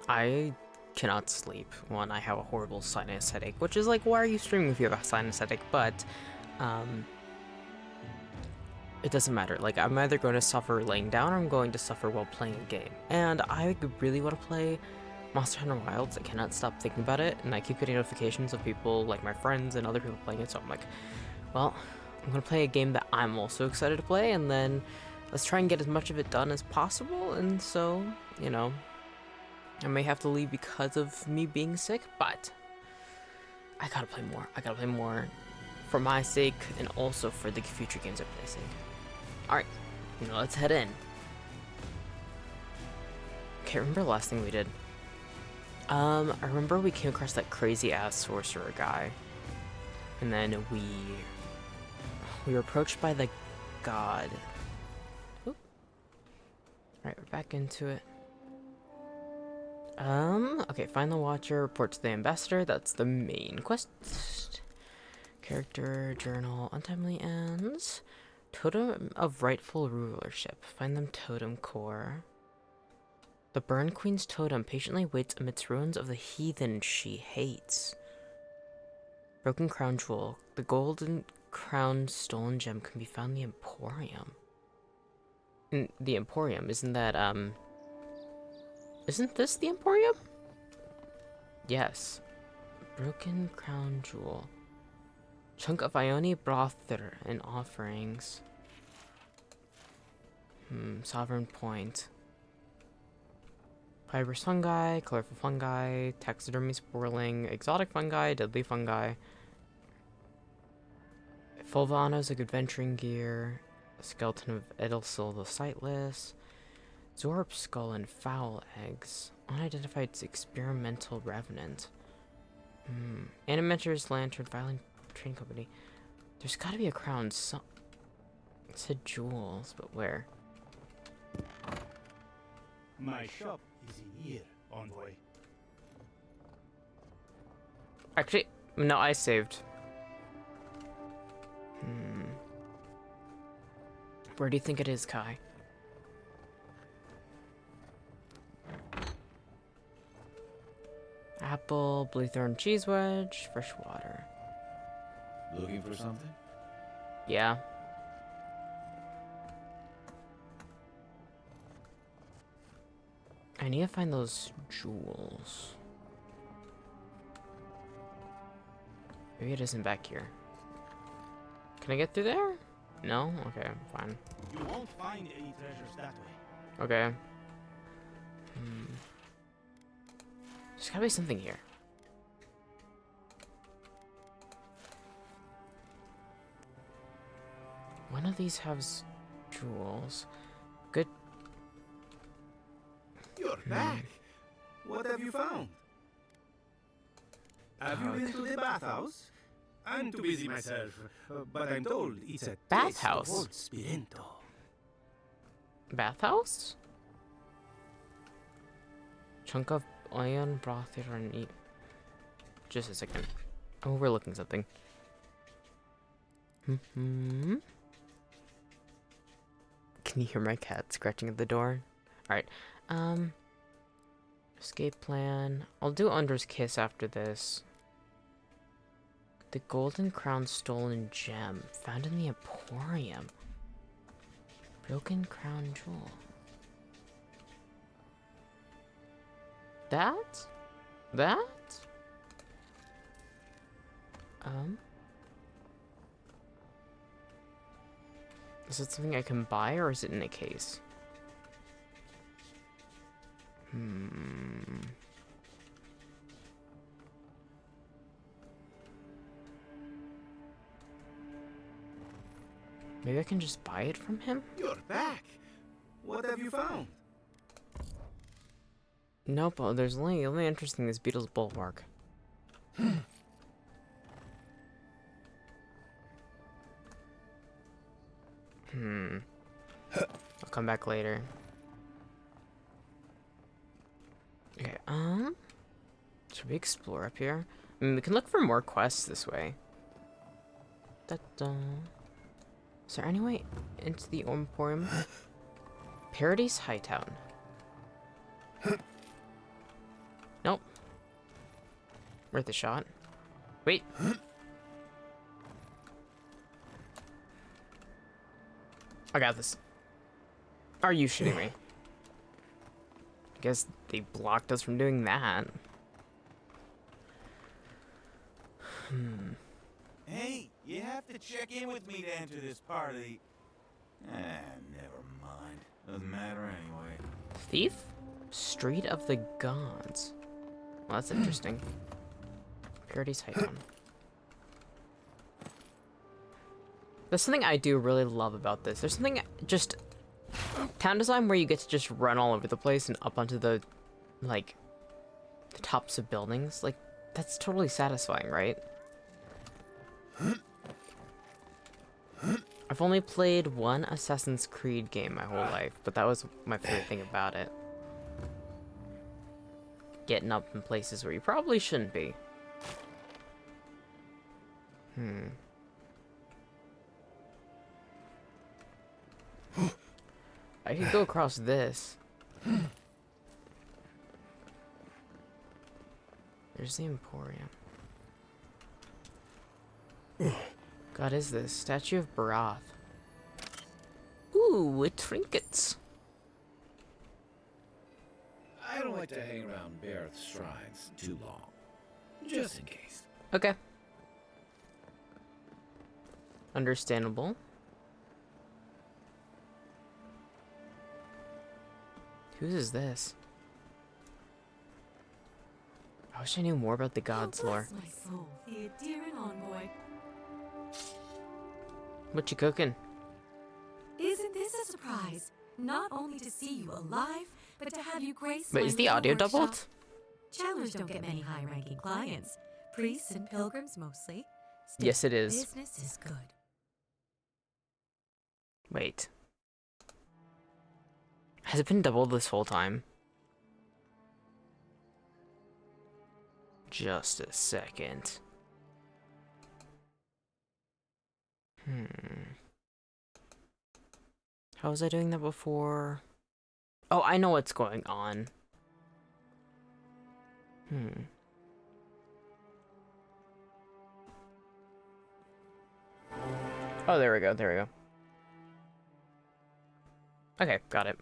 I cannot sleep when I have a horrible sinus headache, which is like, why are you streaming if you have a sinus headache? But, um, it doesn't matter. Like, I'm either going to suffer laying down or I'm going to suffer while playing a game. And I really want to play Monster Hunter Wilds. I cannot stop thinking about it, and I keep getting notifications of people, like my friends and other people playing it, so I'm like, well, I'm going to play a game that I'm also excited to play, and then let's try and get as much of it done as possible, and so, you know, I may have to leave because of me being sick, but I gotta play more. I gotta play more for my sake and also for the future games I play sake. Alright, let's head in. Okay, remember the last thing we did? I remember we came across that crazy ass sorcerer guy. And then we were approached by the god. Oop. Alright, we're back into it. Okay, find the Watcher, report to the Ambassador, that's the main quest. Character, journal, untimely ends. Totem of rightful rulership, find them totem core. The Burn Queen's totem patiently waits amidst ruins of the heathen she hates. Broken crown jewel, the golden crown stolen gem can be found in the Emporium. In the Emporium, isn't this the Emporium? Yes. Broken crown jewel. Chunk of Ione brother and offerings. Sovereign point. Fibrous fungi, colorful fungi, taxidermy spurling, exotic fungi, deadly fungi. Fulvano's like adventuring gear. A skeleton of Edelsil the Sightless. Zorb skull and foul eggs. Unidentified experimental revenant. Animentor's lantern, violent train company. There's gotta be a crown. It said jewels, but where? My shop is in here, envoy. Actually, no, I saved. Where do you think it is, Kai? Apple, Bluethorn cheese wedge, fresh water. Looking for something? Yeah. I need to find those jewels. Maybe it isn't back here. Can I get through there? No? Okay, fine. You won't find any treasures that way. Okay. There's gotta be something here. One of these has jewels. Good. You're back. What have you found? Have you been to the bathhouse? I'm too busy myself, but I'm told it's a Bathhouse? taste of old Spirento. Bathhouse? Chunk of iron broth here and eat. Just a second. I'm overlooking something. Can you hear my cat scratching at the door? Alright. Escape plan. I'll do Under's Kiss after this. The golden crown stolen gem found in the Emporium. Broken crown jewel. That? Is it something I can buy or is it in a case? Maybe I can just buy it from him? You're back. What have you found? Nope, there's only interesting is Beetle's Bulwark. I'll come back later. Okay, should we explore up here? I mean, we can look for more quests this way. Da-da. Is there any way into the Emporium? Paradise Hightown. Nope. Worth a shot. Wait. I got this. Are you shitting me? I guess they blocked us from doing that. Hey, you have to check in with me to enter this party. Never mind. Doesn't matter anyway. Thief? Street of the Gods. Well, that's interesting. Purity's Hightown. There's something I do really love about this. There's something just... town design where you get to just run all over the place and up onto the, like, the tops of buildings. Like, that's totally satisfying, right? I've only played one Assassin's Creed game my whole life, but that was my favorite thing about it. Getting up in places where you probably shouldn't be. I could go across this. There's the Emporium. God, is this? Statue of Barath. Ooh, trinkets. I don't like to hang around Barrett's shrines too long. Just in case. Okay. Understandable. Whose is this? I wish I knew more about the gods' lore. My soul, the Adherin envoy. What you cooking? Isn't this a surprise? Not only to see you alive, but to have you grace Wait, my is the little audio workshop. doubled? Channelers don't get many high-ranking clients. Priests and pilgrims mostly. Still, Yes, it is. Business is good. Wait. Has it been doubled this whole time? Just a second. How was I doing that before? Oh, I know what's going on. Oh, there we go, there we go. Okay, got it.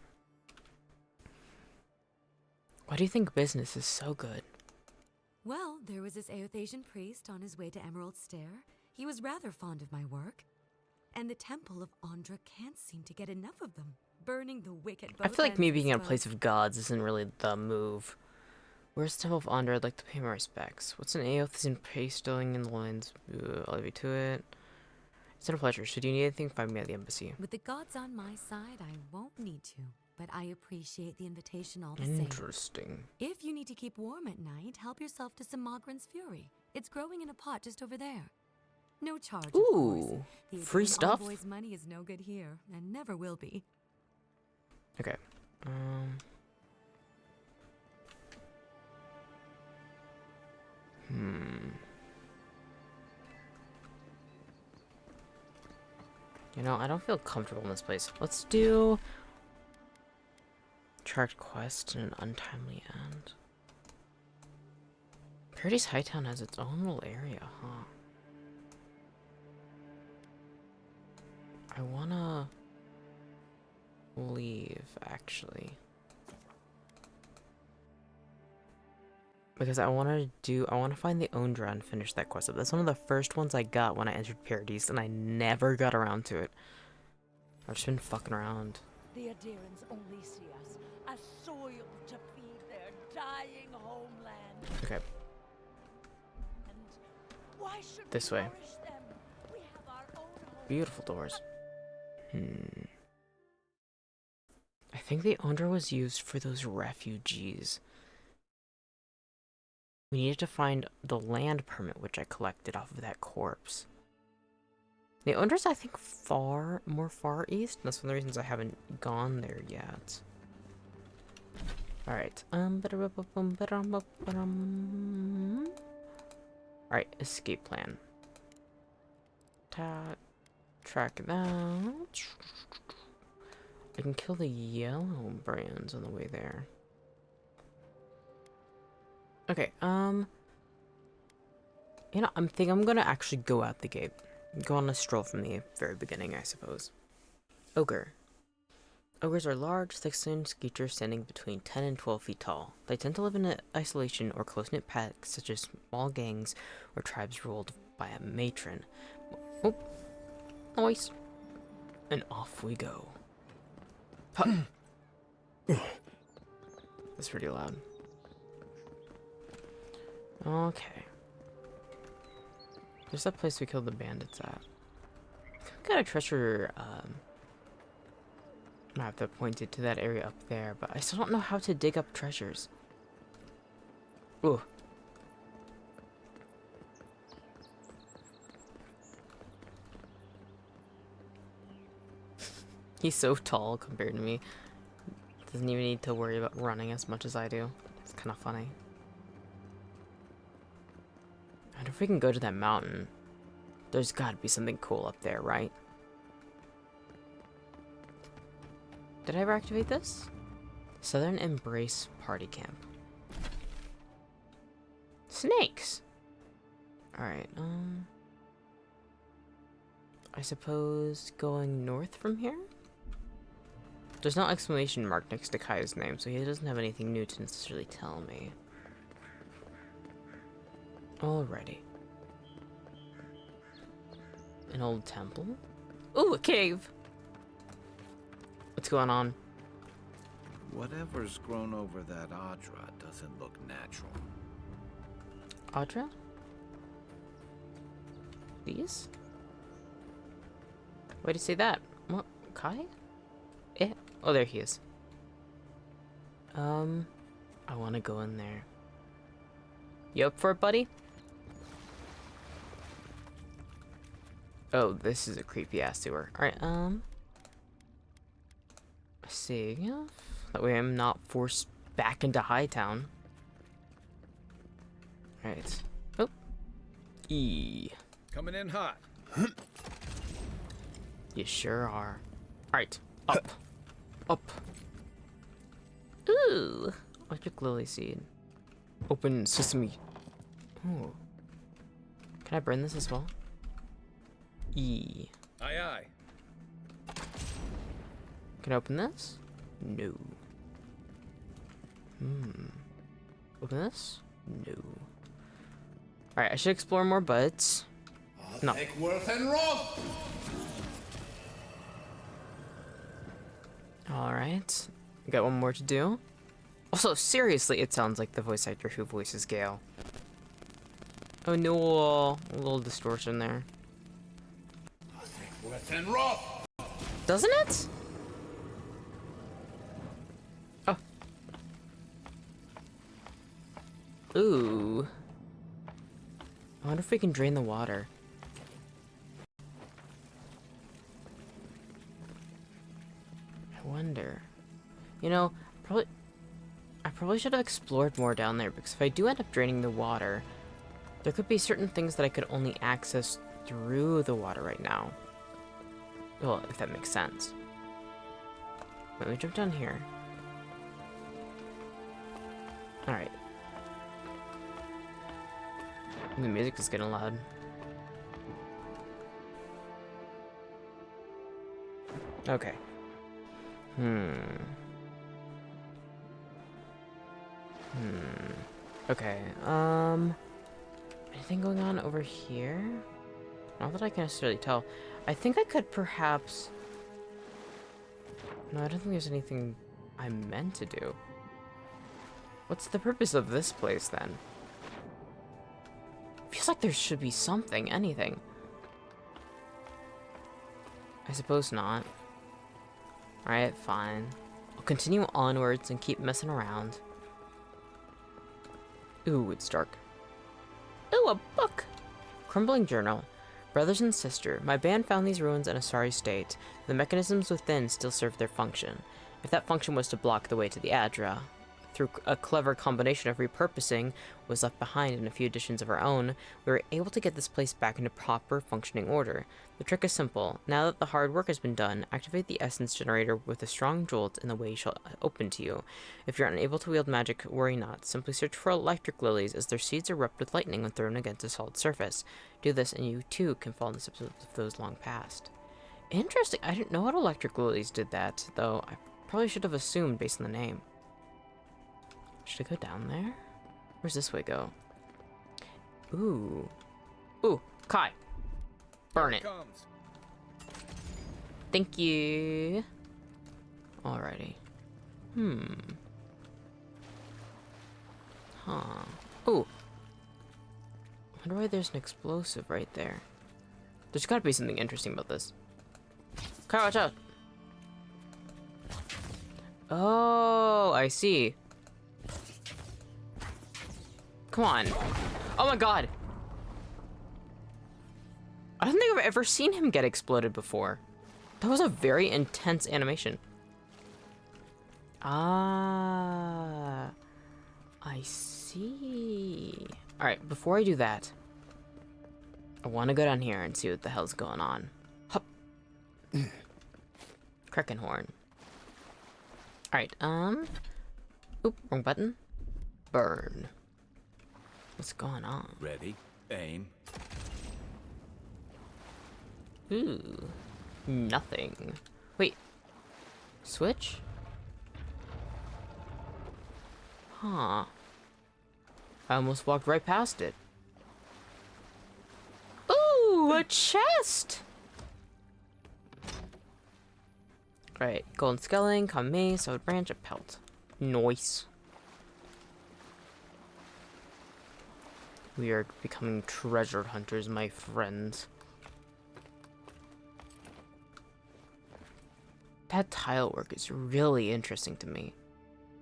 Why do you think business is so good? Well, there was this Aothasian priest on his way to Emerald Stair. He was rather fond of my work. And the Temple of Andra can't seem to get enough of them. Burning the wick at I both feel like me ends being in a was place of gods isn't really the move. Where's the Temple of Andra? I'd like to pay my respects. What's an Aothasian priest doing in the lands? I'll leave you to it. It's been a pleasure. Should you need anything, find me at the embassy. With the gods on my side, I won't need to. But I appreciate the invitation all the same. Interesting. If you need to keep warm at night, help yourself to some Mogren's Fury. It's growing in a pot just over there. No charge, of course. Ooh, The free Adherin stuff? envoy's money is no good here, and never will be. Okay. You know, I don't feel comfortable in this place. Let's do tracked quest and an untimely end. Purity's Hightown has its own little area, huh? I wanna leave, actually. Because I wanna find the Ondra and finish that quest up. That's one of the first ones I got when I entered Paradise, and I never got around to it. I've just been fucking around. The Adherins only see us as soil to feed their dying homeland. Okay, And why should This we way. nourish them? We have our own home. beautiful doors. I think the Ondra was used for those refugees. We needed to find the land permit, which I collected off of that corpse. The Ondra's, I think, more far east. That's one of the reasons I haven't gone there yet. Alright. Alright, escape plan. Track that. I can kill the yellow brands on the way there. Okay, you know, I'm gonna actually go out the gate. Go on a stroll from the very beginning, I suppose. Ogre. Ogres are large, thick-skinned creatures standing between 10 and 12 feet tall. They tend to live in isolation or close-knit packs, such as small gangs or tribes ruled by a matron. Oh, nice. And off we go. That's pretty loud. Okay. There's that place we killed the bandits at. Got a treasure map that pointed to that area up there, but I still don't know how to dig up treasures. Ooh. He's so tall compared to me. Doesn't even need to worry about running as much as I do. It's kind of funny. I wonder if we can go to that mountain. There's gotta be something cool up there, right? Did I ever activate this? Southern Embrace Party Camp. Snakes! Alright, I suppose going north from here? There's no exclamation mark next to Kai's name, so he doesn't have anything new to necessarily tell me. Alrighty. An old temple? Ooh, a cave! What's going on? Whatever's grown over that Audra doesn't look natural. Audra? These? Why do you say that? What? Kai? Eh? Oh, there he is. I want to go in there. You up for it, buddy? Oh, this is a creepy ass sewer. Alright, see, yeah. That way I'm not forced back into Hightown. Alright. Oh. E. Coming in hot. You sure are. Alright. Up. Up. Ooh. Electric lily seed. Open sesame. Ooh. Can I burn this as well? E. Aye, aye. Can I open this? No. Open this? No. Alright, I should explore more, but... no. Alright. Got one more to do. Also, seriously, it sounds like the voice actor who voices Gale. Oh no, a little distortion there. Doesn't it? Oh. Ooh. I wonder if we can drain the water. I wonder. You know, I probably should have explored more down there, because if I do end up draining the water, there could be certain things that I could only access through the water right now. Well, if that makes sense. Let me jump down here. Alright. The music is getting loud. Okay. Okay, anything going on over here? Not that I can necessarily tell. I think I could perhaps... no, I don't think there's anything I'm meant to do. What's the purpose of this place, then? Feels like there should be something, anything. I suppose not. Alright, fine. I'll continue onwards and keep messing around. Ooh, it's dark. Ooh, a book! Crumbling journal. Brothers and sister, my band found these ruins in a sorry state. The mechanisms within still serve their function. If that function was to block the way to the Adra, through a clever combination of repurposing was left behind and a few additions of our own, we were able to get this place back into proper functioning order. The trick is simple. Now that the hard work has been done, activate the essence generator with a strong jolt and the way shall open to you. If you're unable to wield magic, worry not. Simply search for electric lilies, as their seeds erupt with lightning when thrown against a solid surface. Do this and you too can fall in the steps of those long past. Interesting. I didn't know what electric lilies did that, though I probably should have assumed based on the name. Should I go down there? Where's this way go? Ooh. Ooh, Kai. Burn it. Thank you. Alrighty. Huh. Ooh. I wonder why there's an explosive right there. There's gotta be something interesting about this. Kai, watch out! Oh, I see. Come on. Oh my god! I don't think I've ever seen him get exploded before. That was a very intense animation. Ah, I see. Alright, before I do that, I want to go down here and see what the hell's going on. Hup. Kraken horn. Alright, oop, wrong button. Burn. What's going on? Ready, aim. Ooh, nothing. Wait, switch? Huh. I almost walked right past it. Ooh, a chest! Right, golden skeleton, kame, sewed branch, a pelt. Nice. We are becoming treasure hunters, my friends. That tile work is really interesting to me.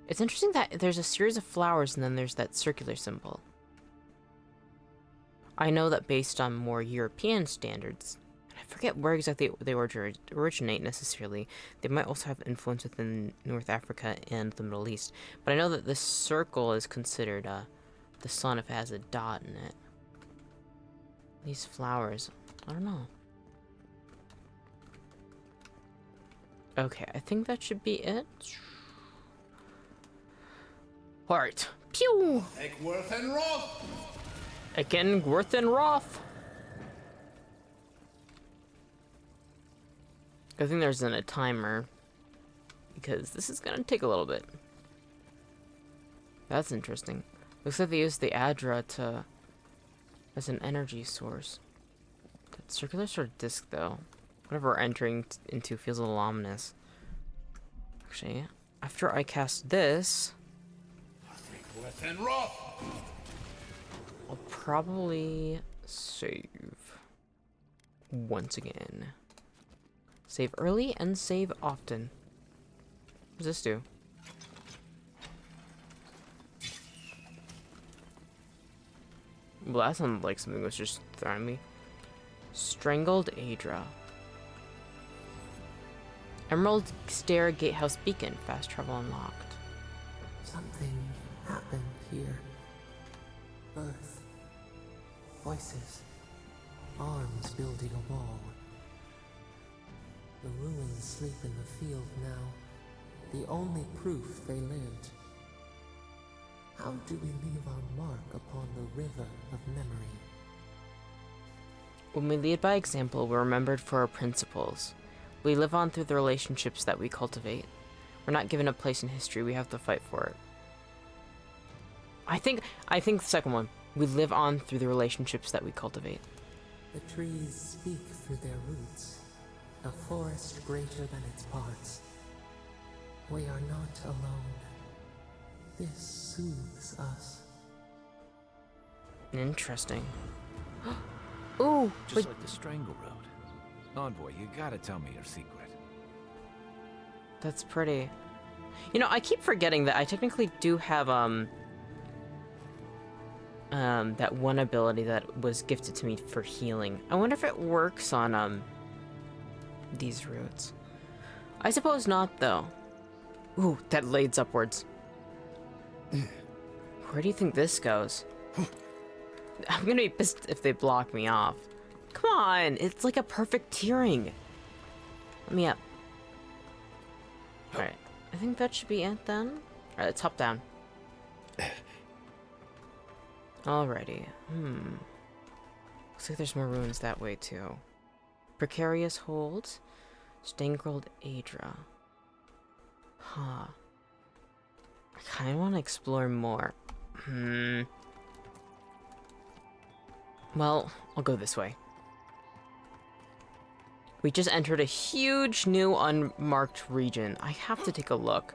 It's interesting that there's a series of flowers and then there's that circular symbol. I know that based on more European standards, and I forget where exactly they originate necessarily, they might also have influence within North Africa and the Middle East, but I know that this circle is considered the sun if it has a dot in it. These flowers, I don't know. Okay, I think that should be it. Alright. Pew! Eckworth and Roth! Again, Worth and Roth. I think there's a timer, because this is gonna take a little bit. That's interesting. Looks like they used the Adra as an energy source. That circular sort of disc, though, whatever we're entering into feels a little ominous. Actually, after I cast this, Eckworth and Roth! I'll probably save once again. Save early and save often. What does this do? Well, that sounded like something was just throwing me. Strangled Adra. Emerald Stair Gatehouse Beacon. Fast travel unlocked. Something happened here. Birth. Voices. Arms building a wall. The ruins sleep in the field now. The only proof they lived. How do we leave our mark upon the river of memory? When we lead by example, we're remembered for our principles. We live on through the relationships that we cultivate. We're not given a place in history, we have to fight for it. I think the second one. We live on through the relationships that we cultivate. The trees speak through their roots. A forest greater than its parts. We are not alone. This soothes us. Interesting. Ooh, Just wait. like the Strangle Road. Envoy, you gotta tell me your secret. That's pretty. You know, I keep forgetting that I technically do have, that one ability that was gifted to me for healing. I wonder if it works on, these roots. I suppose not, though. Ooh, that leads upwards. Where do you think this goes? I'm gonna be pissed if they block me off. Come on, it's like a perfect tearing. Let me up. Alright, I think that should be it then. Alright, let's hop down. Alrighty, looks like there's more ruins that way too. Precarious holds. Stangrilled Adra. Huh. I kinda wanna explore more. Well, I'll go this way. We just entered a huge new unmarked region. I have to take a look.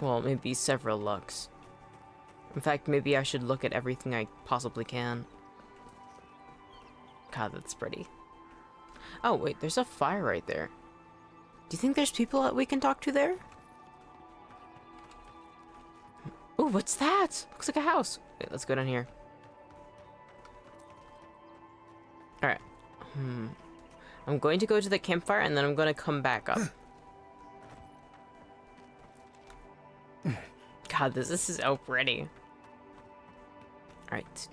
Well, maybe several looks. In fact, maybe I should look at everything I possibly can. God, that's pretty. Oh, wait, there's a fire right there. Do you think there's people that we can talk to there? Ooh, what's that? Looks like a house. Wait, let's go down here. Alright. I'm going to go to the campfire and then I'm going to come back up. God, this is so pretty. Alright.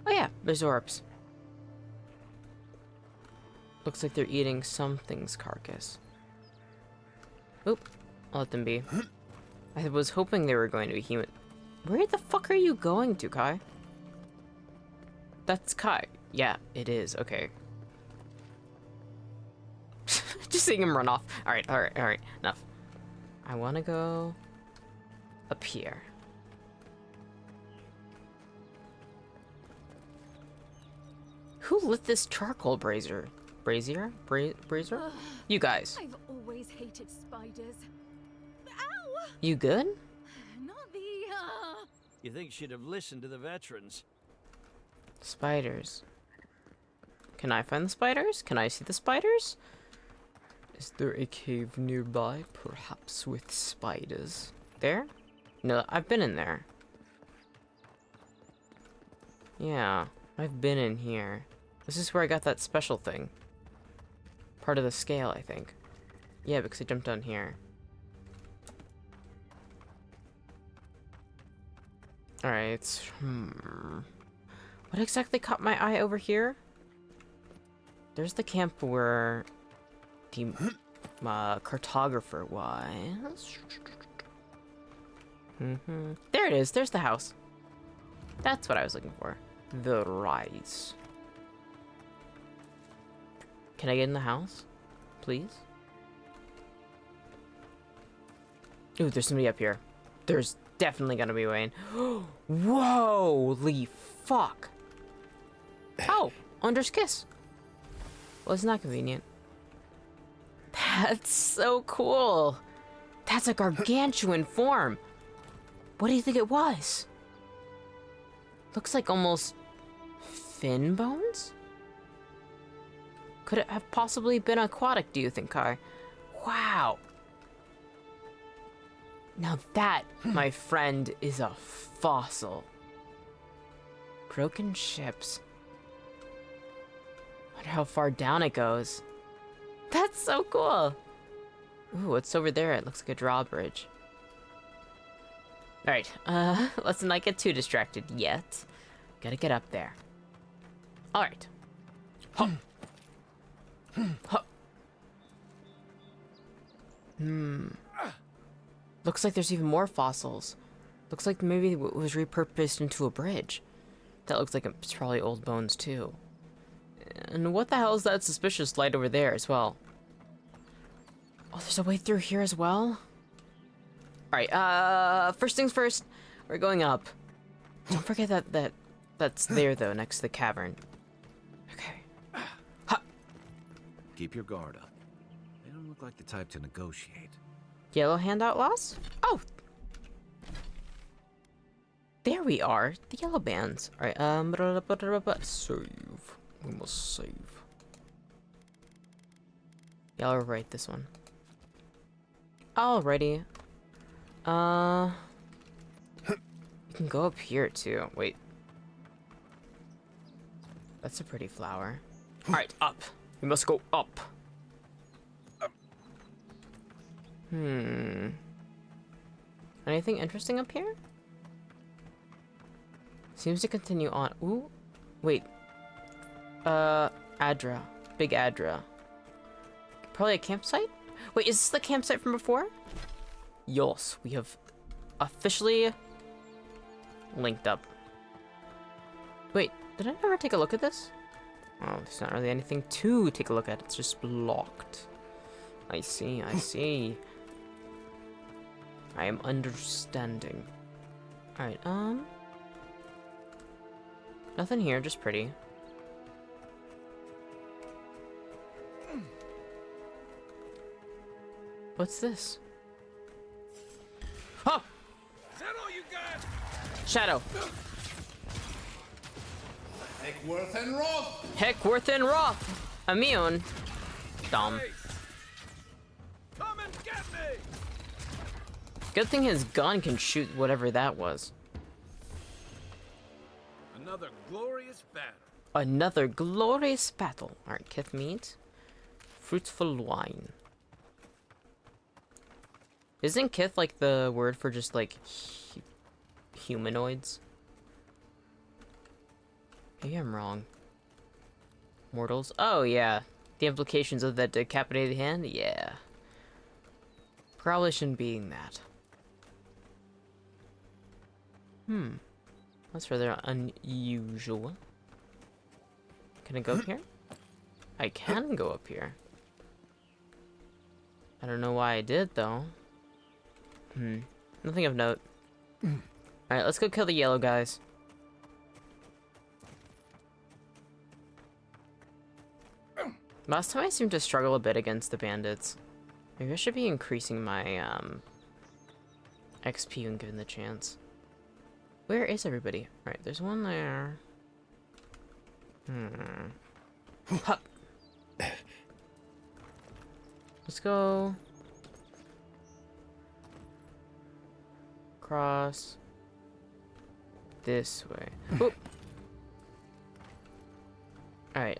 Oh yeah, there's orbs. Looks like they're eating something's carcass. Oop, I'll let them be. I was hoping they were going to be human. Where the fuck are you going to, Kai? That's Kai. Yeah, it is. Okay. Just seeing him run off. Alright. Enough. I want to go up here. Who lit this charcoal brazier? Brazier? You guys. I've always hated spiders. Ow! You good? Not the, You think she'd have listened to the veterans? Spiders. Can I find the spiders? Can I see the spiders? Is there a cave nearby, perhaps with spiders? There? No, I've been in there. Yeah, I've been in here. This is where I got that special thing. Part of the scale, I think. Yeah, because I jumped down here. Alright, What exactly caught my eye over here? There's the camp where the cartographer was. There it is. There's the house. That's what I was looking for. The rise. Can I get in the house? Please? Ooh, there's somebody up here. There's definitely gonna be Wayne. Whoa! Fuck! Oh! Under's kiss! Well, it's not convenient. That's so cool! That's a gargantuan form! What do you think it was? Looks like almost fin bones? Could it have possibly been aquatic, do you think, Kai? Wow! Now that, my friend, is a fossil. Broken ships. Wonder how far down it goes. That's so cool! Ooh, what's over there? It looks like a drawbridge. Alright, let's not get too distracted yet. Gotta get up there. Alright. Hop. Hop. Looks like there's even more fossils. Looks like maybe it was repurposed into a bridge. That looks like it's probably old bones too. And what the hell is that suspicious light over there as well? Oh, there's a way through here as well? Alright, first things first, we're going up. Don't forget that's there though, next to the cavern. Okay. Ha! Keep your guard up. They don't look like the type to negotiate. Yellow hand outlaws? Oh! There we are, the yellow bands. Alright, save. We must save. Yeah, I'll write this one. Alrighty. You can go up here too. Wait. That's a pretty flower. Alright, up. We must go up. Anything interesting up here? Seems to continue on. Ooh. Wait. Adra. Big Adra. Probably a campsite? Wait, is this the campsite from before? Yes, we have officially linked up. Wait, did I ever take a look at this? Oh, there's not really anything to take a look at. It's just blocked. I see, I see. I am understanding. Alright, nothing here, just pretty. What's this? Oh! Is that all you got? Shadow. Heckworth and Roth. Heckworth and Roth. Immune. Dumb. Come and get me. Good thing his gun can shoot whatever that was. Another glorious battle. Another glorious battle. Alright, kith meat. Fruitful wine. Isn't kith like the word for just like humanoids? Maybe I'm wrong. Mortals? Oh yeah. The implications of that decapitated hand? Yeah. Probably shouldn't be in that. That's rather unusual. Can I go up here? I can go up here. I don't know why I did though. Nothing of note. Alright, let's go kill the yellow guys. Last time I seemed to struggle a bit against the bandits. Maybe I should be increasing my XP when given the chance. Where is everybody? Alright, there's one there. Hup. Let's go. Cross. This way. Oop. Alright,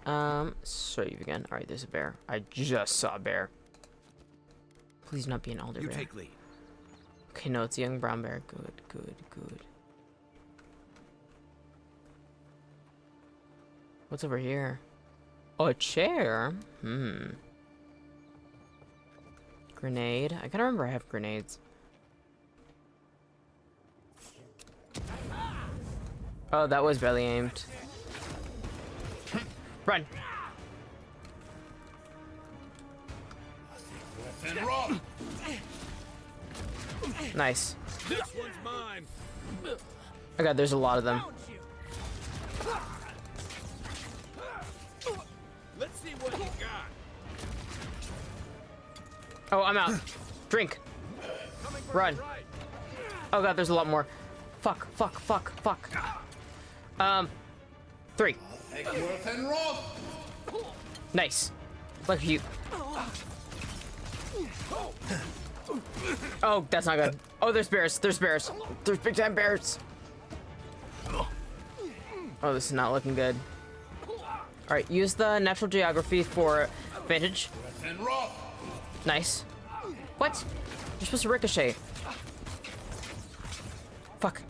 save again. Alright, there's a bear. I just saw a bear. Please not be an alder bear. You take lead. Okay, no, it's a young brown bear. Good, good, good. What's over here? Oh, a chair? Grenade. I gotta remember I have grenades. Oh, that was barely aimed. Run! Nice. This one's mine. Oh god, there's a lot of them. Let's see what you got. Oh, I'm out. Drink. Run. Oh god, there's a lot more. Fuck, fuck, fuck, fuck. 3. Nice. Look at you. Oh, that's not good. Oh, there's bears. There's bears. There's big time bears. Oh, this is not looking good. Alright, use the natural geography for advantage. Nice. What? You're supposed to ricochet. Fuck.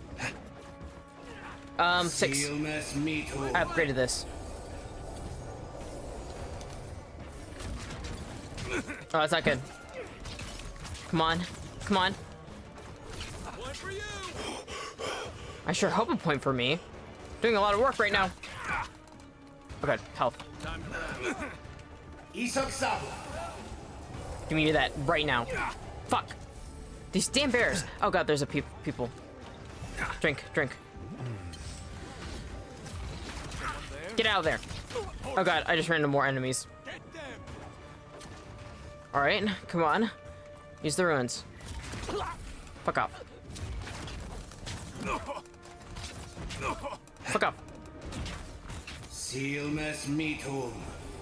6. I upgraded this. Oh, that's not good. Come on. Come on. I sure hope a point for me. Doing a lot of work right now. Okay, health. Give me that right now. Fuck. These damn bears. Oh god, there's a people. Drink, drink. Get out of there. Oh god, I just ran into more enemies. Alright, come on. Use the ruins. Fuck off. Fuck off.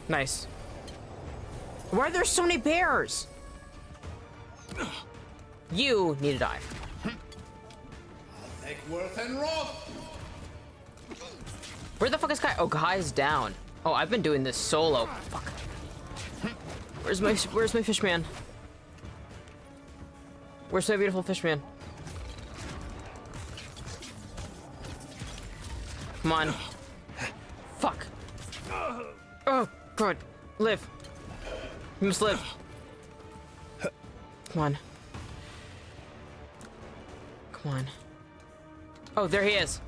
Nice. Why are there so many bears? You need to die. Where the fuck is Kai? Oh, Kai's down. Oh, I've been doing this solo. Fuck. Where's my fish man? Where's my beautiful fish man? Come on. Fuck. Oh, God. Live. You must live. Come on. Come on. Oh, there he is.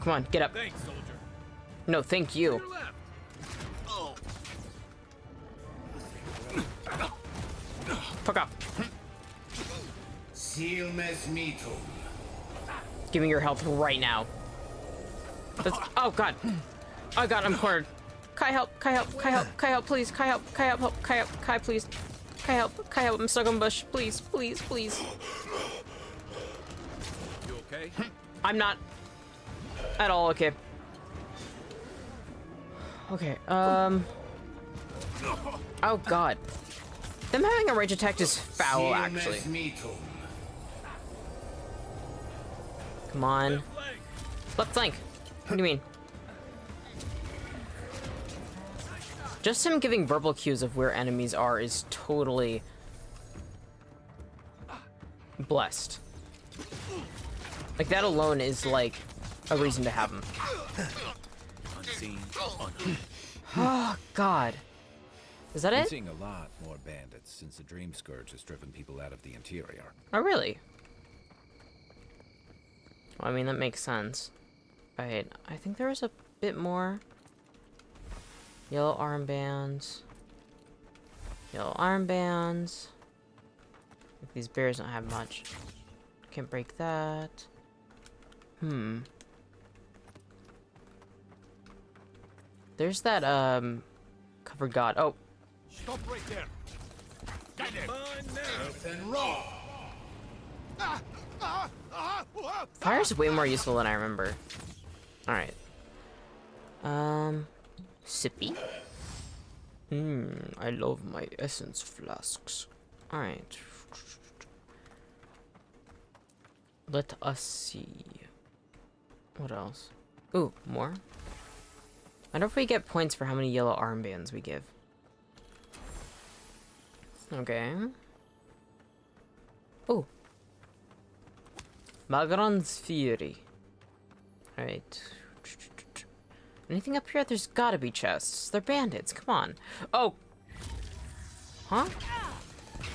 Come on, get up. Thanks, soldier. No, thank you. Fuck off. Give me your health right now. Oh god. Oh god, I'm cornered. Kai help, Kai help, Kai help, Kai help, please. Kai help, Kai help, help, Kai help, Kai please. Kai help, Kai help, I'm stuck on bush. Please, please, please. You okay? I'm not at all okay. Okay, oh god. Them having a range attack is foul, actually. Come on. Left flank. What do you mean? Just him giving verbal cues of where enemies are is totally blessed. Like, that alone is, like, a reason to have him. Unseen, Oh, God. Is that Been it? seeing a lot more bandits since the Dream Scourge has driven people out of the interior. Oh, really? Well, I mean, that makes sense. Right, I think there was a bit more. Yellow armbands. Yellow armbands. These bears don't have much. Can't break that. There's that, covered god. Oh. Stop right there. Fire's way more useful than I remember. Alright. Sippy. I love my essence flasks. Alright. Let us see. What else? Ooh, more? I wonder if we get points for how many yellow armbands we give. Okay. Oh. Magron's Fury. Alright. Anything up here? There's gotta be chests. They're bandits. Come on. Oh. Huh?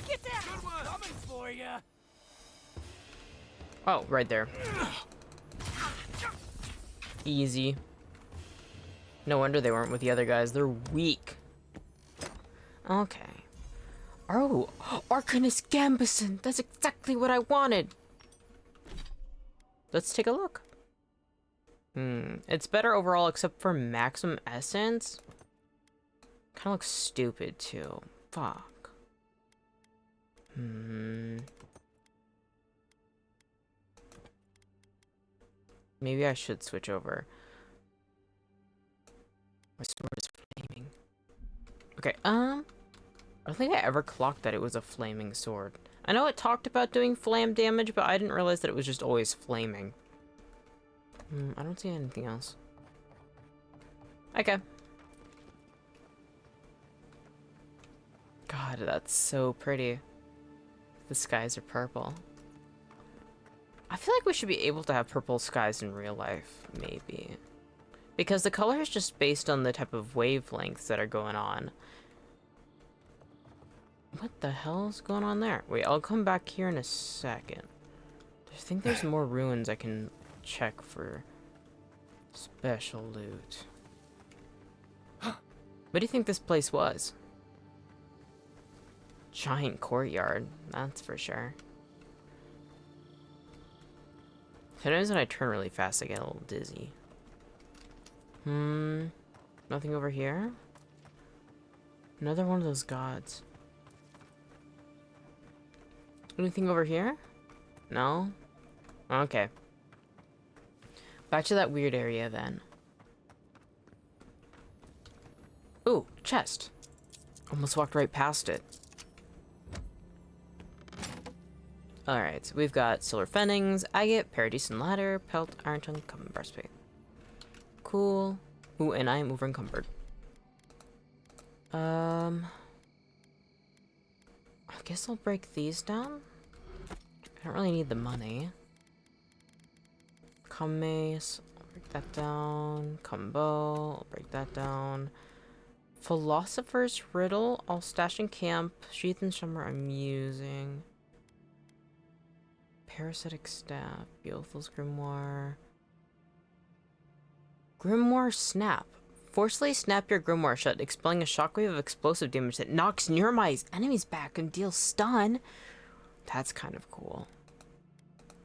Get down! Coming for ya! Oh, right there. Easy. No wonder they weren't with the other guys. They're weak. Okay. Oh, Arcanist Gambison. That's exactly what I wanted. Let's take a look. It's better overall except for maximum essence. Kind of looks stupid too. Fuck. Maybe I should switch over. My sword is flaming. Okay, I don't think I ever clocked that it was a flaming sword. I know it talked about doing flame damage, but I didn't realize that it was just always flaming. I don't see anything else. Okay. God, that's so pretty. The skies are purple. I feel like we should be able to have purple skies in real life, maybe. Because the color is just based on the type of wavelengths that are going on. What the hell is going on there? Wait, I'll come back here in a second. I think there's more ruins I can check for special loot. What do you think this place was? Giant courtyard, that's for sure. Sometimes when I turn really fast, I get a little dizzy. Nothing over here? Another one of those gods. Anything over here? No? Okay. Back to that weird area then. Ooh, chest. Almost walked right past it. Alright, so we've got silver fennings, agate, paradise ladder, pelt, iron tongue, common breastplate. Cool. Ooh, and I am over encumbered. I guess I'll break these down. I don't really need the money. Mace, I'll break that down. Combo, I'll break that down. Philosopher's Riddle, I'll stash in camp. Sheath and Shimmer, I'm using. Parasitic Staff, Beowulf's Grimoire. Grimoire Snap. Forcefully snap your grimoire shut, expelling a shockwave of explosive damage that knocks nearby enemies back and deals stun. That's kind of cool.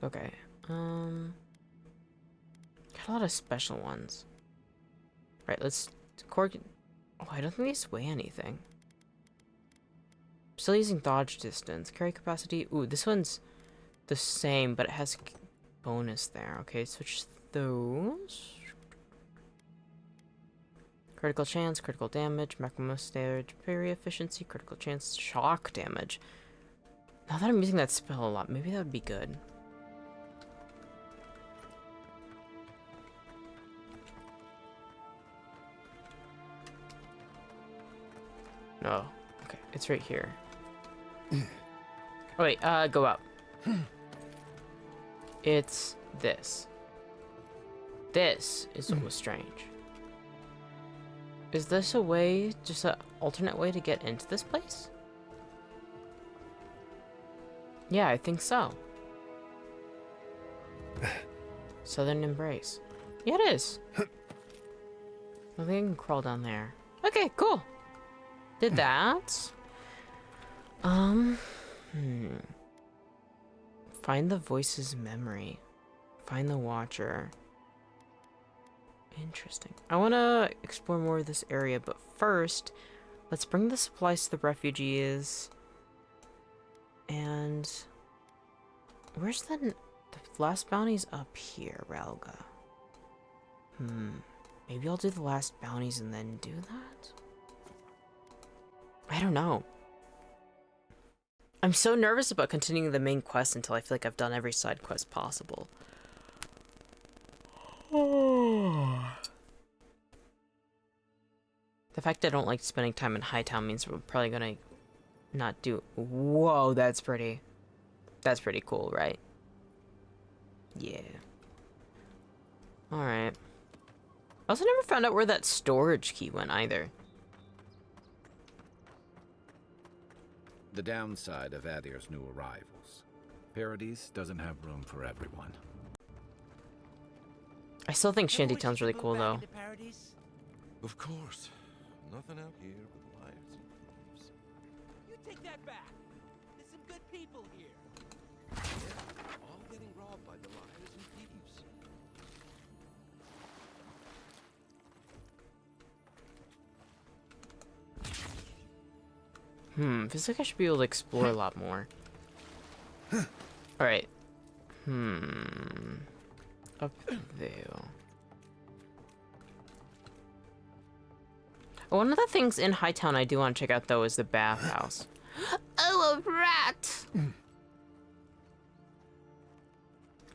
Okay. Got a lot of special ones. Right, let's cork. Oh, I don't think these weigh anything. Still using dodge distance. Carry capacity. Ooh, this one's the same, but it has bonus there. Okay, switch those. Critical chance, critical damage, maximum stage, parry efficiency, critical chance, shock damage. Now that I'm using that spell a lot, maybe that would be good. No. Okay, it's right here. Oh wait, go up. It's this. This is what was strange. Is this a way, just an alternate way to get into this place? Yeah, I think so. Southern Embrace. Yeah, it is. I think I can crawl down there. Okay, cool. Did that. Find the voice's memory. Find the Watcher. Interesting. I want to explore more of this area, but first, let's bring the supplies to the refugees. And where's the last bounties? Up here, Relga. Maybe I'll do the last bounties and then do that? I don't know. I'm so nervous about continuing the main quest until I feel like I've done every side quest possible. The fact that I don't like spending time in Hightown means we're probably gonna not do. Whoa, that's pretty. That's pretty cool, right? Yeah. Alright. I also never found out where that storage key went either. The downside of Adir's new arrivals. Paradise doesn't have room for everyone. I still think Shantytown's really cool though. Of course. Nothing out here but liars and thieves. You take that back. There's some good people here. Yeah, all getting robbed by the liars and thieves. Feels like I should be able to explore a lot more. Alright. Up there. One of the things in Hightown I do want to check out though is the bathhouse. Oh, a rat!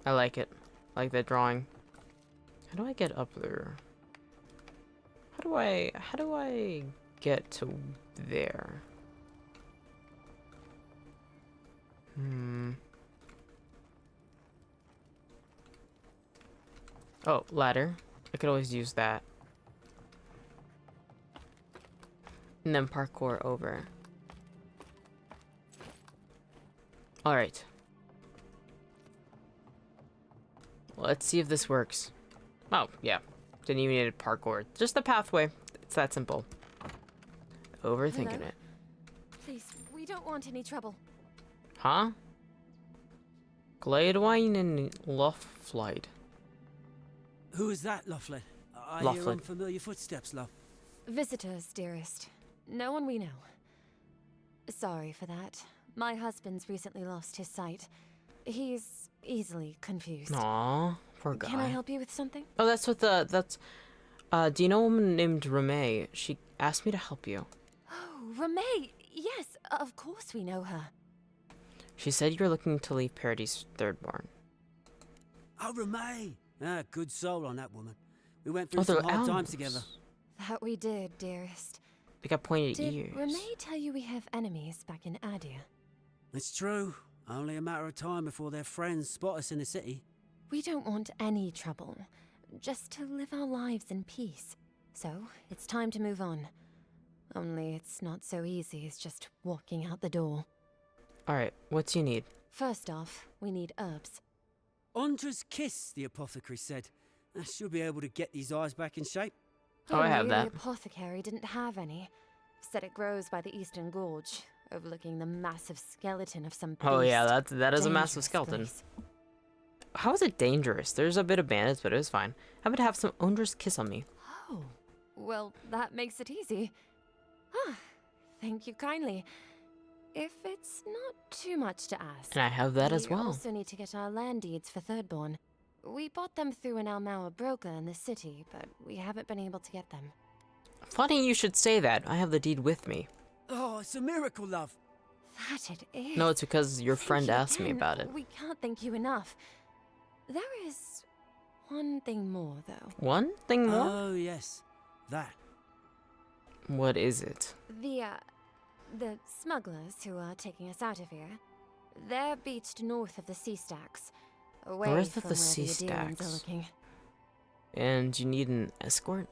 I like it. I like that drawing. How do I get up there? How do I get to there? Oh, ladder. I could always use that. And then parkour over. Alright. Let's see if this works. Oh, yeah. Didn't even need a parkour. Just the pathway. It's that simple. Overthinking Hello? it. Please, we don't want any trouble. Huh? Gladewine and Loughlide. Who is that, Loughlin? I hear Loughlin. unfamiliar footsteps, Lough. Visitors, dearest. No one we know. Sorry for that. My husband's recently lost his sight. He's easily confused. Aw, poor guy. Can I help you with something? Oh, that's what do you know a woman named Ramay? She asked me to help you. Oh, Ramay! Yes, of course we know her. She said you're looking to leave Paradise Thirdborn. Oh, Ramay! Ah, good soul on that woman. We went through Oh, they're some hard times elves. together. That we did, dearest. They got pointed Did ears. Ramay tell you we have enemies back in Adir? It's true. Only a matter of time before their friends spot us in the city. We don't want any trouble. Just to live our lives in peace. So, it's time to move on. Only it's not so easy as just walking out the door. Alright, what do you need? First off, we need herbs. Ondra's kiss, the apothecary said. She'll be able to get these eyes back in shape. Oh, I have Only that. The apothecary didn't have any. Said it grows by the Eastern Gorge, overlooking the massive skeleton of some beast. Oh yeah, that is a massive Dangerous skeleton. place. How is it dangerous? There's a bit of bandits, but it was fine. How about have some Ondra's kiss on me? Oh, well, that makes it easy. Ah, thank you kindly. If it's not too much to ask. And I have that as We well. also need to get our land deeds for Thirdborn. We bought them through an Almaua broker in the city, but we haven't been able to get them. Funny you should say that. I have the deed with me. Oh, it's a miracle, love. That it is. No, it's because your Thank friend you asked me again. about it. We can't thank you enough. There is one thing more, though. One thing more? Oh, yes. That. What is it? The smugglers who are taking us out of here, they're beached north of the sea stacks, away North from of the where sea the Adirans stacks. are looking. And you need an escort?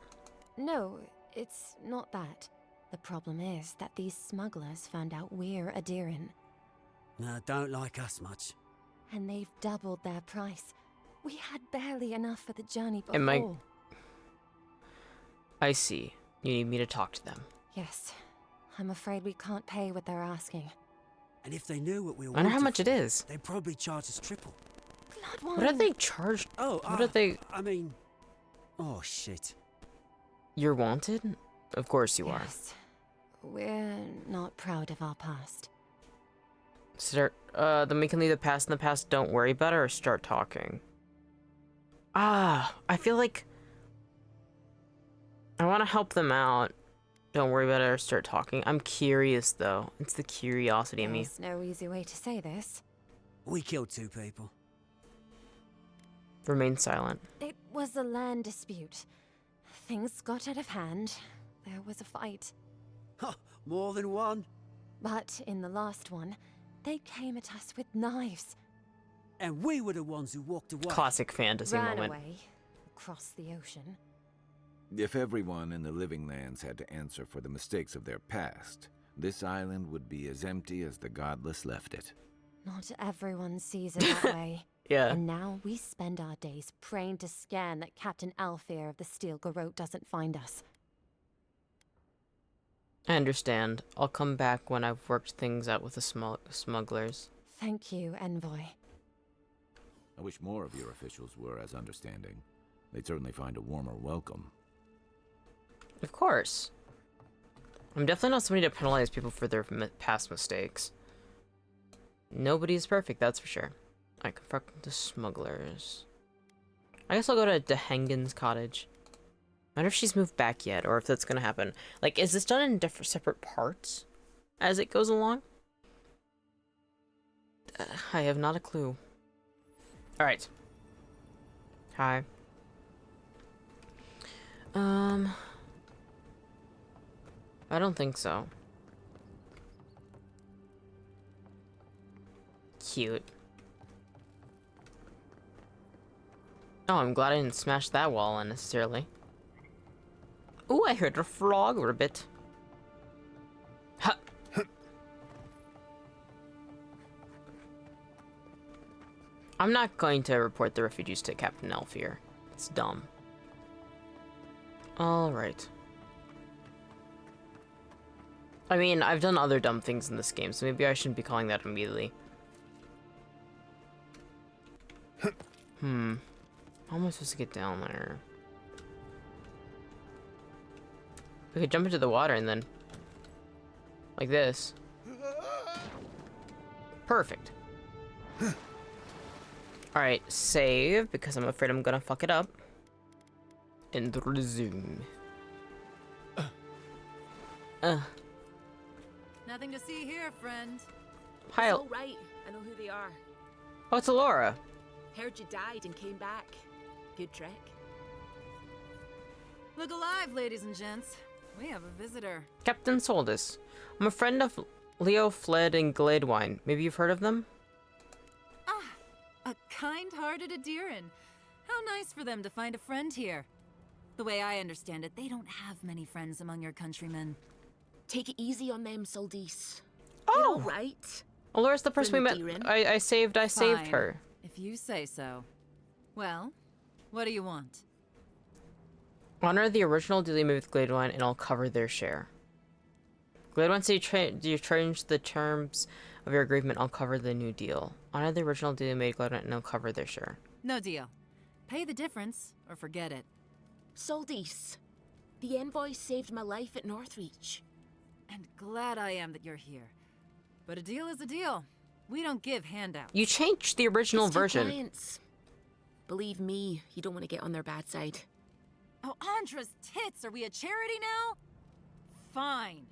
No, it's not that. The problem is that these smugglers found out we're Adiran, No, don't like us much. and they've doubled their price. We had barely enough for the journey before. Am I see. You need me to talk to them. Yes. I'm afraid we can't pay what they're asking. And if they knew what we were I wonder how wanted much it for, is. they'd probably charge us triple. What are they charged? Oh, What are they? I mean... Oh, shit. You're wanted? Of course you are. Yes. We're not proud of our past. Then we can leave the past in the past, don't worry about it, or start talking. I feel like I want to help them out. Don't worry about it or start talking. I'm curious, though. It's the curiosity in me. There's no easy way to say this. We killed 2 people. Remain silent. It was a land dispute. Things got out of hand. There was a fight. Huh, more than one. But in the last one, they came at us with knives. And we were the ones who walked away. Classic fantasy Ran moment. away. Across the ocean. If everyone in the Living Lands had to answer for the mistakes of their past, this island would be as empty as the godless left it. Not everyone sees it that way. Yeah. And now we spend our days praying to scan that Captain Alfear of the Steel Garrote doesn't find us. I understand. I'll come back when I've worked things out with the smugglers. Thank you, Envoy. I wish more of your officials were as understanding. They'd certainly find a warmer welcome. Of course. I'm definitely not somebody to penalize people for their past mistakes. Nobody is perfect, that's for sure. I confront the smugglers. I guess I'll go to Dehengen's cottage. I wonder if she's moved back yet, or if that's gonna happen. Like, is this done in different separate parts as it goes along? I have not a clue. Alright. Hi. I don't think so. Cute. Oh, I'm glad I didn't smash that wall unnecessarily. Ooh, I heard a frog ribbit. Ha! I'm not going to report the refugees to Captain Alfear. It's dumb. Alright. I mean, I've done other dumb things in this game, so maybe I shouldn't be calling that immediately. How am I supposed to get down there? We could jump into the water and then... like this. Perfect. Alright, save, because I'm afraid I'm gonna fuck it up. And resume. Nothing to see here, friend. Hi. It's all right. I know who they are. Oh, it's Alora. Heard you died and came back. Good trek. Look alive, ladies and gents. We have a visitor. Captain Soldis. I'm a friend of Leo Fled and Gladewine. Maybe you've heard of them? A kind-hearted Adiran. How nice for them to find a friend here. The way I understand it, they don't have many friends among your countrymen. Take it easy on them, Soldice. Oh! They're all right. Laura's the person we met. I saved Fine, her. If you say so. Well, what do you want? Honor the original deal you made with Gladewine, and I'll cover their share. Gladewine said you change the terms of your agreement, I'll cover the new deal. Honor the original deal you made with Gladewine, and I'll cover their share. No deal. Pay the difference, or forget it. Soldice, the envoy saved my life at Northreach. And glad I am that you're here. But a deal is a deal. We don't give handouts. You changed the original It's two version. clients. Believe me, you don't want to get on their bad side. Oh, Andra's tits! Are we a charity now? Fine.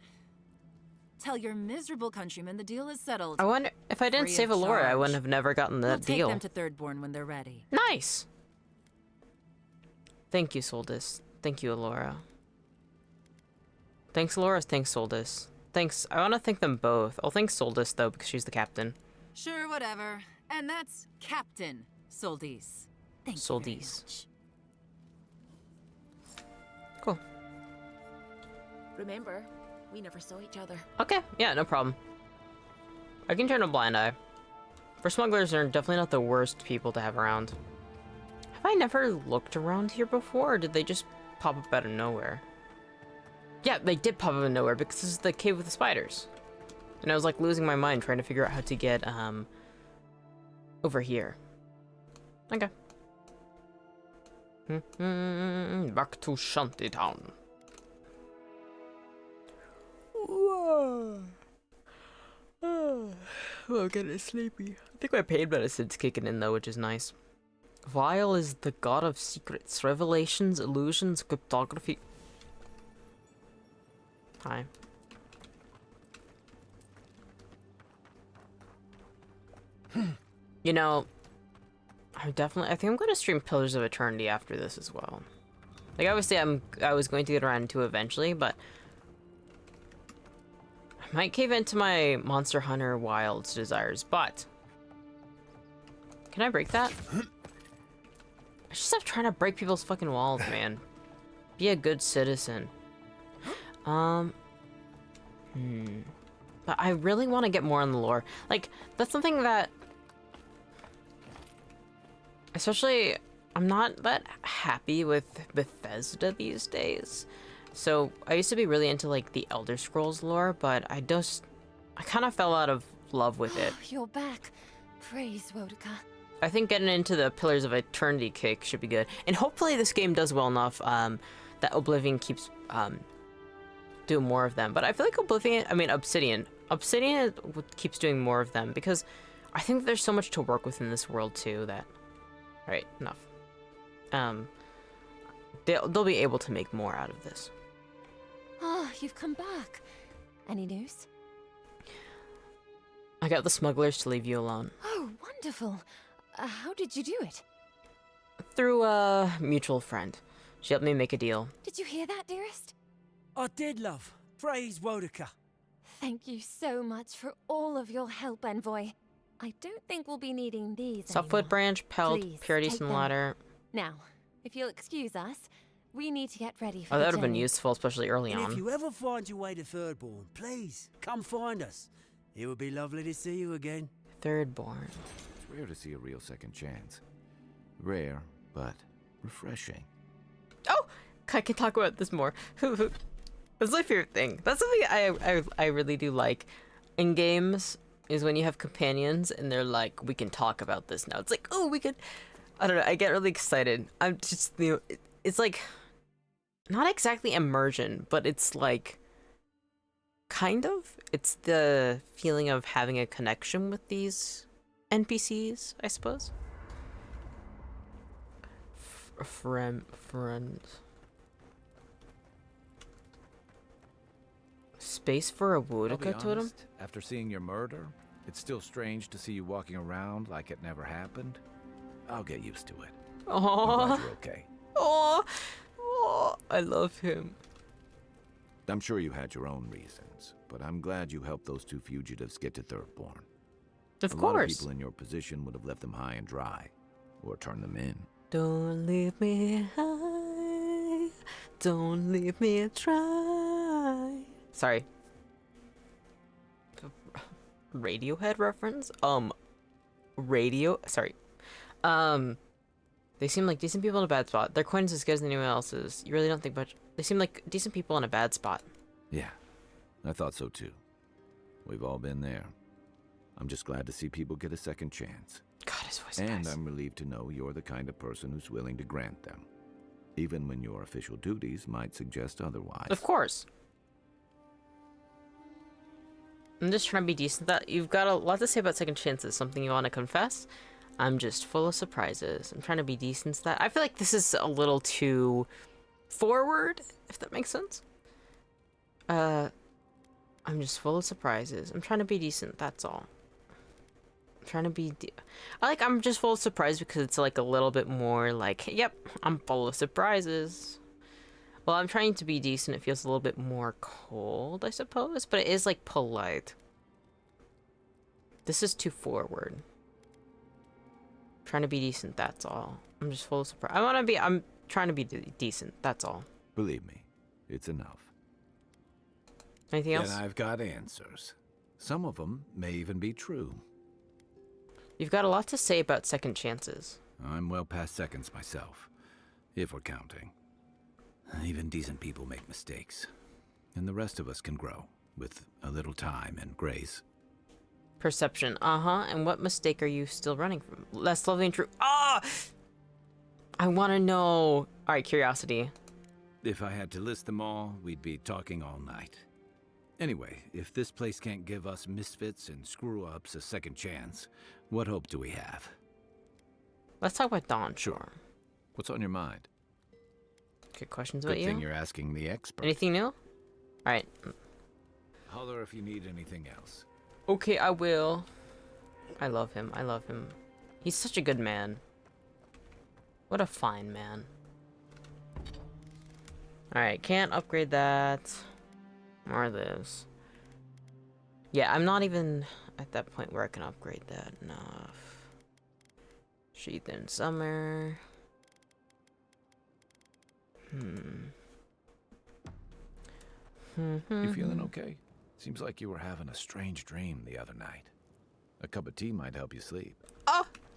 Tell your miserable countrymen the deal is settled. I wonder if I didn't Free save of Alora, I charge. wouldn't have never gotten that We'll deal. take them to Thirdborn when they're ready. Nice. Thank you, Soldis. Thank you, Alora. Thanks, Alora. Thanks, Soldis. Thanks. I want to thank them both. I'll thank Soldis though because she's the captain. Sure, whatever. And that's Captain Soldice. Thank you very much. Cool. Remember, we never saw each other. Okay. Yeah, no problem. I can turn a blind eye. For smugglers, they're definitely not the worst people to have around. Have I never looked around here before, or did they just pop up out of nowhere? Yeah, they did pop up out of nowhere because this is the cave with the spiders. And I was like losing my mind trying to figure out how to get over here. Okay. Back to Shantytown. Whoa. Oh, I'm getting sleepy. I think my pain medicine's kicking in though, which is nice. Vile is the god of secrets, revelations, illusions, cryptography. Hi. You know, I think I'm going to stream Pillars of Eternity after this as well. Like, obviously I was going to get around to eventually, but I might cave into my Monster Hunter Wilds desires, but can I break that? I should stop trying to break people's fucking walls, man. Be a good citizen. But I really want to get more on the lore. Like, that's something that, especially, I'm not that happy with Bethesda these days. So I used to be really into like the Elder Scrolls lore, but I kind of fell out of love with it. You're back. Praise Wodika. I think getting into the Pillars of Eternity kick should be good. And hopefully this game does well enough that Oblivion keeps doing more of them. But I feel like Obsidian keeps doing more of them because I think there's so much to work with in this world too that... Alright, enough. They'll be able to make more out of this. Ah, you've come back. Any news? I got the smugglers to leave you alone. Oh, wonderful. How did you do it? Through a mutual friend. She helped me make a deal. Did you hear that, dearest? I did, love. Praise Wodika. Thank you so much for all of your help, Envoy. I don't think we'll be needing these Softwood branch, pelt, Please, purity take and them. ladder. Now, if you'll excuse us, we need to get ready for Oh, the that would have been journey. useful, especially early And on. if you ever find your way to Thirdborn, please come find us. It would be lovely to see you again. Thirdborn. It's rare to see a real second chance. Rare, but refreshing. Oh, I can talk about this more. That's my favorite thing. That's something I really do like in games, is when you have companions and they're like, we can talk about this now. It's like, oh, we could, I don't know, I get really excited. I'm just, it's like, not exactly immersion, but it's like, kind of. It's the feeling of having a connection with these NPCs, I suppose. Friends. Space for a I'll be Wodika totem? honest, after seeing your murder, it's still strange to see you walking around like it never happened. I'll get used to it. I'm Aww. glad you're okay. Oh, I love him. I'm sure you had your own reasons, but I'm glad you helped those two fugitives get to Thirdborn. A lot of people in your position would have left them high and dry, or turned them in. Don't leave me high, don't leave me dry. Sorry. Radiohead reference? Sorry. They seem like decent people in a bad spot. Their coin's as good as anyone else's. You really don't think much. They seem like decent people in a bad spot. Yeah, I thought so too. We've all been there. I'm just glad to see people get a second chance. God, his voice is And nice. I'm relieved to know you're the kind of person who's willing to grant them, even when your official duties might suggest otherwise. Of course. I'm just trying to be decent. That you've got a lot to say about second chances. Something you want to confess? I'm just full of surprises. I'm trying to be decent. That I feel like this is a little too forward, if that makes sense. I'm just full of surprises. I'm trying to be decent. That's all. I'm trying to be. I'm just full of surprise because it's like a little bit more like, yep, I'm full of surprises. Well, I'm trying to be decent. It feels a little bit more cold, I suppose, but it is like polite. This is too forward. I'm trying to be decent, that's all. I'm just full of surprise. I'm trying to be decent, that's all. Believe me, it's enough. Anything else? And I've got answers. Some of them may even be true. You've got a lot to say about second chances. I'm well past seconds myself, if we're counting. Even decent people make mistakes, and the rest of us can grow, with a little time and grace. Perception, and what mistake are you still running from? Less lovely and true. I want to know. Alright, curiosity. If I had to list them all, we'd be talking all night. Anyway, if this place can't give us misfits and screw-ups a second chance, what hope do we have? Let's talk about Dawn. Sure. What's on your mind? Good questions about Good you. thing you're asking the expert. Anything new? Alright. Holler if you need anything else. Okay, I will. I love him. I love him. He's such a good man. What a fine man. Alright, can't upgrade that. More of this. Yeah, I'm not even at that point where I can upgrade that enough. Sheath in summer. You feeling okay? Seems like you were having a strange dream the other night. A cup of tea might help you sleep.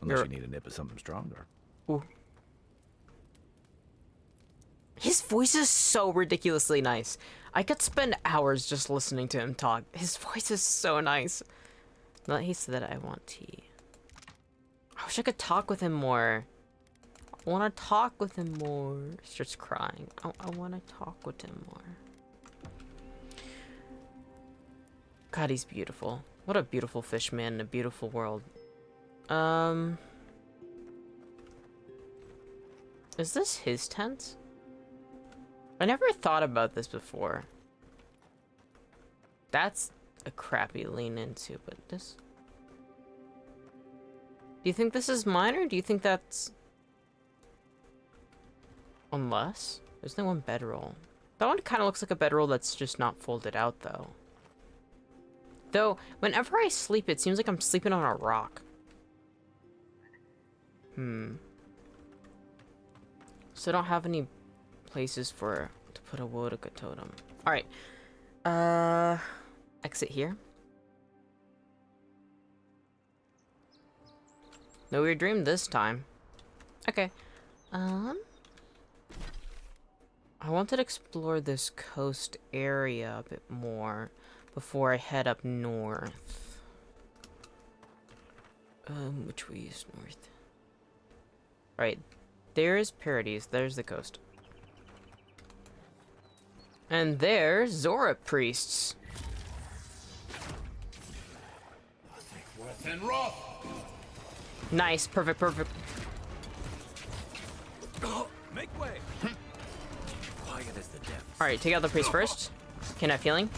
Unless you need a nip of something stronger. Ooh. His voice is so ridiculously nice. I could spend hours just listening to him talk. His voice is so nice. Not he said that I want tea. I wish I could talk with him more. I want to talk with him more. Starts crying. I want to talk with him more. God, he's beautiful. What a beautiful fish man in a beautiful world. Is this his tent? I never thought about this before. That's a crappy lean into, but this... Do you think this is mine, or do you think that's... Unless? There's no one bedroll. That one kind of looks like a bedroll that's just not folded out, though. Though, whenever I sleep, it seems like I'm sleeping on a rock. So I don't have any places to put a Wodaka totem. Alright. Exit here. No weird dream this time. Okay. I wanted to explore this coast area a bit more before I head up north. Which way is north? Right. There's Paradise. There's the coast. And there's Zora priests. Nice. Perfect. Make way. Quiet as the depths. Alright, take out the priest first. Can I have healing?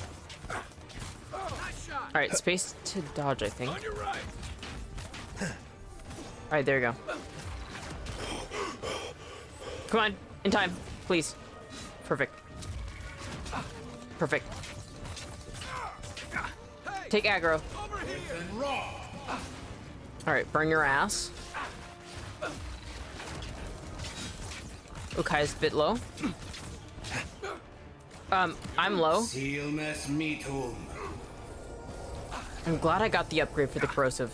Alright, space to dodge, I think. On your right. Alright, there you go. Come on, in time, please. Perfect. Take aggro. Alright, burn your ass. Ukai's a bit low. I'm low. I'm glad I got the upgrade for the corrosive.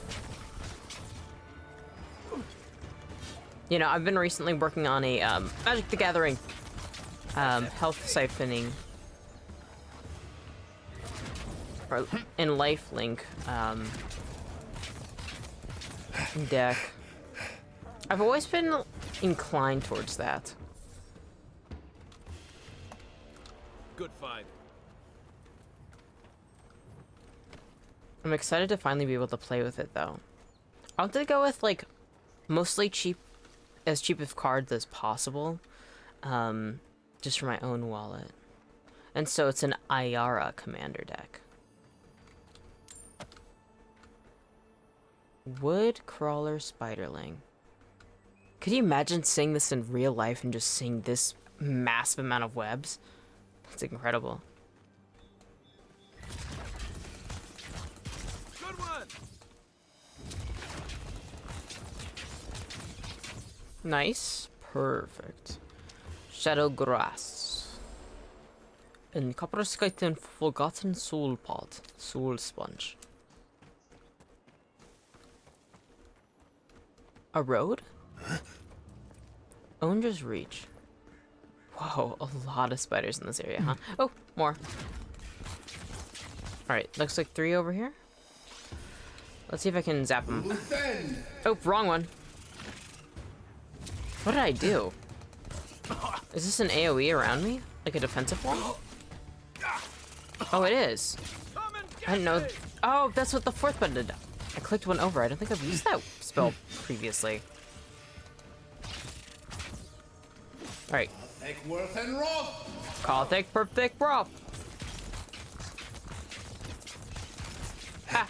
You know, I've been recently working on a Magic the Gathering health siphoning or in lifelink deck. I've always been inclined towards that. Good find. I'm excited to finally be able to play with it though. I want to go with like mostly as cheap of cards as possible, just for my own wallet. And so it's an Ayara commander deck. Wood Crawler Spiderling. Could you imagine seeing this in real life and just seeing this massive amount of webs? That's incredible. Good one. Nice. Perfect. Shadow Grass. And Copper Skeleton Forgotten Soul Pod. Soul Sponge. A road? Ondra's Reach. Whoa, a lot of spiders in this area, huh? Oh, more. Alright, looks like 3 over here. Let's see if I can zap them. Oh, wrong one. What did I do? Is this an AoE around me? Like a defensive one? Oh, it is. I didn't know. Oh, that's what the 4th button did. I clicked one over. I don't think I've used that spell previously. Alright. Call thick, perfect, bro. Ha!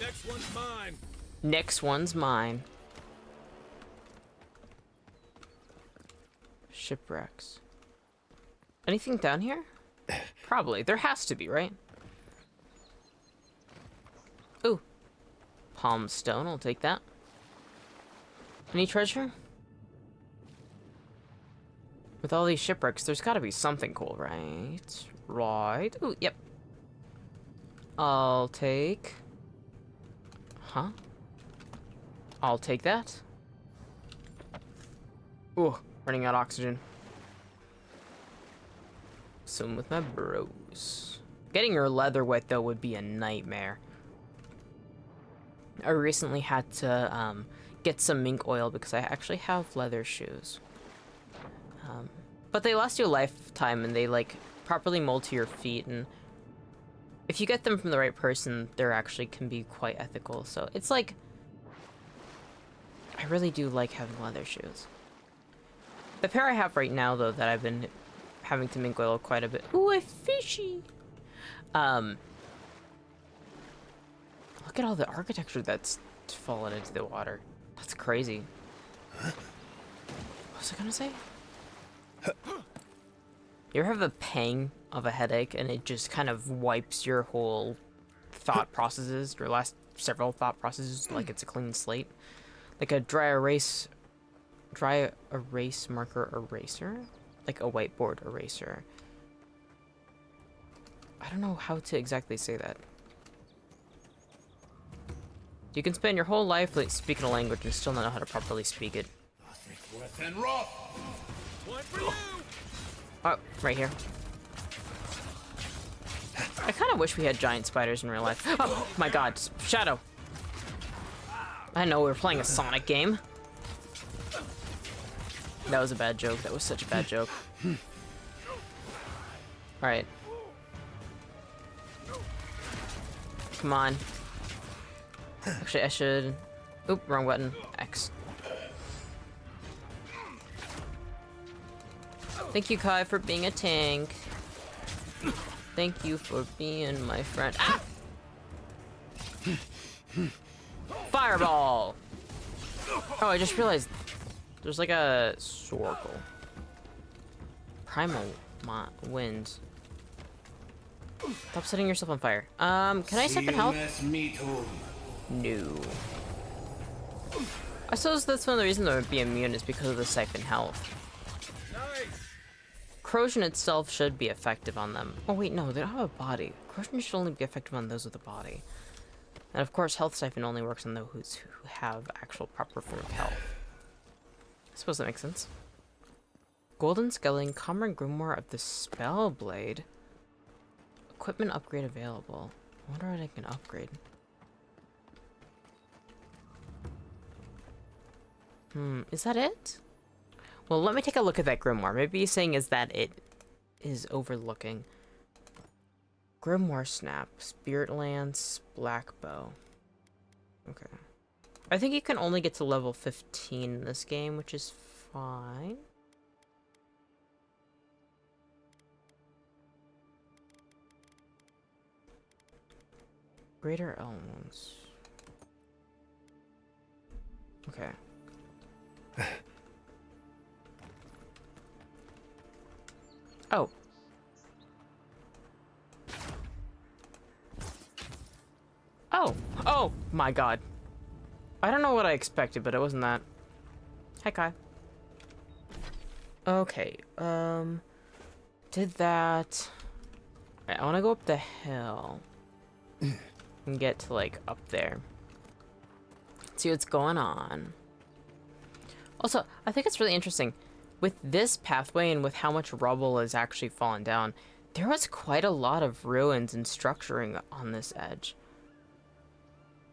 Next one's mine. Next one's mine. Shipwrecks. Anything down here? Probably. There has to be, right? Ooh. Palm stone, I'll take that. Any treasure? With all these shipwrecks, there's gotta be something cool, right? Right. Ooh, yep. I'll take... Huh? I'll take that. Ooh, running out of oxygen. Swim with my bros. Getting your leather wet, though, would be a nightmare. I recently had to get some mink oil because I actually have leather shoes. But they last you a lifetime and they like properly mold to your feet, and if you get them from the right person, they're actually can be quite ethical. So it's like, I really do like having leather shoes. The pair I have right now though that I've been having to mink oil quite a bit. Ooh, a fishy! Look at all the architecture that's fallen into the water. That's crazy. What was I gonna say? You ever have a pang of a headache and it just kind of wipes your whole thought processes, your last several thought processes, like it's a clean slate? Like a dry erase marker eraser? Like a whiteboard eraser. I don't know how to exactly say that. You can spend your whole life like, speaking a language and still not know how to properly speak it. Oh, right here. I kind of wish we had giant spiders in real life. Oh my god, Shadow! I know we were playing a Sonic game. That was a bad joke. That was such a bad joke. Alright. Come on. Actually, I should... Oop, wrong button. X. Thank you, Kai, for being a tank. Thank you for being my friend. Ah! Fireball! Oh, I just realized there's like a circle. Primal wind. Stop setting yourself on fire. Can I second health? No. I suppose that's one of the reasons I would be immune is because of the siphon health. Corrosion itself should be effective on them. Oh wait, no, they don't have a body. Corrosion should only be effective on those with a body. And of course, health siphon only works on those who have actual proper form of health. I suppose that makes sense. Golden Skeleton, Common Grimoire of the Spellblade. Equipment upgrade available. I wonder what I can upgrade. Is that it? Well, let me take a look at that Grimoire. Maybe he's saying is that it is overlooking. Grimoire Snap, Spirit Lance, Black Bow. Okay. I think you can only get to level 15 in this game, which is fine. Greater Elements. Okay. Oh. Oh! Oh my god. I don't know what I expected, but it wasn't that. Hi, Kai. Okay, did that. Right, I want to go up the hill and get to, like, up there. See what's going on. Also, I think it's really interesting. With this pathway and with how much rubble has actually fallen down, there was quite a lot of ruins and structuring on this edge.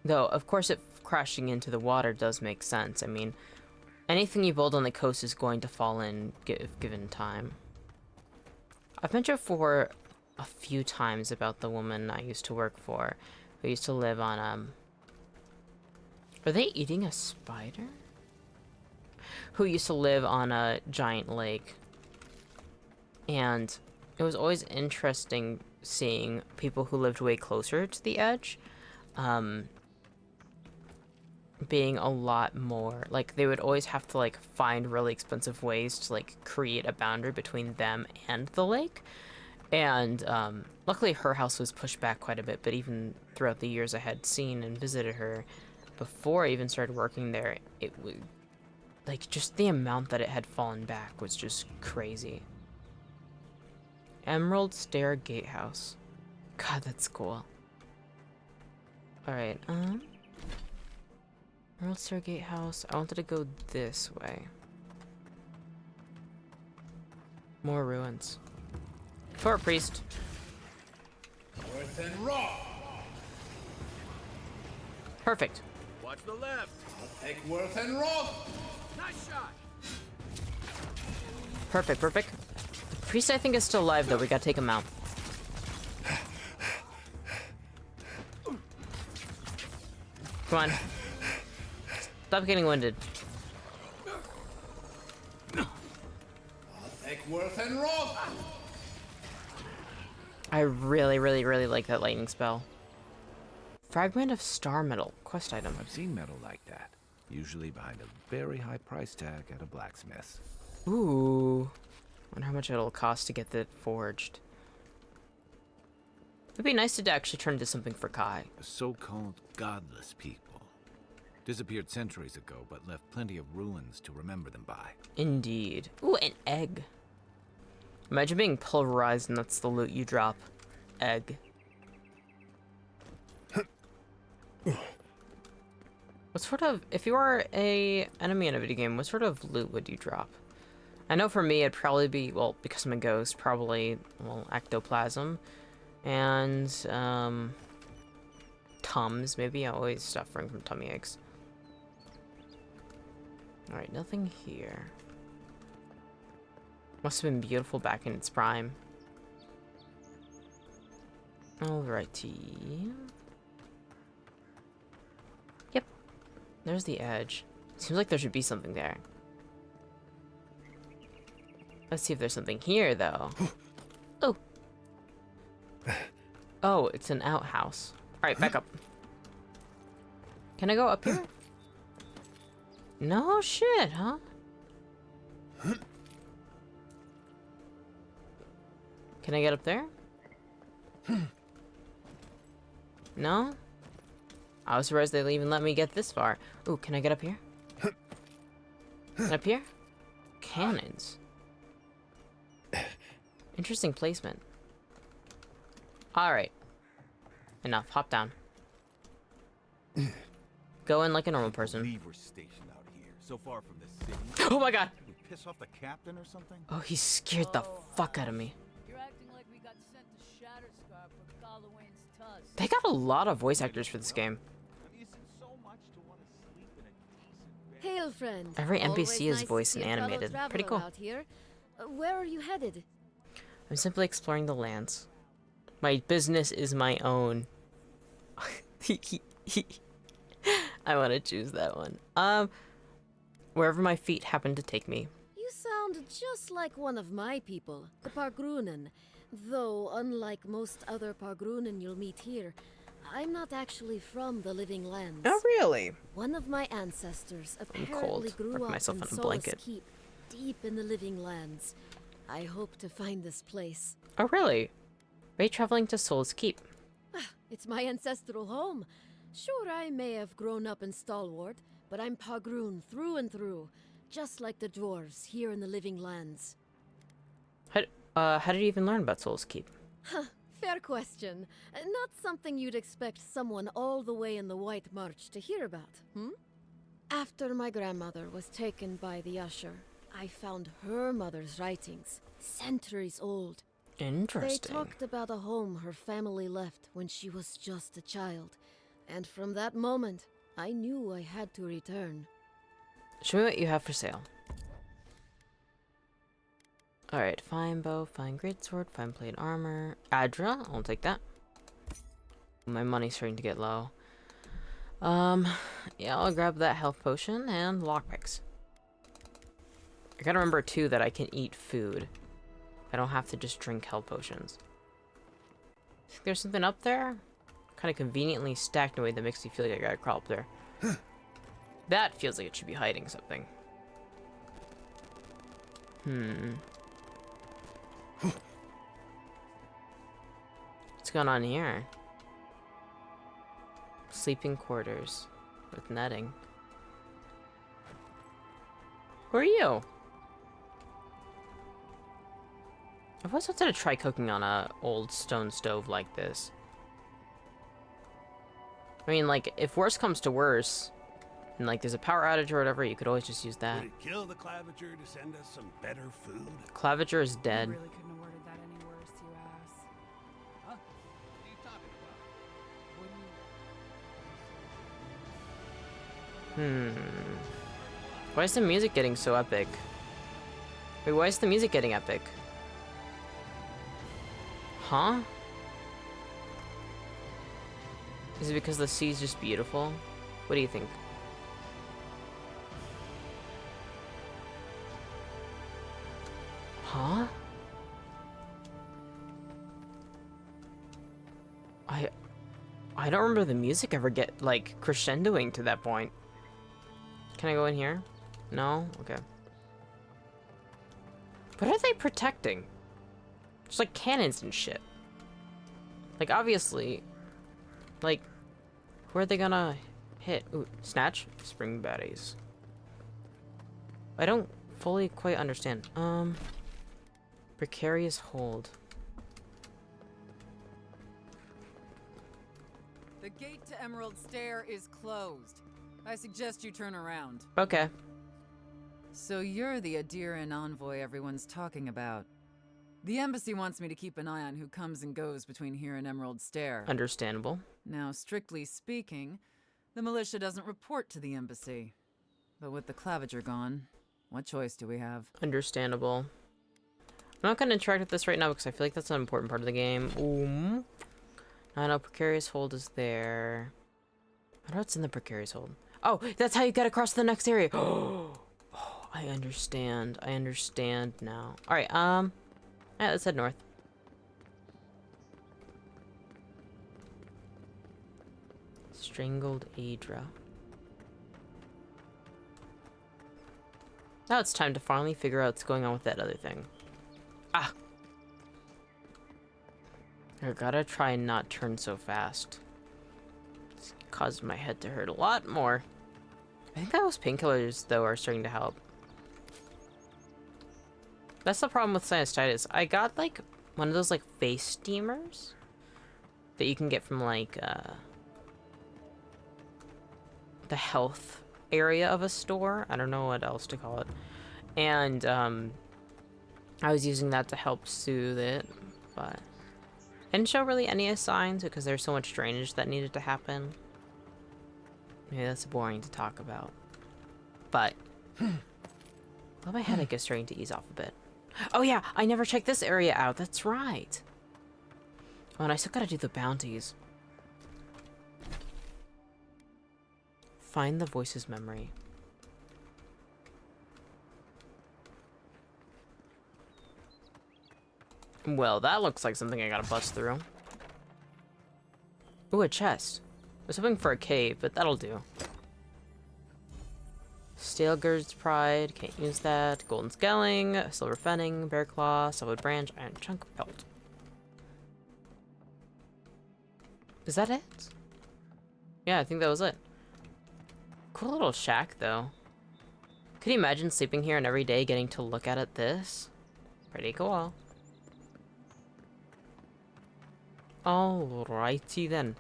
Though, of course, it crashing into the water does make sense. I mean, anything you build on the coast is going to fall in if given time. I've mentioned before a few times about the woman I used to work for, who used to live on, Are they eating a spider? Who used to live on a giant lake. And it was always interesting seeing people who lived way closer to the edge, being a lot more, like, they would always have to, like, find really expensive ways to, like, create a boundary between them and the lake. And, luckily her house was pushed back quite a bit, but even throughout the years I had seen and visited her, before I even started working there, it would, like, just the amount that it had fallen back was just crazy. Emerald Stair Gatehouse. God, that's cool. Alright, Emerald Stair Gatehouse. I wanted to go this way. More ruins. Fort Priest. Worth and raw. Perfect. Watch the left. Take Worth and raw. Nice shot. Perfect, perfect. The priest, I think, is still alive, though. We gotta take him out. Come on. Stop getting winded. Take Worth and raw. I really, really, really like that lightning spell. Fragment of Star Metal. Quest item. I've seen metal like that. Usually behind a very high price tag at a blacksmith. Ooh. Wonder how much it'll cost to get that forged. It'd be nice to actually turn into something for Kai. The so-called godless people. Disappeared centuries ago, but left plenty of ruins to remember them by. Indeed. Ooh, an egg. Imagine being pulverized and that's the loot you drop. Egg. What sort of, if you are a enemy in a video game, what sort of loot would you drop? I know for me it'd probably be, well, because I'm a ghost, probably, well, ectoplasm. And, Tums, maybe. I always suffering from tummy aches. Alright, nothing here. Must have been beautiful back in its prime. Alrighty. Yep. There's the edge. Seems like there should be something there. Let's see if there's something here, though. Oh. Oh, it's an outhouse. Alright, back up. Can I go up here? No shit, huh? Can I get up there? No? I was surprised they even let me get this far. Ooh, can I get up here? Up here? Cannons. Interesting placement. Alright. Enough. Hop down. Go in like a normal person. Believe we're stationed out here, so far from the city. Oh my god! Did we piss off the captain or something? Oh, he scared the fuck out of me. You're acting like we got sent to Shatterscar for Gallowayne's tusk. They got a lot of voice actors for this game. Hail, friend. Every Always NPC is nice to voiced see and a fellow animated. Pretty traveler cool. out here. Where are you headed? I'm simply exploring the lands. My business is my own. I want to choose that one. Wherever my feet happen to take me. You sound just like one of my people, the Pargrunen. Though, unlike most other Pargrunen you'll meet here, I'm not actually from the Living Lands. Oh, really? One of my ancestors I'm apparently cold. grew Wrap up myself in in a Solus blanket. Keep, deep in the Living Lands. I hope to find this place. Oh, really? Are you traveling to Soul's Keep? It's my ancestral home. Sure, I may have grown up in Stalwart, but I'm Pargrun through and through, just like the dwarves here in the Living Lands. How did you even learn about Soul's Keep? Huh, fair question. Not something you'd expect someone all the way in the White March to hear about, hmm? After my grandmother was taken by the Usher, I found her mother's writings, centuries old. Interesting. They talked about a home her family left when she was just a child, and from that moment, I knew I had to return. Show me what you have for sale. Alright, fine bow, fine greatsword, fine plate armor. Adra, I'll take that. My money's starting to get low. Yeah, I'll grab that health potion and lockpicks. I gotta remember too that I can eat food. I don't have to just drink health potions. Think there's something up there? Kind of conveniently stacked in a way that makes me feel like I gotta crawl up there. That feels like it should be hiding something. What's going on here? Sleeping quarters with netting. Who are you? I've always wanted to try cooking on a old stone stove like this. I mean, like, if worse comes to worse, and like there's a power outage or whatever, you could always just use that. Would it kill the Claviger to send us some better food? Claviger is dead. Really couldn't have worded that any worse, you ass. Huh? What are you talking about? Why is the music getting so epic? Wait, why is the music getting epic? Huh? Is it because the sea's just beautiful? What do you think? Huh? I don't remember the music ever get, like, crescendoing to that point. Can I go in here? No? Okay. What are they protecting? Just like cannons and shit. Like, obviously, like, who are they gonna hit? Ooh, snatch? Spring baddies. I don't fully quite understand. Precarious hold. The gate to Emerald Stair is closed. I suggest you turn around. Okay. So you're the Adiran envoy everyone's talking about. The embassy wants me to keep an eye on who comes and goes between here and Emerald Stair. Understandable. Now, strictly speaking, the militia doesn't report to the embassy. But with the Claviger gone, what choice do we have? Understandable. I'm not going to interact with this right now because I feel like that's an important part of the game. I know precarious hold is there. I know what's in the precarious hold. Oh, that's how you get across to the next area. Oh, I understand. I understand now. All right, yeah, let's head north. Strangled Adra. Now it's time to finally figure out what's going on with that other thing. Ah! I gotta try and not turn so fast. It's caused my head to hurt a lot more. I think those painkillers, though, are starting to help. That's the problem with sinusitis. I got, like, one of those, like, face steamers that you can get from, like, the health area of a store. I don't know what else to call it. And, I was using that to help soothe it, but I didn't show really any signs because there's so much drainage that needed to happen. Maybe that's boring to talk about. But well, my headache is starting to ease off a bit. Oh yeah, I never checked this area out. That's right. Oh, and I still gotta do the bounties. Find the voice's memory. Well, that looks like something I gotta bust through. Ooh, a chest. I was hoping for a cave, but that'll do. Stalegurd's Pride, can't use that. Golden Skelling, Silver Fenning, Bear Claw, Solid Branch, Iron Chunk Pelt. Is that it? Yeah, I think that was it. Cool little shack, though. Could you imagine sleeping here and every day getting to look at it this? Pretty cool. Alrighty then.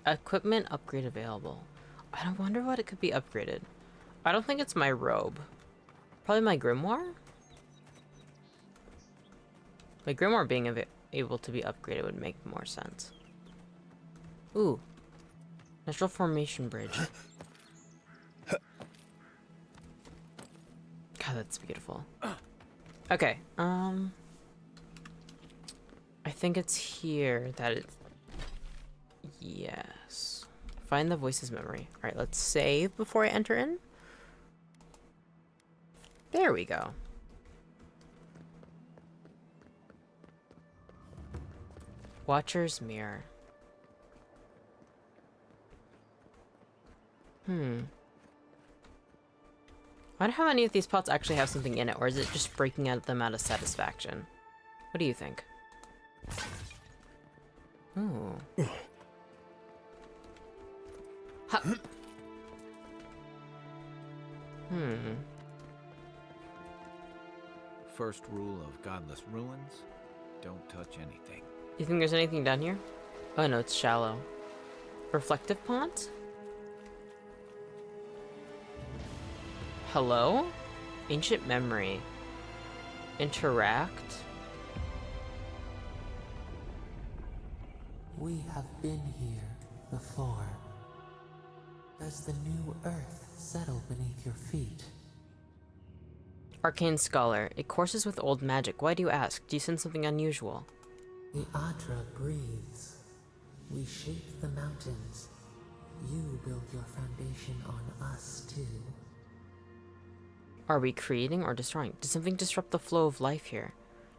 Equipment upgrade available. I don't wonder what it could be upgraded. I don't think it's my robe. Probably my grimoire? My grimoire being able to be upgraded would make more sense. Ooh. Natural formation bridge. God, that's beautiful. Okay, I think it's here that it's... Yes. Find the voice's memory. Alright, let's save before I enter in. There we go. Watcher's Mirror. I wonder how many of these pots actually have something in it, or is it just breaking them out of satisfaction? What do you think? Ooh. Ha. First rule of Godless Ruins, don't touch anything. You think there's anything down here? Oh no, it's shallow. Reflective pond? Hello? Ancient memory. Interact? We have been here before. Does the new earth settle beneath your feet? Arcane Scholar. It courses with old magic. Why do you ask? Do you sense something unusual? The Adra breathes. We shape the mountains. You build your foundation on us too. Are we creating or destroying? Did something disrupt the flow of life here?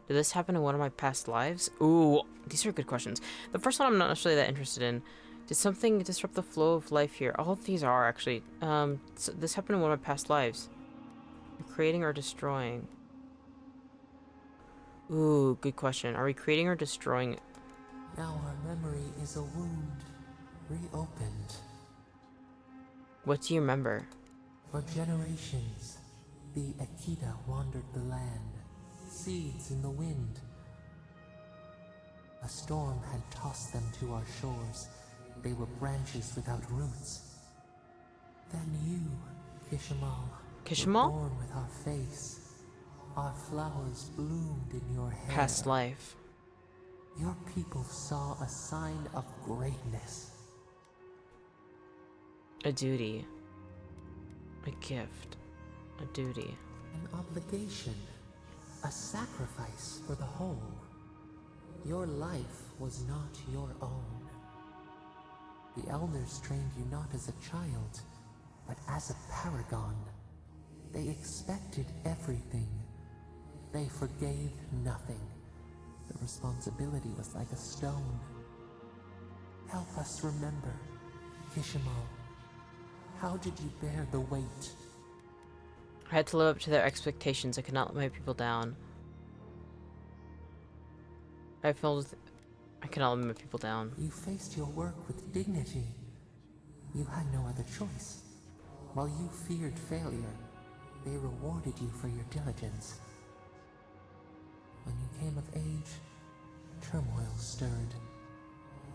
Did this happen in one of my past lives? Ooh, these are good questions. The first one I'm not necessarily that interested in. Did something disrupt the flow of life here? All of these are actually. So this happened in one of my past lives. Creating or destroying? Ooh, good question. Are we creating or destroying? Now our memory is a wound, reopened. What do you remember? For generations, the Akita wandered the land, seeds in the wind. A storm had tossed them to our shores. They were branches without roots. Then you, Kishimal, were born with our face. Our flowers bloomed in your hair. Past life. Your people saw a sign of greatness. A duty. A gift. A duty. An obligation. A sacrifice for the whole. Your life was not your own. The elders trained you not as a child, but as a paragon. They expected everything. They forgave nothing. The responsibility was like a stone. Help us remember, Kishimal. How did you bear the weight? I had to live up to their expectations. I could not let my people down. I cannot let my people down. You faced your work with dignity. You had no other choice. While you feared failure, they rewarded you for your diligence. When you came of age, turmoil stirred.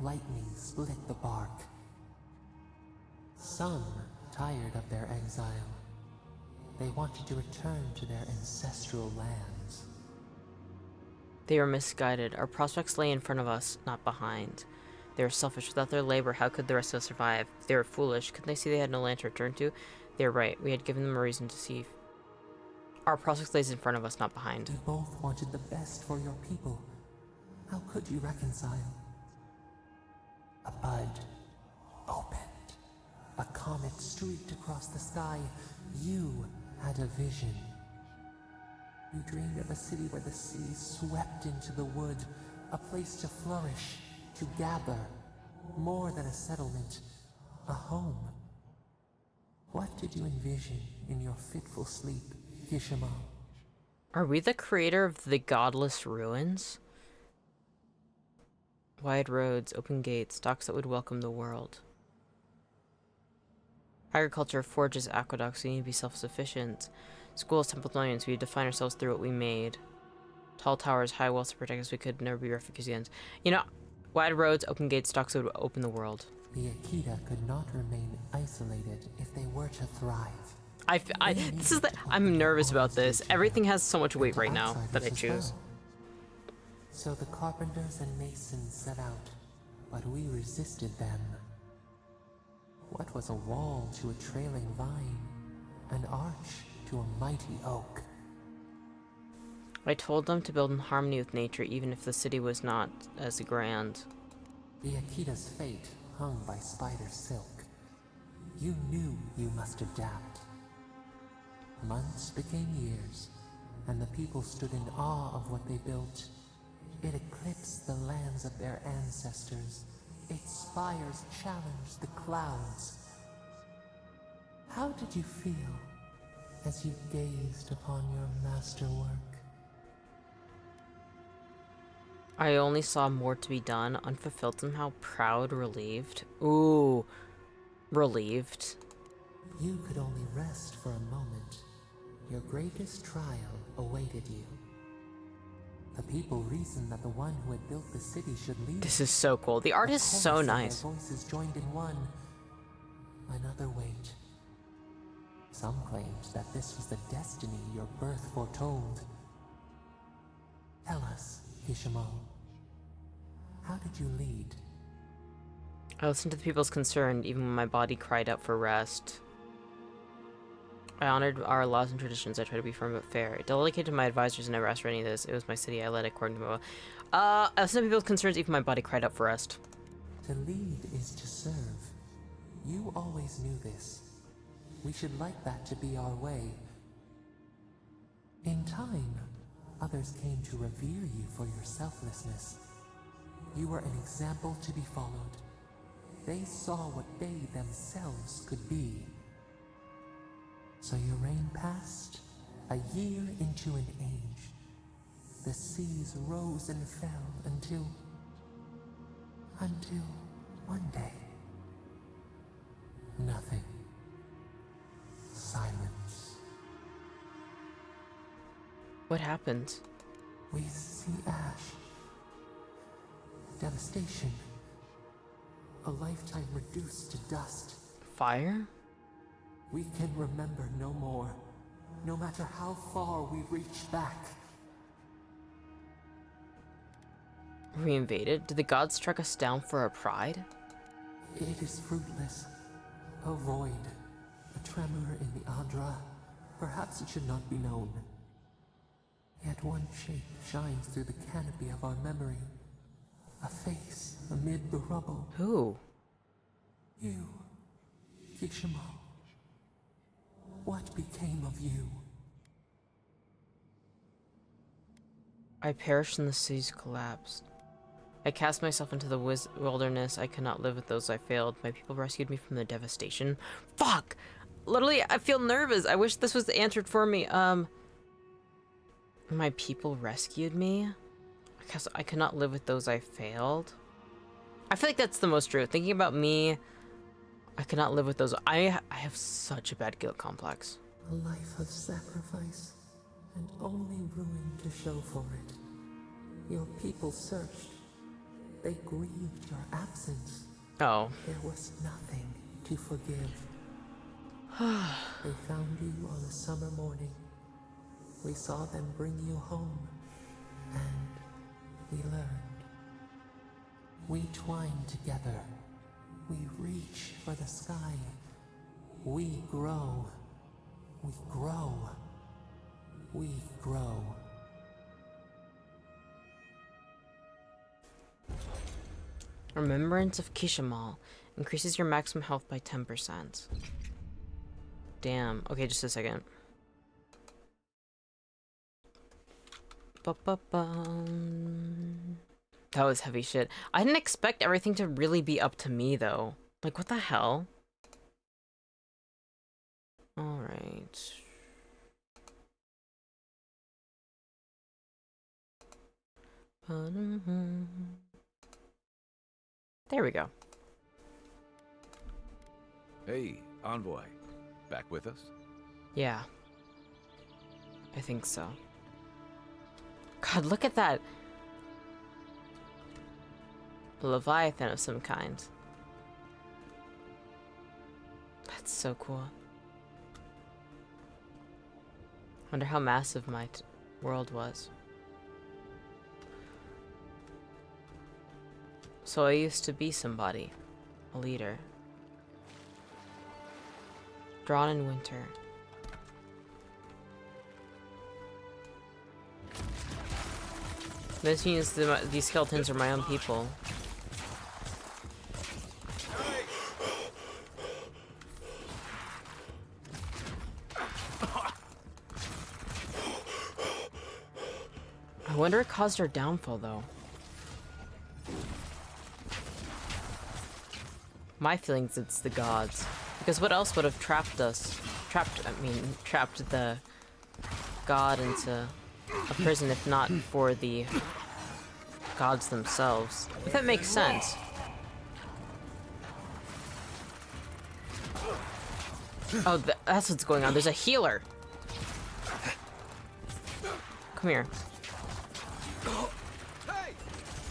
Lightning split the bark. Some tired of their exile. They wanted to return to their ancestral lands. They were misguided. Our prospects lay in front of us, not behind. They were selfish. Without their labor, how could the rest of us survive? They were foolish. Couldn't they see they had no land to return to? They were right. We had given them a reason to see. Our prospects lays in front of us, not behind. You both wanted the best for your people. How could you reconcile? A bud opened. A comet streaked across the sky. You had a vision. You dreamed of a city where the sea swept into the wood, a place to flourish, to gather, more than a settlement, a home. What did you envision in your fitful sleep, Kishima? Are we the creator of the godless ruins? Wide roads, open gates, docks that would welcome the world. Agriculture, forges, aqueducts, we need to be self-sufficient. Schools, temples, monuments, we define ourselves through what we made. Tall towers, high walls to protect us, we could never be refugees again. You know, wide roads, open gates, docks that would open the world. The Akita could not remain isolated if they were to thrive. I'm nervous about this. Everything has so much weight right now that I choose. So the carpenters and masons set out, but we resisted them. What was a wall to a trailing vine? An arch to a mighty oak? I told them to build in harmony with nature, even if the city was not as grand. The Akita's fate hung by spider silk. You knew you must adapt. Months became years, and the people stood in awe of what they built. It eclipsed the lands of their ancestors. Its spires challenged the clouds. How did you feel as you gazed upon your masterwork? I only saw more to be done, unfulfilled, somehow proud, relieved. Ooh, relieved. You could only rest for a moment. Your greatest trial awaited you. The people reasoned that the one who had built the city should lead. This is so cool. The art is so nice. Their voices joined in one. Another wait. Some claimed that this was the destiny your birth foretold. Tell us, Kishimo, how did you lead? I listened to the people's concern, even when my body cried out for rest. I honored our laws and traditions. I tried to be firm but fair. I delegated to my advisors and never asked for any of this. It was my city. I led according to my will. I listened to people's concerns, even my body cried out for rest. To lead is to serve. You always knew this. We should like that to be our way. In time, others came to revere you for your selflessness. You were an example to be followed. They saw what they themselves could be. So your reign passed, a year into an age. The seas rose and fell until one day. Nothing. Silence. What happened? We see ash. Devastation. A lifetime reduced to dust. Fire? We can remember no more, no matter how far we reach back. Were we invaded? Did the gods strike us down for our pride? It is fruitless. A void. A tremor in the Adra. Perhaps it should not be known. Yet one shape shines through the canopy of our memory. A face amid the rubble. Who? You, Kishimo. What became of you? I perished and the seas collapsed. I cast myself into the wilderness. I could not live with those I failed. My people rescued me from the devastation. Fuck! Literally, I feel nervous. I wish this was answered for me. My people rescued me? I Because I cannot live with those I failed. I feel like that's the most true. Thinking about me, I cannot live with those. I have such a bad guilt complex. A life of sacrifice, and only ruin to show for it. Your people searched. They grieved your absence. Oh. There was nothing to forgive. They found you on a summer morning. We saw them bring you home, and we learned. We twine together. We reach for the sky. We grow. We grow. We grow. Remembrance of Kishamal increases your maximum health by 10%. Damn. Okay, just a second. Ba-ba-bum. That was heavy shit. I didn't expect everything to really be up to me, though. Like, what the hell? Alright. There we go. Hey, Envoy. Back with us? Yeah. I think so. God, look at that. A Leviathan of some kind. That's so cool. Wonder how massive my world was. So I used to be somebody. A leader. Drawn in winter. This means these skeletons are my own people. I wonder what caused our downfall, though. My feelings, it's the gods. Because what else would have trapped us? Trapped the god into a prison if not for the gods themselves. If that makes sense. Oh, that's what's going on. There's a healer. Come here. Hey!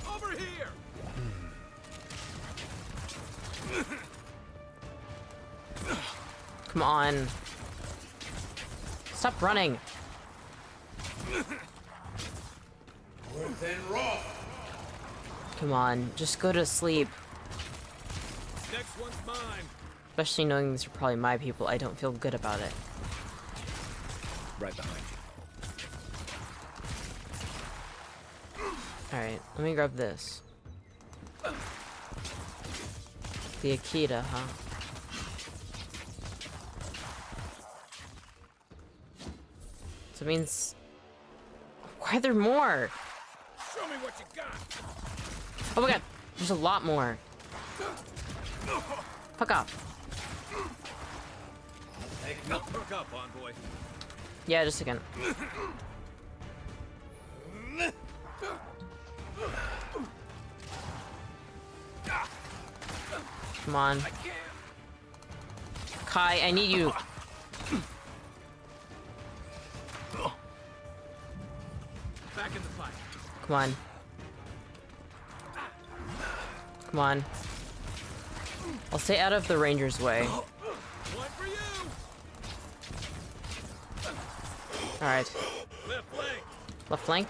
Over here! Come on. Stop running. Worth and raw. Come on, just go to sleep. Next one's mine. Especially knowing these are probably my people, I don't feel good about it. Right behind you. Alright, let me grab this. The Akita, huh? So it means... Why are there more? Show me what you got. Oh my god, there's a lot more. Fuck off. Hey, hook up, Envoy. Yeah, just a second. Come on. Kai, I need you. Back in the fight. Come on. Come on. I'll stay out of the ranger's way. One for you. Alright. Left flank. Left flank?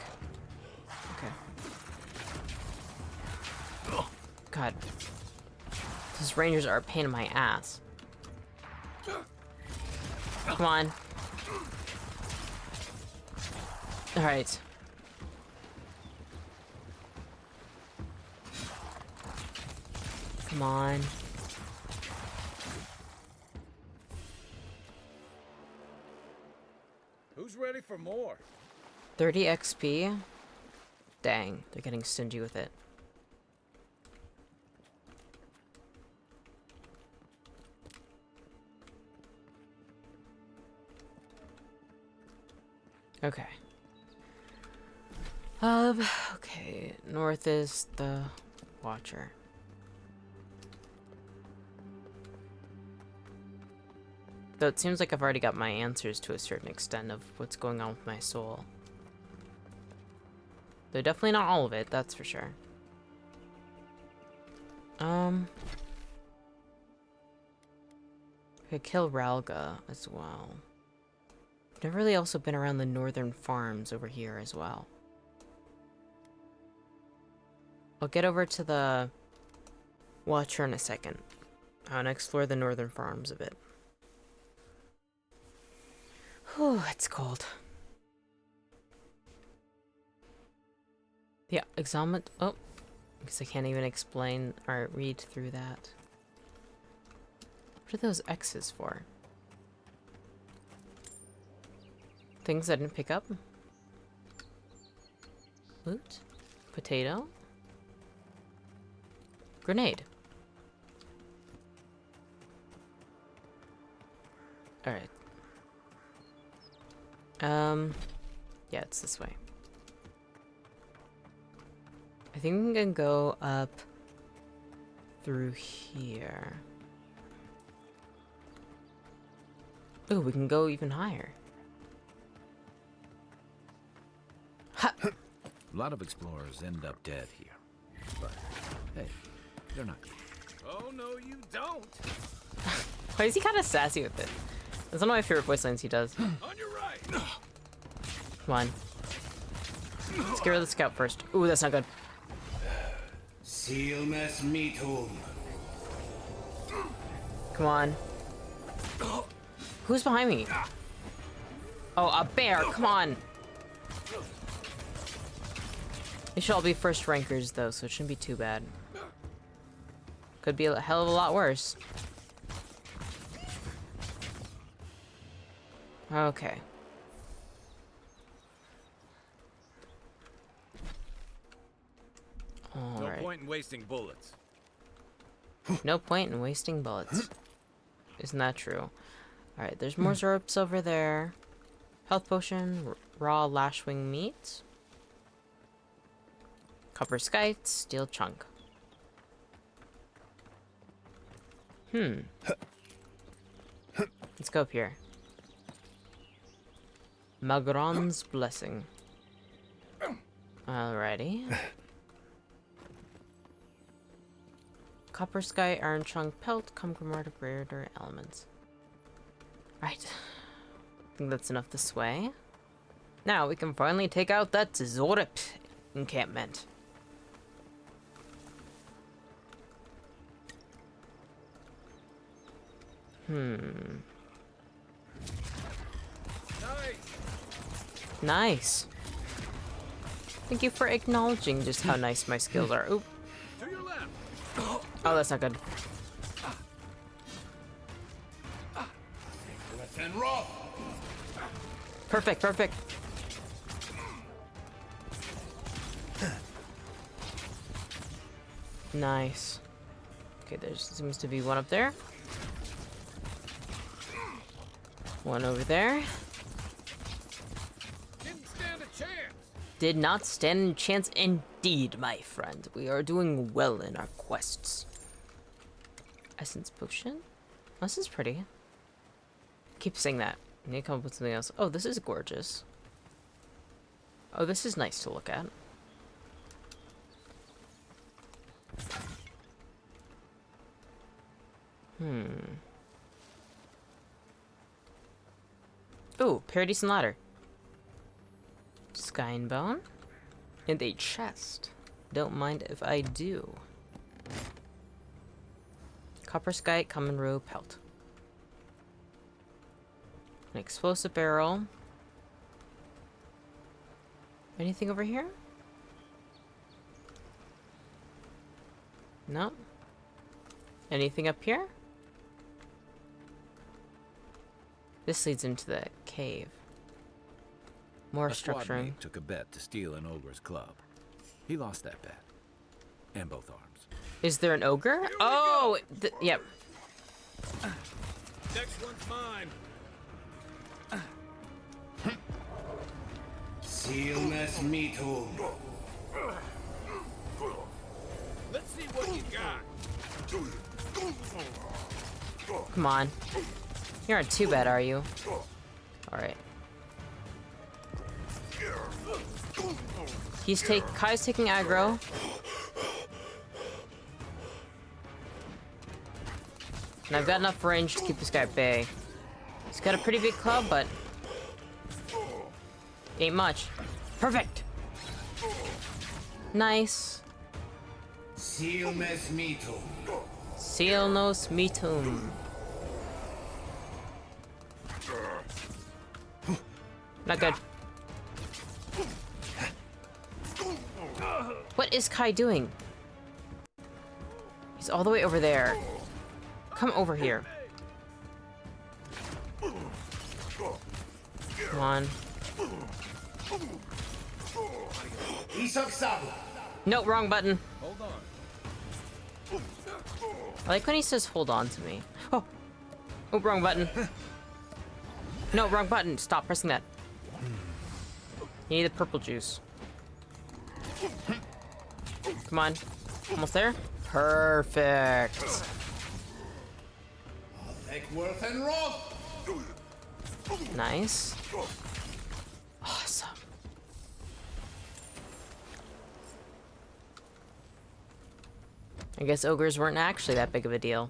Okay. God. These rangers are a pain in my ass. Come on. Alright. Come on. Who's ready for more? 30 XP? Dang, they're getting stingy with it. Okay. Okay, north is the Watcher. Though it seems like I've already got my answers to a certain extent of what's going on with my soul. Though definitely not all of it, that's for sure. I could kill Ralga as well. I've never really also been around the northern farms over here as well. I'll get over to the Watcher in a second. I want to explore the northern farms a bit. Whew, it's cold. Yeah, examen. Oh, because I can't even explain or read through that. What are those X's for? Things I didn't pick up? Loot? Potato? Grenade. Alright. Yeah, it's this way. I think we can go up through here. Oh, we can go even higher. Ha! A lot of explorers end up dead here. But, hey, they're not. Oh, no, you don't. Why is he kind of sassy with it? That's one of my favorite voice lines he does. On your right. Come on. Let's get rid of the scout first. Ooh, that's not good. Silmes metum. Come on. Who's behind me? Oh, a bear. Come on. They should all be first rankers, though, so it shouldn't be too bad. Could be a hell of a lot worse. Okay. No point in wasting bullets. No point in wasting bullets. Isn't that true? Alright, there's more herbs over there. Health potion, raw lashwing meat. Copper skite, steel chunk. Let's go up here. Magron's blessing. Alrighty. Copper sky, iron chunk, pelt, cumgramart of rare elements. Right. I think that's enough this way. Now we can finally take out that Zorip encampment. Nice. Thank you for acknowledging just how nice my skills are. Oop. To your left. Oh, that's not good. Perfect, perfect. Nice. Okay, there seems to be one up there. One over there. Didn't stand a chance. Did not stand a chance indeed, my friend. We are doing well in our quests. Essence potion? Oh, this is pretty. Keep saying that. I need to come up with something else. Oh, this is gorgeous. Oh, this is nice to look at. Ooh, Paradise and Ladder. Sky and Bone. And a chest. Don't mind if I do. Copper Sky, Common Row, Pelt. An explosive barrel. Anything over here? No. Anything up here? This leads into the cave. More A squad structuring. mate took a bet to steal an ogre's club. He lost that bet. And both arms. Is there an ogre? Oh! Yep. Next one's mine. Sealness me too. Let's see what you got. Come on. You aren't too bad, are you? Alright. Kai's taking aggro. And I've got enough range to keep this guy at bay. He's got a pretty big club, but ain't much. Perfect! Nice. Sealness me too. Seal nos mitum. Not good. What is Kai doing? He's all the way over there. Come over here. Come on. No, wrong button. Hold on. I like when he says hold on to me. Oh! Oh, wrong button. No, wrong button. Stop pressing that. You need the purple juice. Come on. Almost there? Perfect. Worth and rob. Nice. Awesome. I guess ogres weren't actually that big of a deal.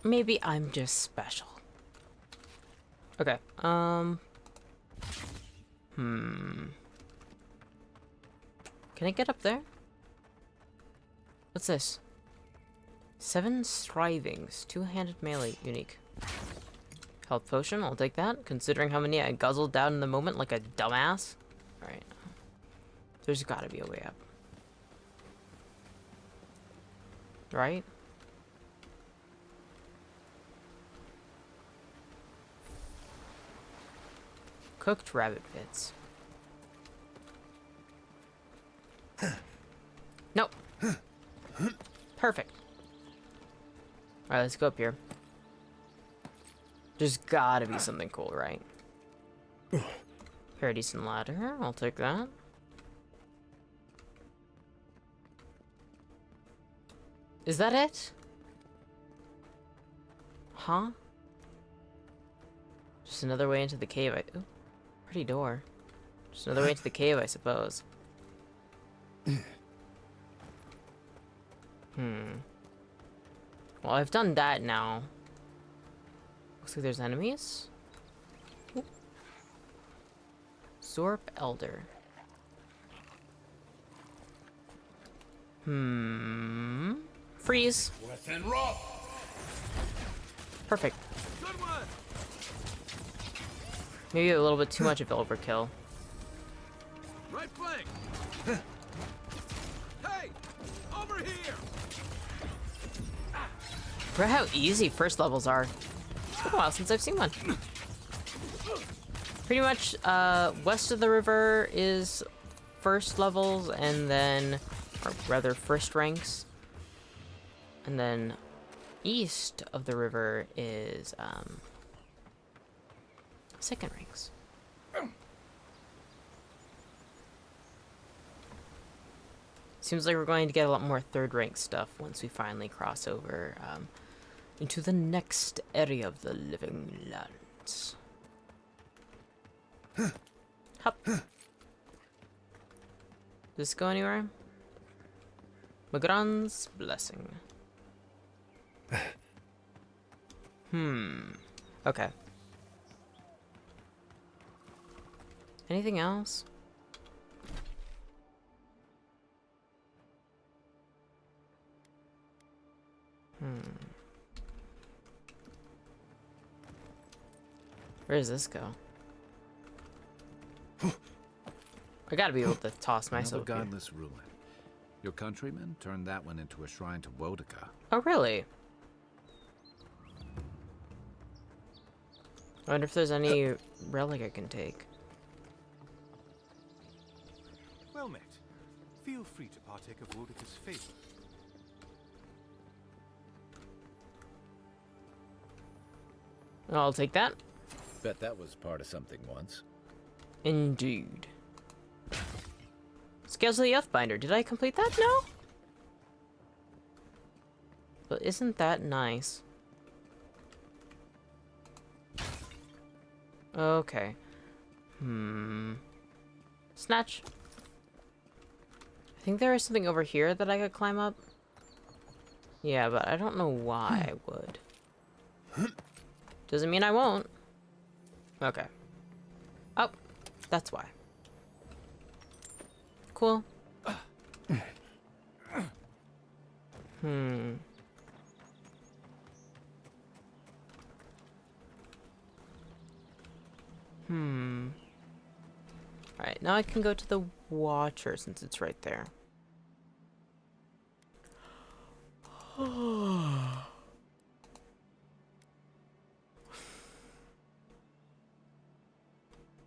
Maybe I'm just special. Okay, Can I get up there? What's this? 7 strivings, 2-handed melee, unique. Health potion, I'll take that, considering how many I guzzled down in the moment like a dumbass. Alright. There's gotta be a way up. Right? Cooked rabbit bits. Nope. Perfect. Alright, let's go up here. There's gotta be something cool, right? Very decent ladder. I'll take that. Is that it? Huh? Just another way into the cave. Ooh, pretty door. Just another way into the cave, I suppose. Well, I've done that now. Looks like there's enemies. Ooh. Zorp Elder. Freeze. Perfect. Good one. Maybe a little bit too much of overkill. Right flank. Hey, over here. Forgot how easy first levels are. It's been a while since I've seen one. Pretty much, west of the river is first levels, and then, or rather, first ranks. And then east of the river is, second ranks. Seems like we're going to get a lot more third rank stuff once we finally cross over, into the next area of the living lands. Hup. Does this go anywhere? Magran's blessing. Okay. Anything else? Where does this go? I gotta be able to toss myself Another here. godless ruin. Your countrymen turned that one into a shrine to Wodika. Oh, really? I wonder if there's any relic I can take. Well met. Feel free to partake of Wodika's favor. I'll take that. Bet that was part of something once. Indeed. Scales of the Earthbinder. Did I complete that? No? But isn't that nice? Okay. Snatch. I think there is something over here that I could climb up. Yeah, but I don't know why I would. Doesn't mean I won't. Okay. Oh, that's why. Cool. Alright, now I can go to the Watcher since it's right there.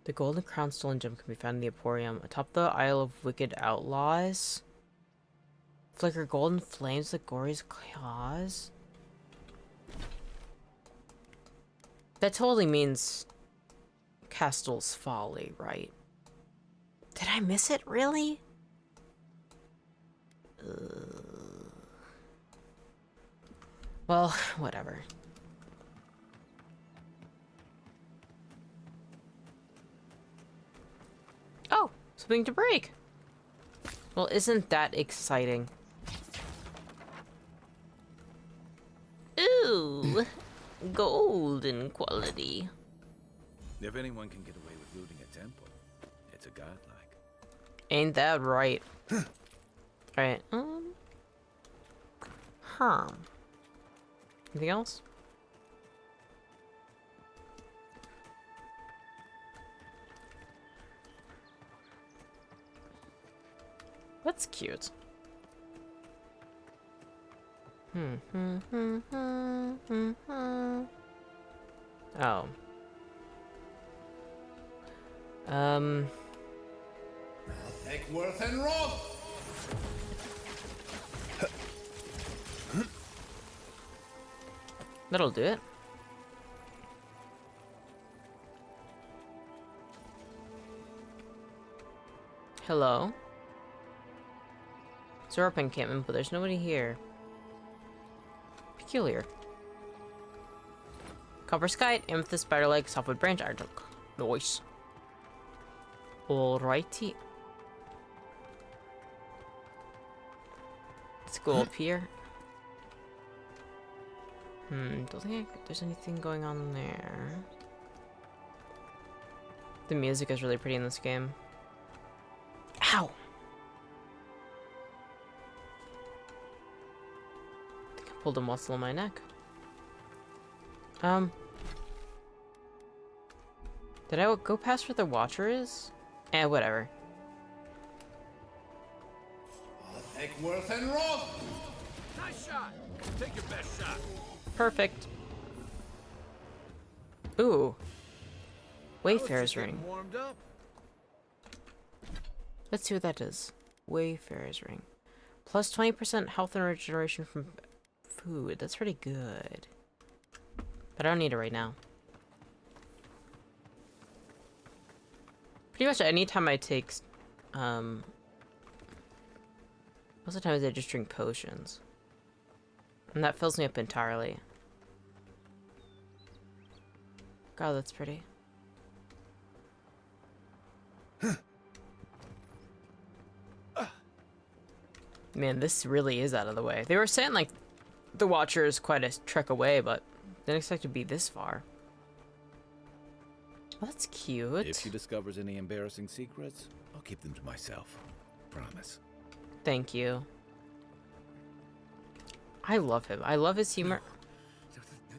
The Golden Crown Stolen Gem can be found in the Emporium atop the Isle of Wicked Outlaws. Flicker golden flames like Gory's claws. That totally means Castell's Folly, right? Did I miss it? Really? Well, whatever. Oh, something to break. Well, isn't that exciting? Ooh, golden quality. If anyone can get away with looting a temple, it's a godlike. Ain't that right? Alright, anything else? That's cute. Oh. Take Worth and Roth! That'll do it. Hello? Zorp encampment, but there's nobody here. Peculiar. Copper Sky, Amethyst, Spider Leg, Softwood Branch, Iron Trunk. Nice. Alrighty. Let's go up here. Don't think there's anything going on there. The music is really pretty in this game. Ow! I think I pulled a muscle in my neck. Did I go past where the Watcher is? Whatever. Take Worth and Roth! Nice shot. Take your best shot. Perfect. Ooh. Wayfarer's ring. Warmed up. Let's see what that does. Wayfarer's ring. Plus 20% health and regeneration from food. That's pretty good. But I don't need it right now. Pretty much any time I take, most of the times I just drink potions. And that fills me up entirely. God, that's pretty. Man, this really is out of the way. They were saying, like, the Watcher is quite a trek away, but didn't expect it to be this far. Oh, that's cute. If she discovers any embarrassing secrets, I'll keep them to myself. Promise. Thank you. I love him. I love his humor.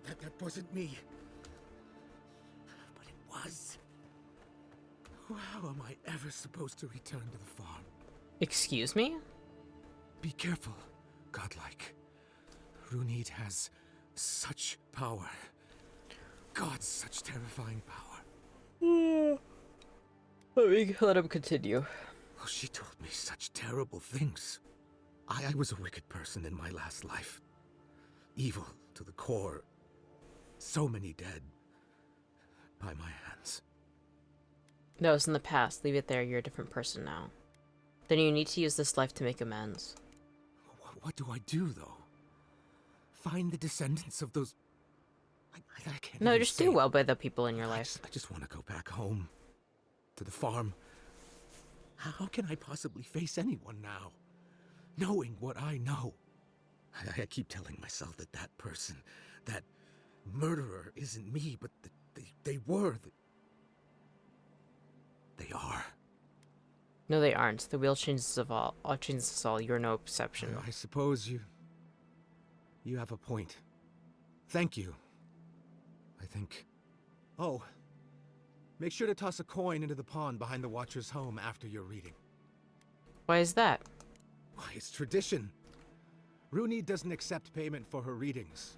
That wasn't me. But it was. How am I ever supposed to return to the farm? Excuse me? Be careful, godlike. Runid has such power. God, such terrifying power. Let him continue. Well, she told me such terrible things. I was a wicked person in my last life. Evil to the core. So many dead. By my hands. That was in the past. Leave it there. You're a different person now. Then you need to use this life to make amends. What do I do, though? Find the descendants of those... I can't No, even just say do it. well by the people in your life. I just want to go back home. To the farm. How can I possibly face anyone now? Knowing what I know. I keep telling myself that that person, that murderer isn't me, but they were. They are. No, they aren't. The wheel changes us all. You're no exception. I suppose you have a point. Thank you. I think... Oh, make sure to toss a coin into the pond behind the Watcher's home after your reading. Why is that? Why, it's tradition. Rooney doesn't accept payment for her readings.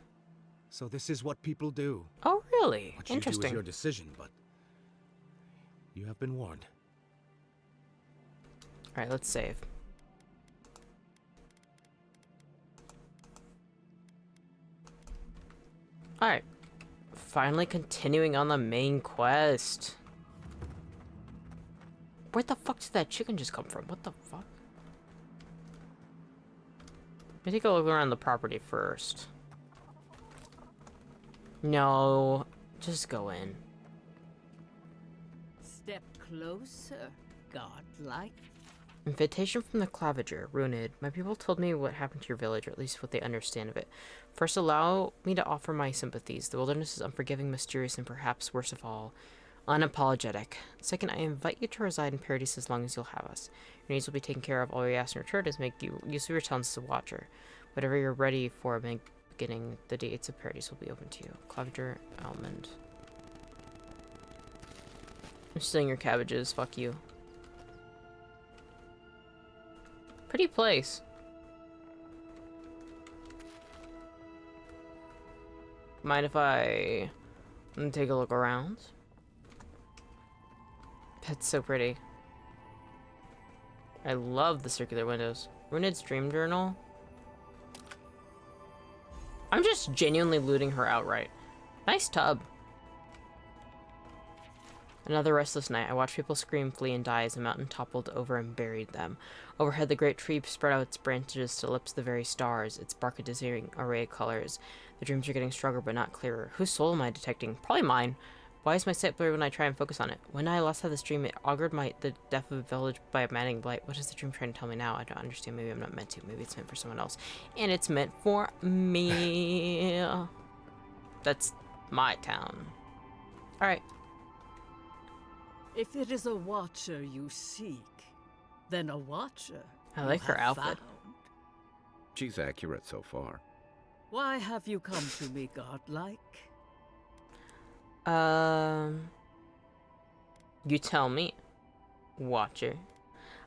So this is what people do. Oh, really? What you do is your decision, but you have been warned. Alright, let's save. Alright. Finally continuing on the main quest. Where the fuck did that chicken just come from? What the fuck? Let me take a look around the property first. No, just go in. Step closer, godlike. Invitation from the Clavager, Runid. My people told me what happened to your village, or at least what they understand of it. First, allow me to offer my sympathies. The wilderness is unforgiving, mysterious, and perhaps, worst of all, unapologetic. Second, I invite you to reside in Paradise as long as you'll have us. Your needs will be taken care of. All we ask in return is make you use of your talents as a watcher. Whatever you're ready for, beginning, the gates of Paradise will be open to you. Clavager, Almond. I'm stealing your cabbages, fuck you. Pretty place. Mind if I take a look around? That's so pretty. I love the circular windows. Runid's dream journal. I'm just genuinely looting her outright. Nice tub. Another restless night. I watched people scream, flee, and die as a mountain toppled over and buried them. Overhead, the great tree spread out its branches to lips the very stars, its bark a dizzying array of colors. The dreams are getting stronger but not clearer. Whose soul am I detecting? Probably mine. Why is my sight blurry when I try and focus on it? When I last had this dream, it augured the death of a village by a maddening blight. What is the dream trying to tell me now? I don't understand. Maybe I'm not meant to. Maybe it's meant for someone else. And it's meant for me. That's my town. Alright. If it is a watcher you seek, then a watcher. I like her outfit. Found. She's accurate so far. Why have you come to me, godlike? You tell me, Watcher.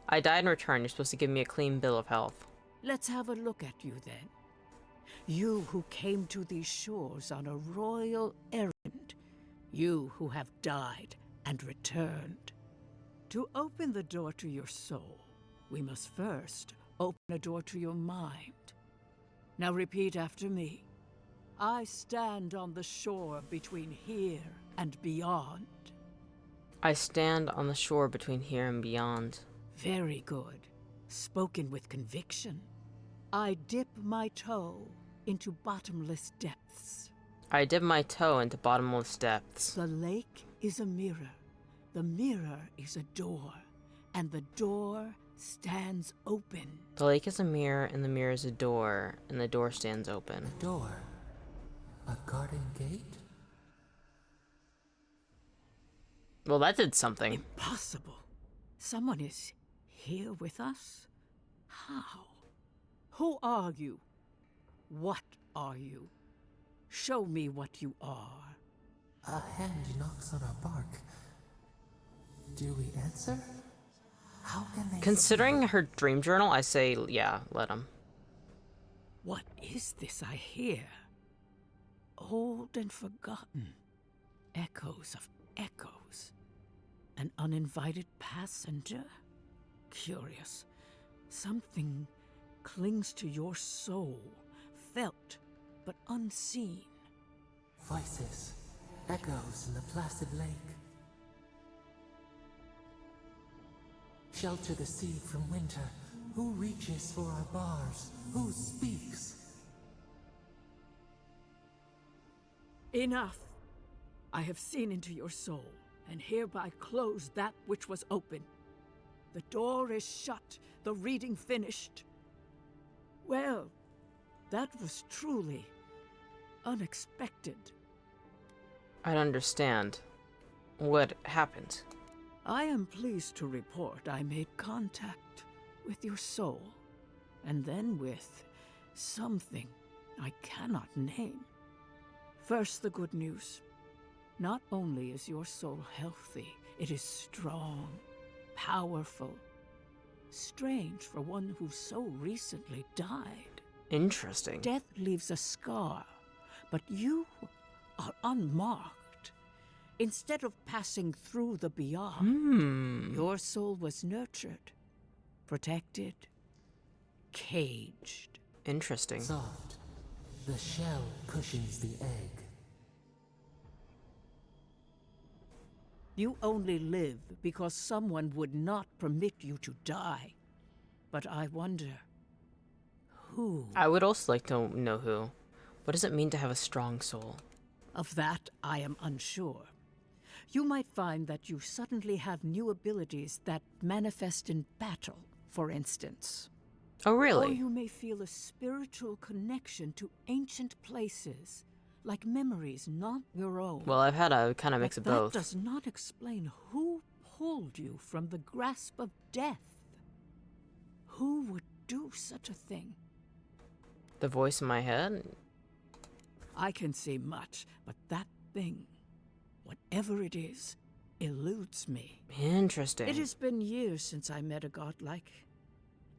I died and returned. You're supposed to give me a clean bill of health. Let's have a look at you then. You who came to these shores on a royal errand. You who have died and returned. To open the door to your soul, we must first open a door to your mind. Now repeat after me. I stand on the shore between here and beyond. I stand on the shore between here and beyond. Very good. Spoken with conviction. I dip my toe into bottomless depths. I dip my toe into bottomless depths. The lake is a mirror. The mirror is a door. And the door stands open. The lake is a mirror, and the mirror is a door, and the door stands open. A door? A garden gate? Well, that did something. Impossible. Someone is here with us? How? Who are you? What are you? Show me what you are. A hand knocks on our bark. Do we answer? How can they... Considering her dream journal, I say, yeah, let him. What is this I hear? Old and forgotten. Echoes of echoes. An uninvited passenger? Curious. Something clings to your soul, felt but unseen. Voices, echoes in the placid lake. shelter the seed from winter? Who reaches for our bars? Who speaks? Enough! I have seen into your soul, and hereby close that which was open. The door is shut, the reading finished. Well, that was truly unexpected. I don't understand. What happened? I am pleased to report I made contact with your soul, and then with something I cannot name. First, the good news. Not only is your soul healthy, it is strong, powerful. Strange for one who so recently died. Interesting. Death leaves a scar, but you are unmarked. Instead of passing through the beyond, your soul was nurtured, protected, caged. Interesting. Soft. The shell cushions the egg. You only live because someone would not permit you to die. But I wonder, who? I would also like to know who. What does it mean to have a strong soul? Of that, I am unsure. You might find that you suddenly have new abilities that manifest in battle, for instance. Oh, really? Or you may feel a spiritual connection to ancient places, like memories not your own. Well, I've had a kind of mix of both. That does not explain who pulled you from the grasp of death. Who would do such a thing? The voice in my head? I can see much, but that thing, whatever it is, eludes me. Interesting. It has been years since I met a godlike.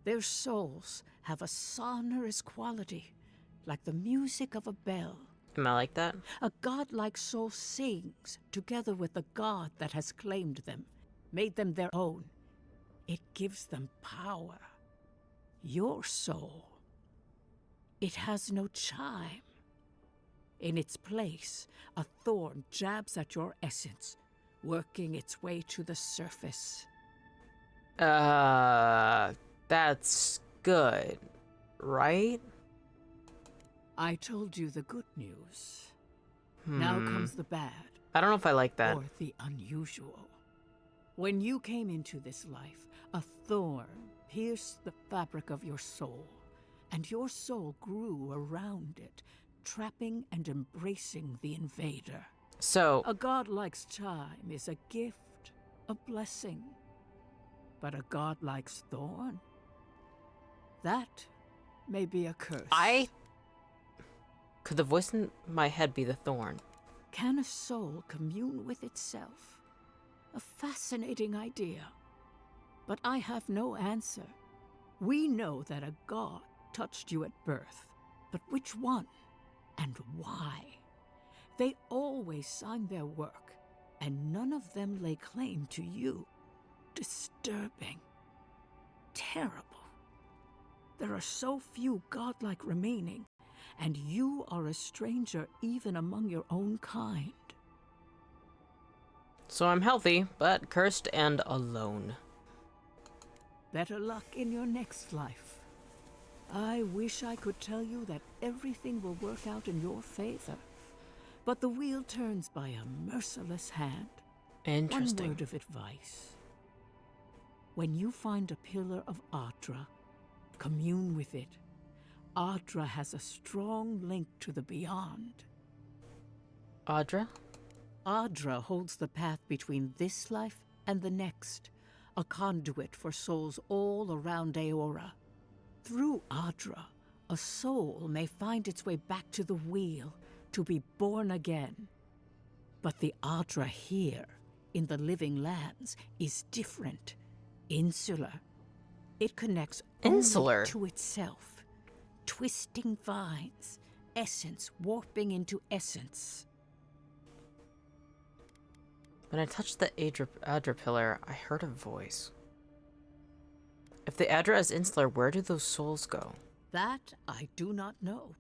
Their souls have a sonorous quality, like the music of a bell. Am I like that? A godlike soul sings together with the god that has claimed them, made them their own. It gives them power. Your soul, it has no chime. In its place, a thorn jabs at your essence, working its way to the surface. That's good, right? I told you the good news. Now comes the bad. I don't know if I like that. Or the unusual. When you came into this life, a thorn pierced the fabric of your soul, and your soul grew around it, trapping and embracing the invader. So, a godlike's chime is a gift, a blessing. But a godlike's thorn? That may be a curse. Could the voice in my head be the thorn? Can a soul commune with itself? A fascinating idea. But I have no answer. We know that a god touched you at birth, but which one and why? They always signed their work, and none of them lay claim to you. Disturbing. Terrible. There are so few godlike remaining, and you are a stranger even among your own kind. So I'm healthy, but cursed and alone. Better luck in your next life. I wish I could tell you that everything will work out in your favor, but the wheel turns by a merciless hand. Interesting. One word of advice. When you find a pillar of Adra, commune with it. Adra has a strong link to the beyond. Adra? Adra holds the path between this life and the next, a conduit for souls all around Aora. Through Adra, a soul may find its way back to the wheel to be born again. But the Adra here, in the living lands, is different. Insular. It connects only to itself. Twisting vines, essence warping into essence. When I touched the Adra pillar, I heard a voice. If the Adra is insular, where do those souls go? That I do not know.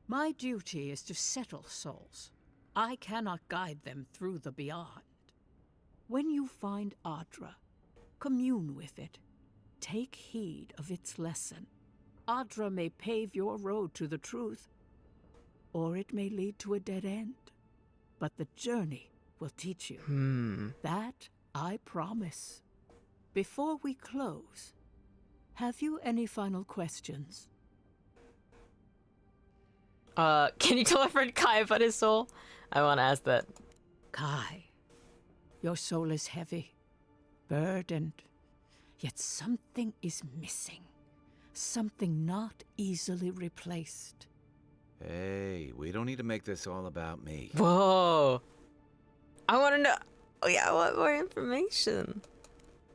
My duty is to settle souls. I cannot guide them through the beyond. When you find Adra, Commune with it. Take heed of its lesson. Adra may pave your road to the truth, or it may lead to a dead end. But the journey will teach you. That I promise. Before we close, have you any final questions? Can you tell my friend Kai about his soul? I want to ask that. Kai, your soul is heavy, burdened, yet something is missing. Something not easily replaced. Hey, we don't need to make this all about me. Whoa. I want to know. Oh, yeah, I want more information.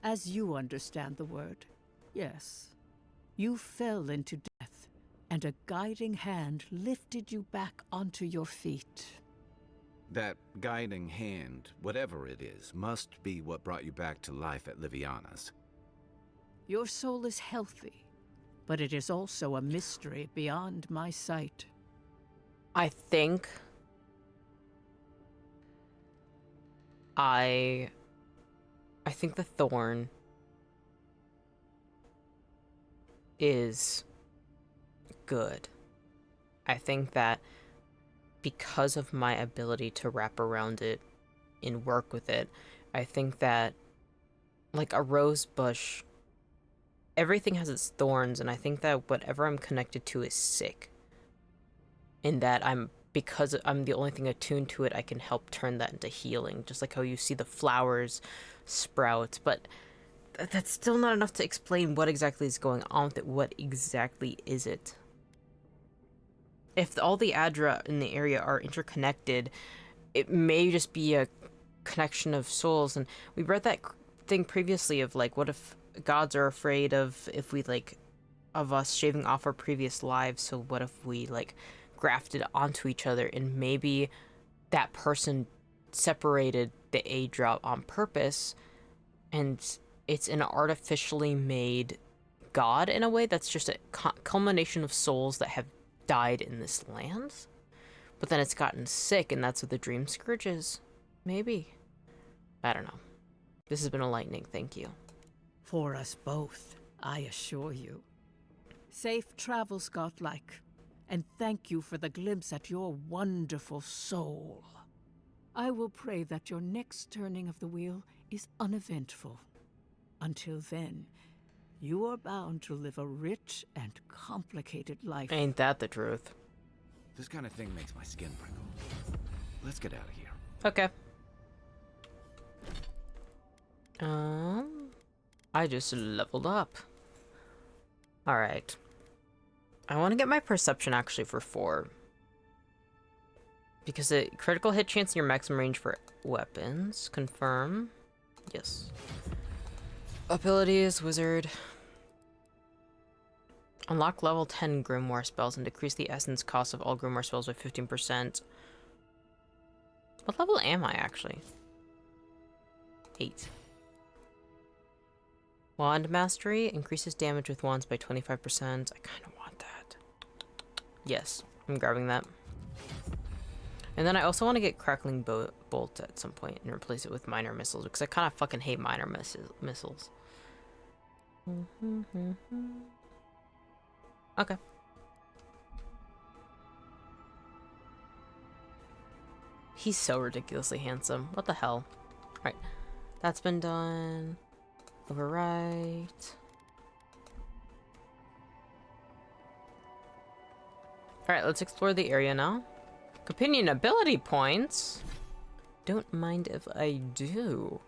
As you understand the word, yes. You fell into death, and a guiding hand lifted you back onto your feet. That guiding hand, whatever it is, must be what brought you back to life at Liviana's. Your soul is healthy, but it is also a mystery beyond my sight. I think the thorn is good. I think that because of my ability to wrap around it and work with it, I think that, like a rose bush, everything has its thorns, and I think that whatever I'm connected to is sick. In that because I'm the only thing attuned to it, I can help turn that into healing. Just like how you see the flowers sprout, but that's still not enough to explain what exactly is going on with it. What exactly is it? If all the Adra in the area are interconnected, it may just be a connection of souls. And we read that thing previously of like, what if gods are afraid of if we like of us shaving off our previous lives? So what if we like grafted onto each other, and maybe that person separated the A drop on purpose, and it's an artificially made god in a way that's just a culmination of souls that have died in this land, but then it's gotten sick, and that's what the dream scourge is. Maybe. I don't know. This has been enlightening. Thank you. For us both, I assure you. Safe travels, godlike, and thank you for the glimpse at your wonderful soul. I will pray that your next turning of the wheel is uneventful. Until then, you are bound to live a rich and complicated life. Ain't that the truth? This kind of thing makes my skin prickle. Let's get out of here. Okay. I just leveled up. Alright. I want to get my perception actually for 4. Because a critical hit chance in your maximum range for weapons. Confirm. Yes. Abilities, wizard. Unlock level 10 grimoire spells and decrease the essence cost of all grimoire spells by 15%. What level am I actually? 8. Wand mastery increases damage with wands by 25%. I kind of want that. Yes, I'm grabbing that. And then I also want to get crackling bolt at some point and replace it with minor missiles, because I kind of fucking hate minor missiles. Okay. He's so ridiculously handsome. What the hell? Alright. That's been done. Overwrite. Alright, let's explore the area now. Companion ability points. Don't mind if I do.